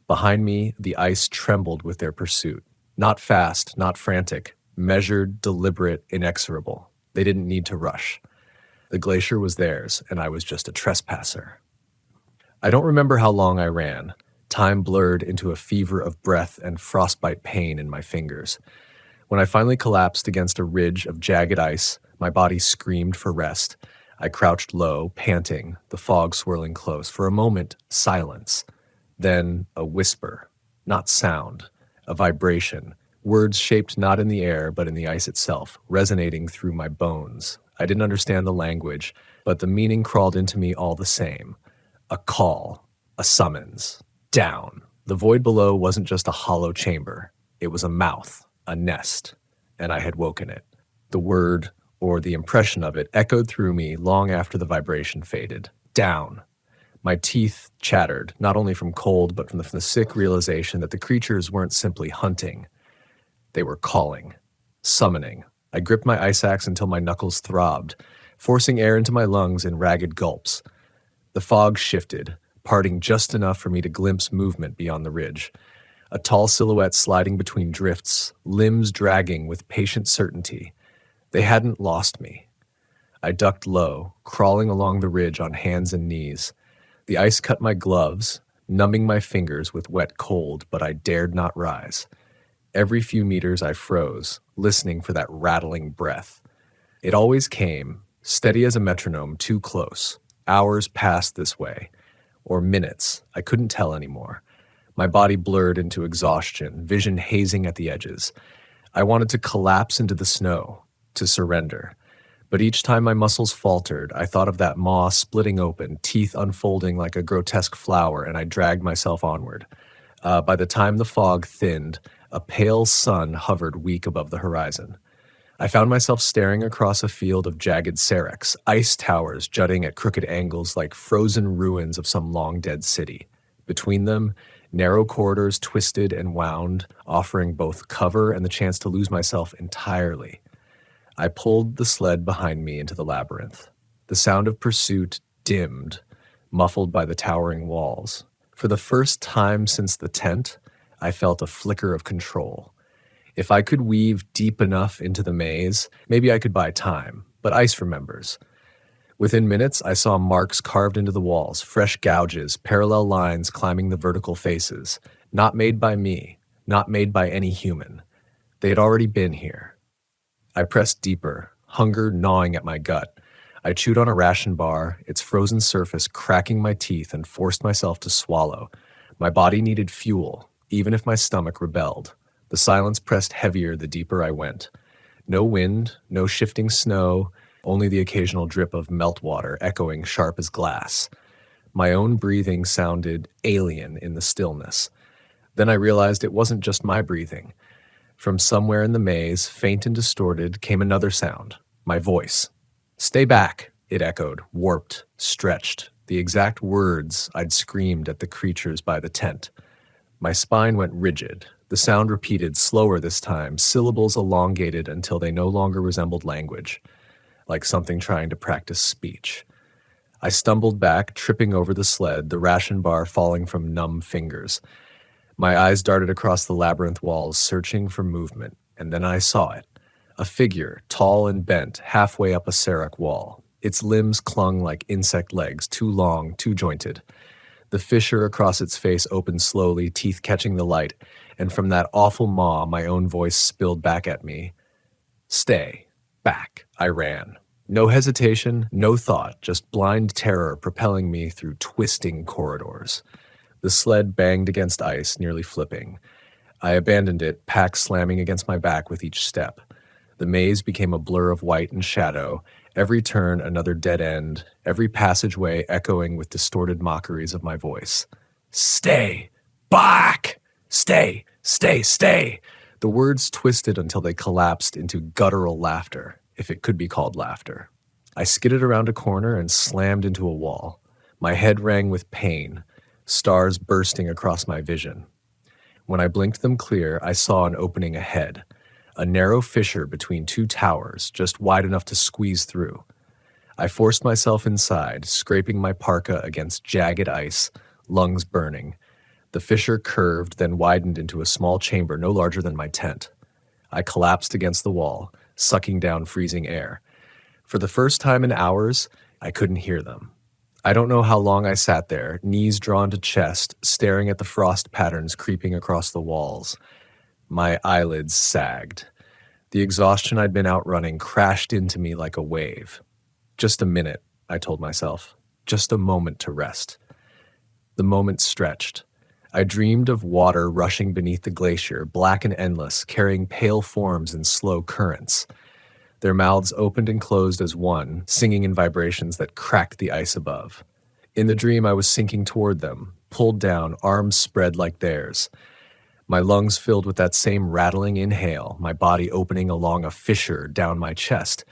[SPEAKER 1] Behind me, the ice trembled with their pursuit. Not fast, not frantic, measured, deliberate, inexorable. They didn't need to rush. The glacier was theirs, and I was just a trespasser. I don't remember how long I ran. Time blurred into a fever of breath and frostbite pain in my fingers. When I finally collapsed against a ridge of jagged ice, my body screamed for rest. I crouched low, panting, the fog swirling close. For a moment, silence. Then a whisper, not sound, a vibration, words shaped not in the air but in the ice itself, resonating through my bones. I didn't understand the language, but the meaning crawled into me all the same. A call, a summons, down. The void below wasn't just a hollow chamber. It was a mouth, a nest, and I had woken it. The word, or the impression of it, echoed through me long after the vibration faded. Down. My teeth chattered, not only from cold, but from the sick realization that the creatures weren't simply hunting. They were calling, summoning. I gripped my ice axe until my knuckles throbbed, forcing air into my lungs in ragged gulps. The fog shifted, parting just enough for me to glimpse movement beyond the ridge. A tall silhouette sliding between drifts, limbs dragging with patient certainty. They hadn't lost me. I ducked low, crawling along the ridge on hands and knees. The ice cut my gloves, numbing my fingers with wet cold, but I dared not rise. Every few meters I froze, listening for that rattling breath. It always came, steady as a metronome, too close. Hours passed this way. Or minutes, I couldn't tell anymore. My body blurred into exhaustion, vision hazing at the edges. I wanted to collapse into the snow, to surrender. But each time my muscles faltered, I thought of that maw splitting open, teeth unfolding like a grotesque flower, and I dragged myself onward. By the time the fog thinned, a pale sun hovered weak above the horizon. I found myself staring across a field of jagged serex, ice towers jutting at crooked angles like frozen ruins of some long-dead city. Between them, narrow corridors twisted and wound, offering both cover and the chance to lose myself entirely. I pulled the sled behind me into the labyrinth. The sound of pursuit dimmed, muffled by the towering walls. For the first time since the tent, I felt a flicker of control. If I could weave deep enough into the maze, maybe I could buy time, but ice remembers. Within minutes, I saw marks carved into the walls, fresh gouges, parallel lines climbing the vertical faces, not made by me, not made by any human. They had already been here. I pressed deeper, hunger gnawing at my gut. I chewed on a ration bar, its frozen surface cracking my teeth, and forced myself to swallow. My body needed fuel, even if my stomach rebelled. The silence pressed heavier the deeper I went. No wind, no shifting snow, only the occasional drip of meltwater echoing sharp as glass. My own breathing sounded alien in the stillness. Then I realized it wasn't just my breathing. From somewhere in the maze, faint and distorted, came another sound, my voice. "Stay back," it echoed, warped, stretched, the exact words I'd screamed at the creatures by the tent. My spine went rigid. The sound repeated, slower this time, syllables elongated until they no longer resembled language, like something trying to practice speech. I stumbled back, tripping over the sled, the ration bar falling from numb fingers. My eyes darted across the labyrinth walls, searching for movement, and then I saw it. A figure, tall and bent, halfway up a Sarek wall. Its limbs clung like insect legs, too long, too jointed. The fissure across its face opened slowly, teeth catching the light, and from that awful maw, my own voice spilled back at me. "Stay. Back." I ran. No hesitation, no thought, just blind terror propelling me through twisting corridors. The sled banged against ice, nearly flipping. I abandoned it, pack slamming against my back with each step. The maze became a blur of white and shadow, every turn another dead end, every passageway echoing with distorted mockeries of my voice. "Stay! Back! Stay! Stay! Stay!" The words twisted until they collapsed into guttural laughter, if it could be called laughter. I skidded around a corner and slammed into a wall. My head rang with pain, stars bursting across my vision. When I blinked them clear, I saw an opening ahead, a narrow fissure between two towers, just wide enough to squeeze through. I forced myself inside, scraping my parka against jagged ice, lungs burning. The fissure curved, then widened into a small chamber no larger than my tent. I collapsed against the wall, sucking down freezing air. For the first time in hours, I couldn't hear them. I don't know how long I sat there, knees drawn to chest, staring at the frost patterns creeping across the walls. My eyelids sagged. The exhaustion I'd been outrunning crashed into me like a wave. Just a minute, I told myself. Just a moment to rest. The moment stretched. I dreamed of water rushing beneath the glacier, black and endless, carrying pale forms in slow currents. Their mouths opened and closed as one, singing in vibrations that cracked the ice above. In the dream, I was sinking toward them, pulled down, arms spread like theirs. My lungs filled with that same rattling inhale, my body opening along a fissure down my chest.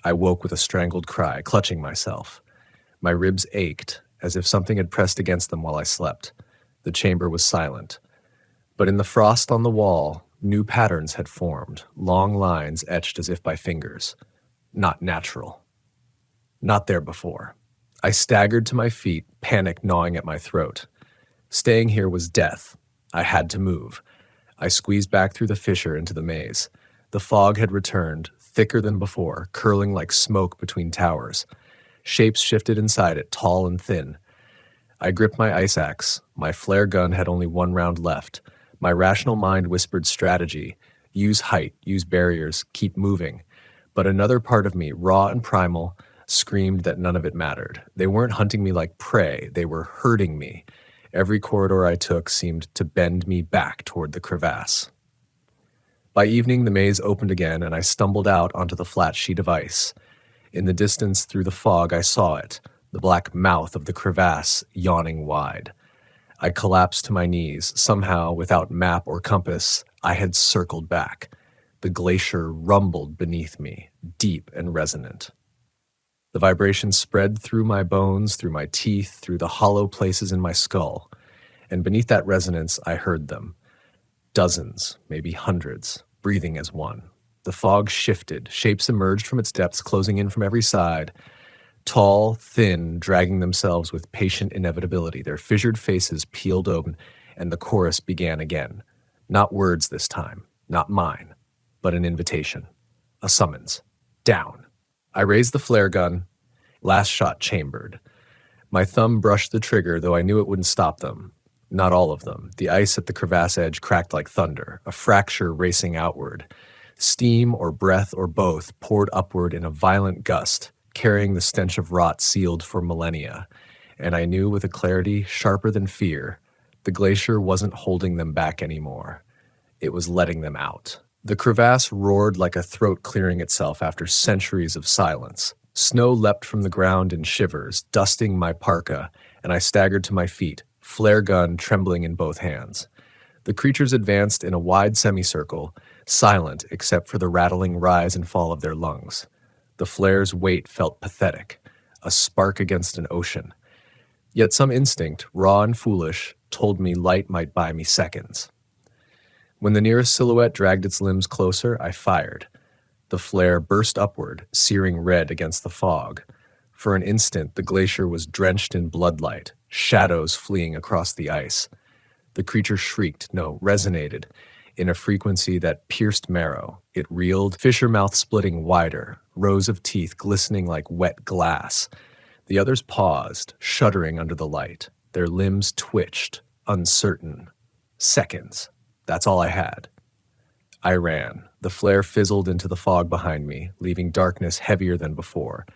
[SPEAKER 1] I woke with a strangled cry, clutching myself. My ribs ached, as if something had pressed against them while I slept. The chamber was silent. But in the frost on the wall, new patterns had formed, long lines etched as if by fingers. Not natural. Not there before. I staggered to my feet, panic gnawing at my throat. Staying here was death. I had to move. I squeezed back through the fissure into the maze. The fog had returned, thicker than before, curling like smoke between towers. Shapes shifted inside it, tall and thin. I gripped my ice axe. My flare gun had only one round left. My rational mind whispered strategy. Use height, use barriers, keep moving. But another part of me, raw and primal, screamed that none of it mattered. They weren't hunting me like prey. They were hurting me. Every corridor I took seemed to bend me back toward the crevasse. By evening, the maze opened again, and I stumbled out onto the flat sheet of ice. In the distance, through the fog, I saw it, the black mouth of the crevasse yawning wide. I collapsed to my knees. Somehow, without map or compass, I had circled back. The glacier rumbled beneath me, deep and resonant. The vibration spread through my bones, through my teeth, through the hollow places in my skull. And beneath that resonance, I heard them. Dozens, maybe hundreds, breathing as one. The fog shifted. Shapes emerged from its depths, closing in from every side. Tall, thin, dragging themselves with patient inevitability. Their fissured faces peeled open, and the chorus began again. Not words this time, not mine, but an invitation. A summons. Down. I raised the flare gun. Last shot chambered. My thumb brushed the trigger, though I knew it wouldn't stop them. Not all of them. The ice at the crevasse edge cracked like thunder, a fracture racing outward. Steam or breath or both poured upward in a violent gust, carrying the stench of rot sealed for millennia. And I knew with a clarity sharper than fear, the glacier wasn't holding them back anymore. It was letting them out. The crevasse roared like a throat clearing itself after centuries of silence. Snow leapt from the ground in shivers, dusting my parka, and I staggered to my feet, flare gun trembling in both hands. The creatures advanced in a wide semicircle, silent except for the rattling rise and fall of their lungs. The flare's weight felt pathetic, a spark against an ocean. Yet some instinct, raw and foolish, told me light might buy me seconds. When the nearest silhouette dragged its limbs closer, I fired. The flare burst upward, searing red against the fog. For an instant, the glacier was drenched in bloodlight, shadows fleeing across the ice. The creature shrieked, no, resonated, in a frequency that pierced marrow. It reeled, fissure mouth splitting wider, rows of teeth glistening like wet glass. The others paused, shuddering under the light. Their limbs twitched, uncertain. Seconds. That's all I had. I ran. The flare fizzled into the fog behind me, leaving darkness heavier than before.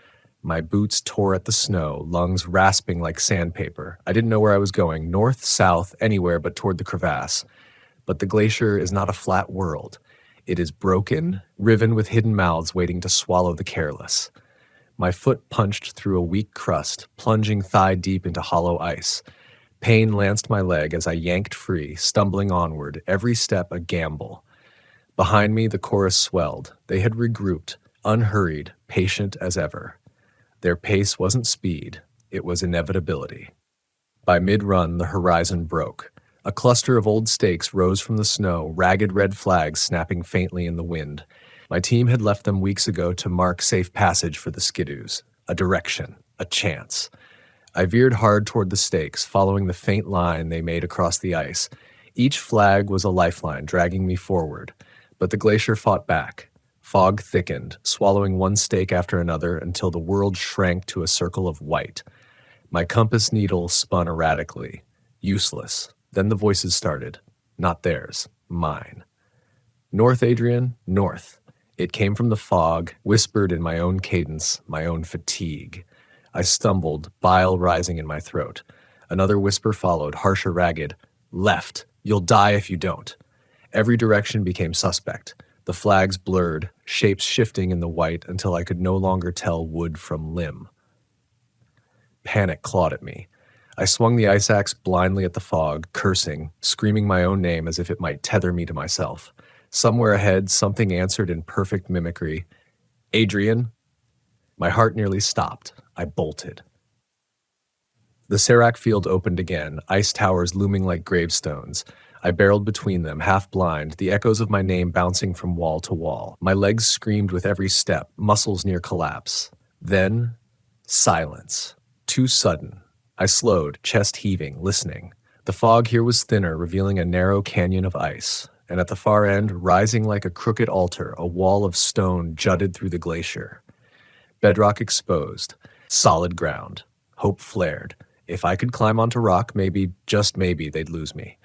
[SPEAKER 1] My boots tore at the snow, lungs rasping like sandpaper. I didn't know where I was going, north, south, anywhere but toward the crevasse. But the glacier is not a flat world. It is broken, riven with hidden mouths waiting to swallow the careless. My foot punched through a weak crust, plunging thigh deep into hollow ice. Pain lanced my leg as I yanked free, stumbling onward, every step a gamble. Behind me, the chorus swelled. They had regrouped, unhurried, patient as ever. Their pace wasn't speed, it was inevitability. By mid-run, the horizon broke. A cluster of old stakes rose from the snow, ragged red flags snapping faintly in the wind. My team had left them weeks ago to mark safe passage for the skidoos. A direction, a chance. I veered hard toward the stakes, following the faint line they made across the ice. Each flag was a lifeline, dragging me forward. But the glacier fought back. Fog thickened, swallowing one stake after another until the world shrank to a circle of white. My compass needle spun erratically. Useless. Then the voices started. Not theirs. Mine. North, Adrian, north. It came from the fog, whispered in my own cadence, my own fatigue. I stumbled, bile rising in my throat. Another whisper followed, harsher, ragged. Left. You'll die if you don't. Every direction became suspect. The flags blurred, shapes shifting in the white until I could no longer tell wood from limb. Panic clawed at me. I swung the ice axe blindly at the fog, cursing, screaming my own name as if it might tether me to myself. Somewhere ahead, something answered in perfect mimicry. Adrian? My heart nearly stopped. I bolted. The Serac field opened again, ice towers looming like gravestones. I barreled between them, half blind, the echoes of my name bouncing from wall to wall. My legs screamed with every step, muscles near collapse. Then, silence. Too sudden. I slowed, chest heaving, listening. The fog here was thinner, revealing a narrow canyon of ice. And at the far end, rising like a crooked altar, a wall of stone jutted through the glacier. Bedrock exposed. Solid ground. Hope flared. If I could climb onto rock, maybe, just maybe, they'd lose me.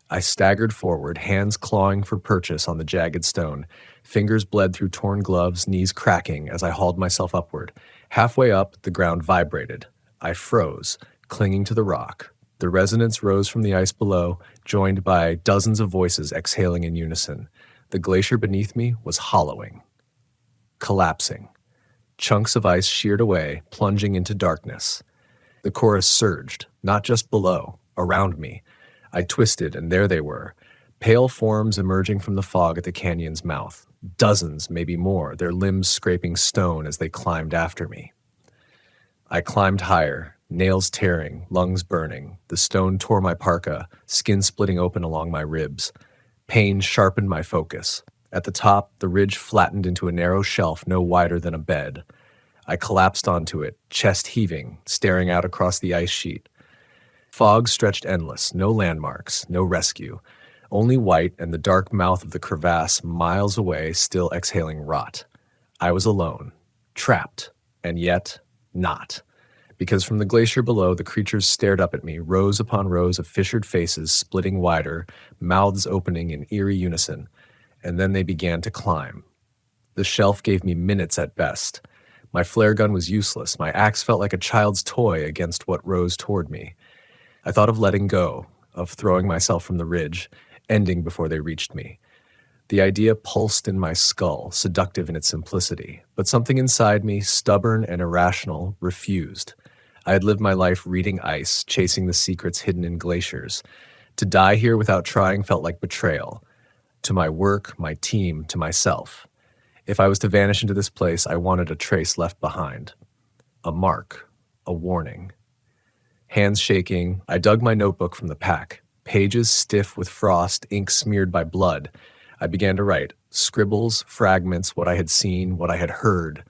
[SPEAKER 1] I staggered forward, hands clawing for purchase on the jagged stone. Fingers bled through torn gloves, knees cracking as I hauled myself upward. Halfway up, the ground vibrated. I froze, clinging to the rock. The resonance rose from the ice below, joined by dozens of voices exhaling in unison. The glacier beneath me was hollowing, collapsing. Chunks of ice sheared away, plunging into darkness. The chorus surged, not just below, around me. I twisted, and there they were, pale forms emerging from the fog at the canyon's mouth. Dozens, maybe more, their limbs scraping stone as they climbed after me. I climbed higher, nails tearing, lungs burning. The stone tore my parka, skin splitting open along my ribs. Pain sharpened my focus. At the top, the ridge flattened into a narrow shelf no wider than a bed. I collapsed onto it, chest heaving, staring out across the ice sheet. Fog stretched endless, no landmarks, no rescue. Only white and the dark mouth of the crevasse miles away, still exhaling rot. I was alone, trapped, and yet not. Because from the glacier below, the creatures stared up at me, rows upon rows of fissured faces splitting wider, mouths opening in eerie unison. And then they began to climb. The shelf gave me minutes at best. My flare gun was useless. My axe felt like a child's toy against what rose toward me. I thought of letting go, of throwing myself from the ridge, ending before they reached me. The idea pulsed in my skull, seductive in its simplicity, but something inside me, stubborn and irrational, refused. I had lived my life reading ice, chasing the secrets hidden in glaciers. To die here without trying felt like betrayal. To my work, my team, to myself. If I was to vanish into this place, I wanted a trace left behind. A mark, a warning. Hands shaking, I dug my notebook from the pack. Pages stiff with frost, ink smeared by blood. I began to write, scribbles, fragments, what I had seen, what I had heard.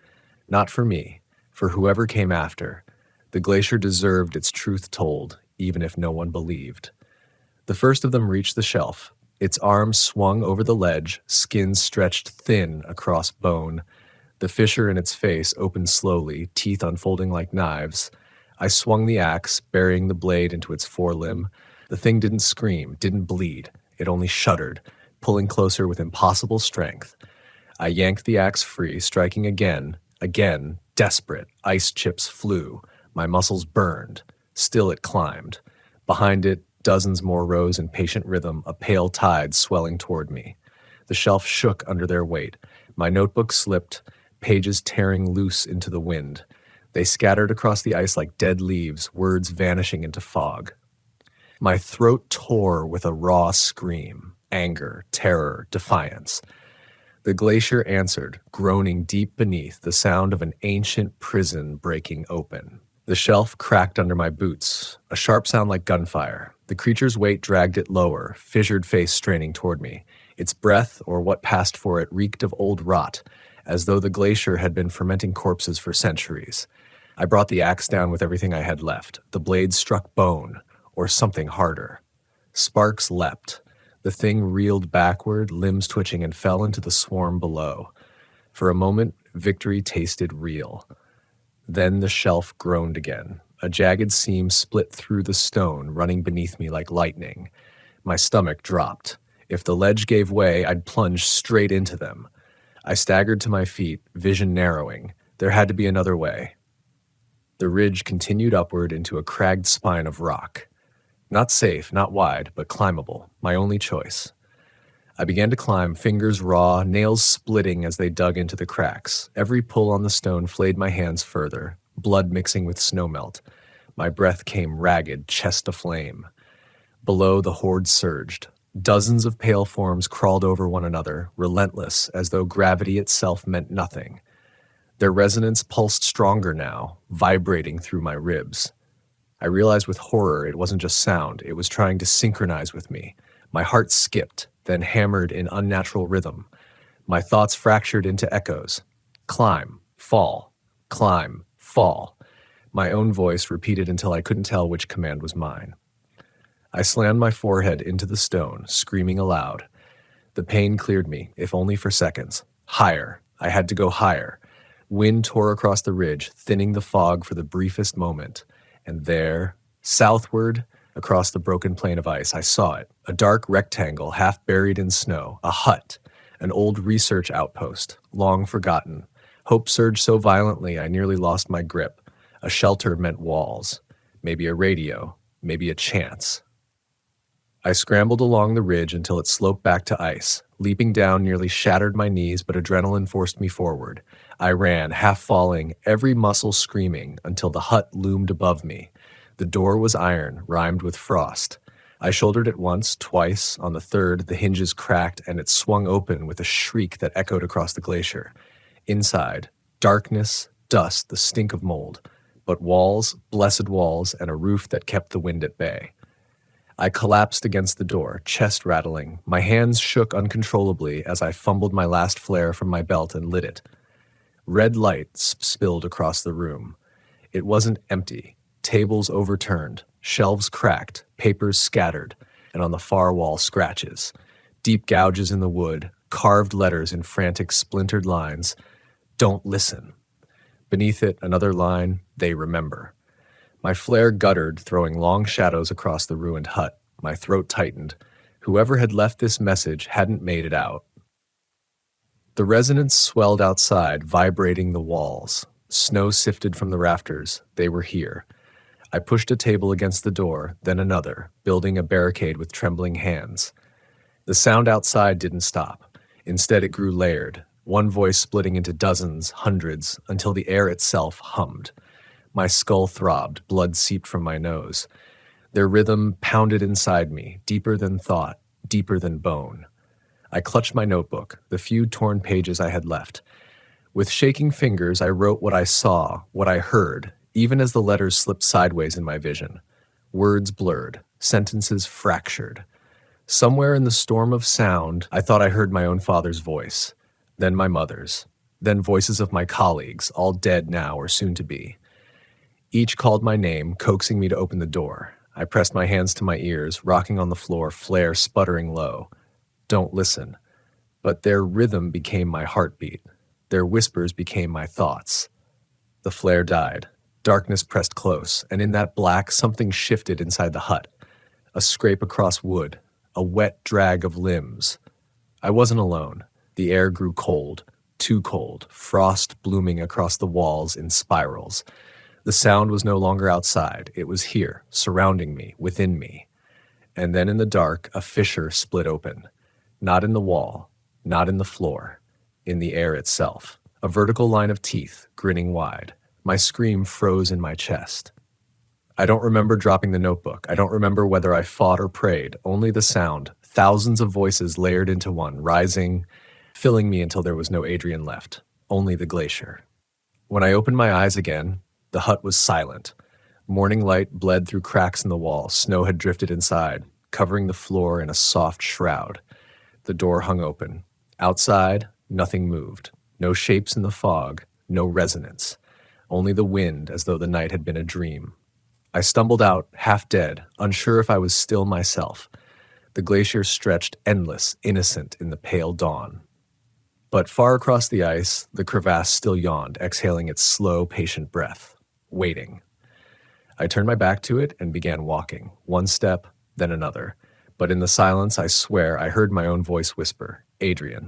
[SPEAKER 1] Not for me, for whoever came after. The glacier deserved its truth told, even if no one believed. The first of them reached the shelf. Its arms swung over the ledge, skin stretched thin across bone. The fissure in its face opened slowly, teeth unfolding like knives. I swung the axe, burying the blade into its forelimb. The thing didn't scream, didn't bleed. It only shuddered, pulling closer with impossible strength. I yanked the axe free, striking again, desperate. Ice chips flew. My muscles burned. Still it climbed. Behind it, dozens more rose in patient rhythm, a pale tide swelling toward me. The shelf shook under their weight. My notebook slipped, pages tearing loose into the wind. They scattered across the ice like dead leaves, words vanishing into fog. My throat tore with a raw scream. Anger, terror, defiance. The glacier answered, groaning deep beneath, the sound of an ancient prison breaking open. The shelf cracked under my boots, a sharp sound like gunfire. The creature's weight dragged it lower, fissured face straining toward me. Its breath, or what passed for it, reeked of old rot, as though the glacier had been fermenting corpses for centuries. I brought the axe down with everything I had left. The blade struck bone, or something harder. Sparks leapt. The thing reeled backward, limbs twitching, and fell into the swarm below. For a moment, victory tasted real. Then the shelf groaned again. A jagged seam split through the stone, running beneath me like lightning. My stomach dropped. If the ledge gave way, I'd plunge straight into them. I staggered to my feet, vision narrowing. There had to be another way. The ridge continued upward into a cragged spine of rock. Not safe, not wide, but climbable, my only choice. I began to climb, fingers raw, nails splitting as they dug into the cracks. Every pull on the stone flayed my hands further, blood mixing with snowmelt. My breath came ragged, chest aflame. Below, the horde surged. Dozens of pale forms crawled over one another, relentless, as though gravity itself meant nothing. Their resonance pulsed stronger now, vibrating through my ribs. I realized with horror it wasn't just sound, it was trying to synchronize with me. My heart skipped, then hammered in unnatural rhythm. My thoughts fractured into echoes. Climb, fall, climb, fall. My own voice repeated until I couldn't tell which command was mine. I slammed my forehead into the stone, screaming aloud. The pain cleared me, if only for seconds. Higher. I had to go higher. Wind tore across the ridge, thinning the fog for the briefest moment. And there, southward, across the broken plain of ice, I saw it, a dark rectangle half buried in snow, a hut, an old research outpost, long forgotten. Hope surged so violently I nearly lost my grip. A shelter meant walls, maybe a radio, maybe a chance. I scrambled along the ridge until it sloped back to ice. Leaping down nearly shattered my knees, but adrenaline forced me forward. I ran, half falling, every muscle screaming, until the hut loomed above me. The door was iron, rimed with frost. I shouldered it once, twice. On the third, the hinges cracked, and it swung open with a shriek that echoed across the glacier. Inside, darkness, dust, the stink of mold. But walls, blessed walls, and a roof that kept the wind at bay. I collapsed against the door, chest rattling. My hands shook uncontrollably as I fumbled my last flare from my belt and lit it. Red light spilled across the room. It wasn't empty. Tables overturned, shelves cracked, papers scattered, and on the far wall scratches. Deep gouges in the wood, carved letters in frantic splintered lines. Don't listen. Beneath it, another line, they remember. My flare guttered, throwing long shadows across the ruined hut. My throat tightened. Whoever had left this message hadn't made it out. The resonance swelled outside, vibrating the walls. Snow sifted from the rafters. They were here. I pushed a table against the door, then another, building a barricade with trembling hands. The sound outside didn't stop. Instead, it grew layered, one voice splitting into dozens, hundreds, until the air itself hummed. My skull throbbed, blood seeped from my nose. Their rhythm pounded inside me, deeper than thought, deeper than bone. I clutched my notebook, the few torn pages I had left. With shaking fingers, I wrote what I saw, what I heard, even as the letters slipped sideways in my vision. Words blurred, sentences fractured. Somewhere in the storm of sound, I thought I heard my own father's voice, then my mother's, then voices of my colleagues, all dead now or soon to be. Each called my name, coaxing me to open the door. I pressed my hands to my ears, rocking on the floor, flare sputtering low. Don't listen. But their rhythm became my heartbeat. Their whispers became my thoughts. The flare died. Darkness pressed close, and in that black, something shifted inside the hut. A scrape across wood, a wet drag of limbs. I wasn't alone. The air grew cold, too cold, frost blooming across the walls in spirals. The sound was no longer outside. It was here, surrounding me, within me. And then in the dark, a fissure split open. Not in the wall, not in the floor, in the air itself. A vertical line of teeth, grinning wide. My scream froze in my chest. I don't remember dropping the notebook. I don't remember whether I fought or prayed. Only the sound, thousands of voices layered into one, rising, filling me until there was no Adrian left. Only the glacier. When I opened my eyes again, the hut was silent. Morning light bled through cracks in the wall. Snow had drifted inside, covering the floor in a soft shroud. The door hung open. Outside, nothing moved. No shapes in the fog, no resonance. Only the wind, as though the night had been a dream. I stumbled out, half dead, unsure if I was still myself. The glacier stretched endless, innocent in the pale dawn. But far across the ice, the crevasse still yawned, exhaling its slow, patient breath. Waiting. I turned my back to it and began walking, one step, then another. But in the silence, I swear, I heard my own voice whisper, Adrian.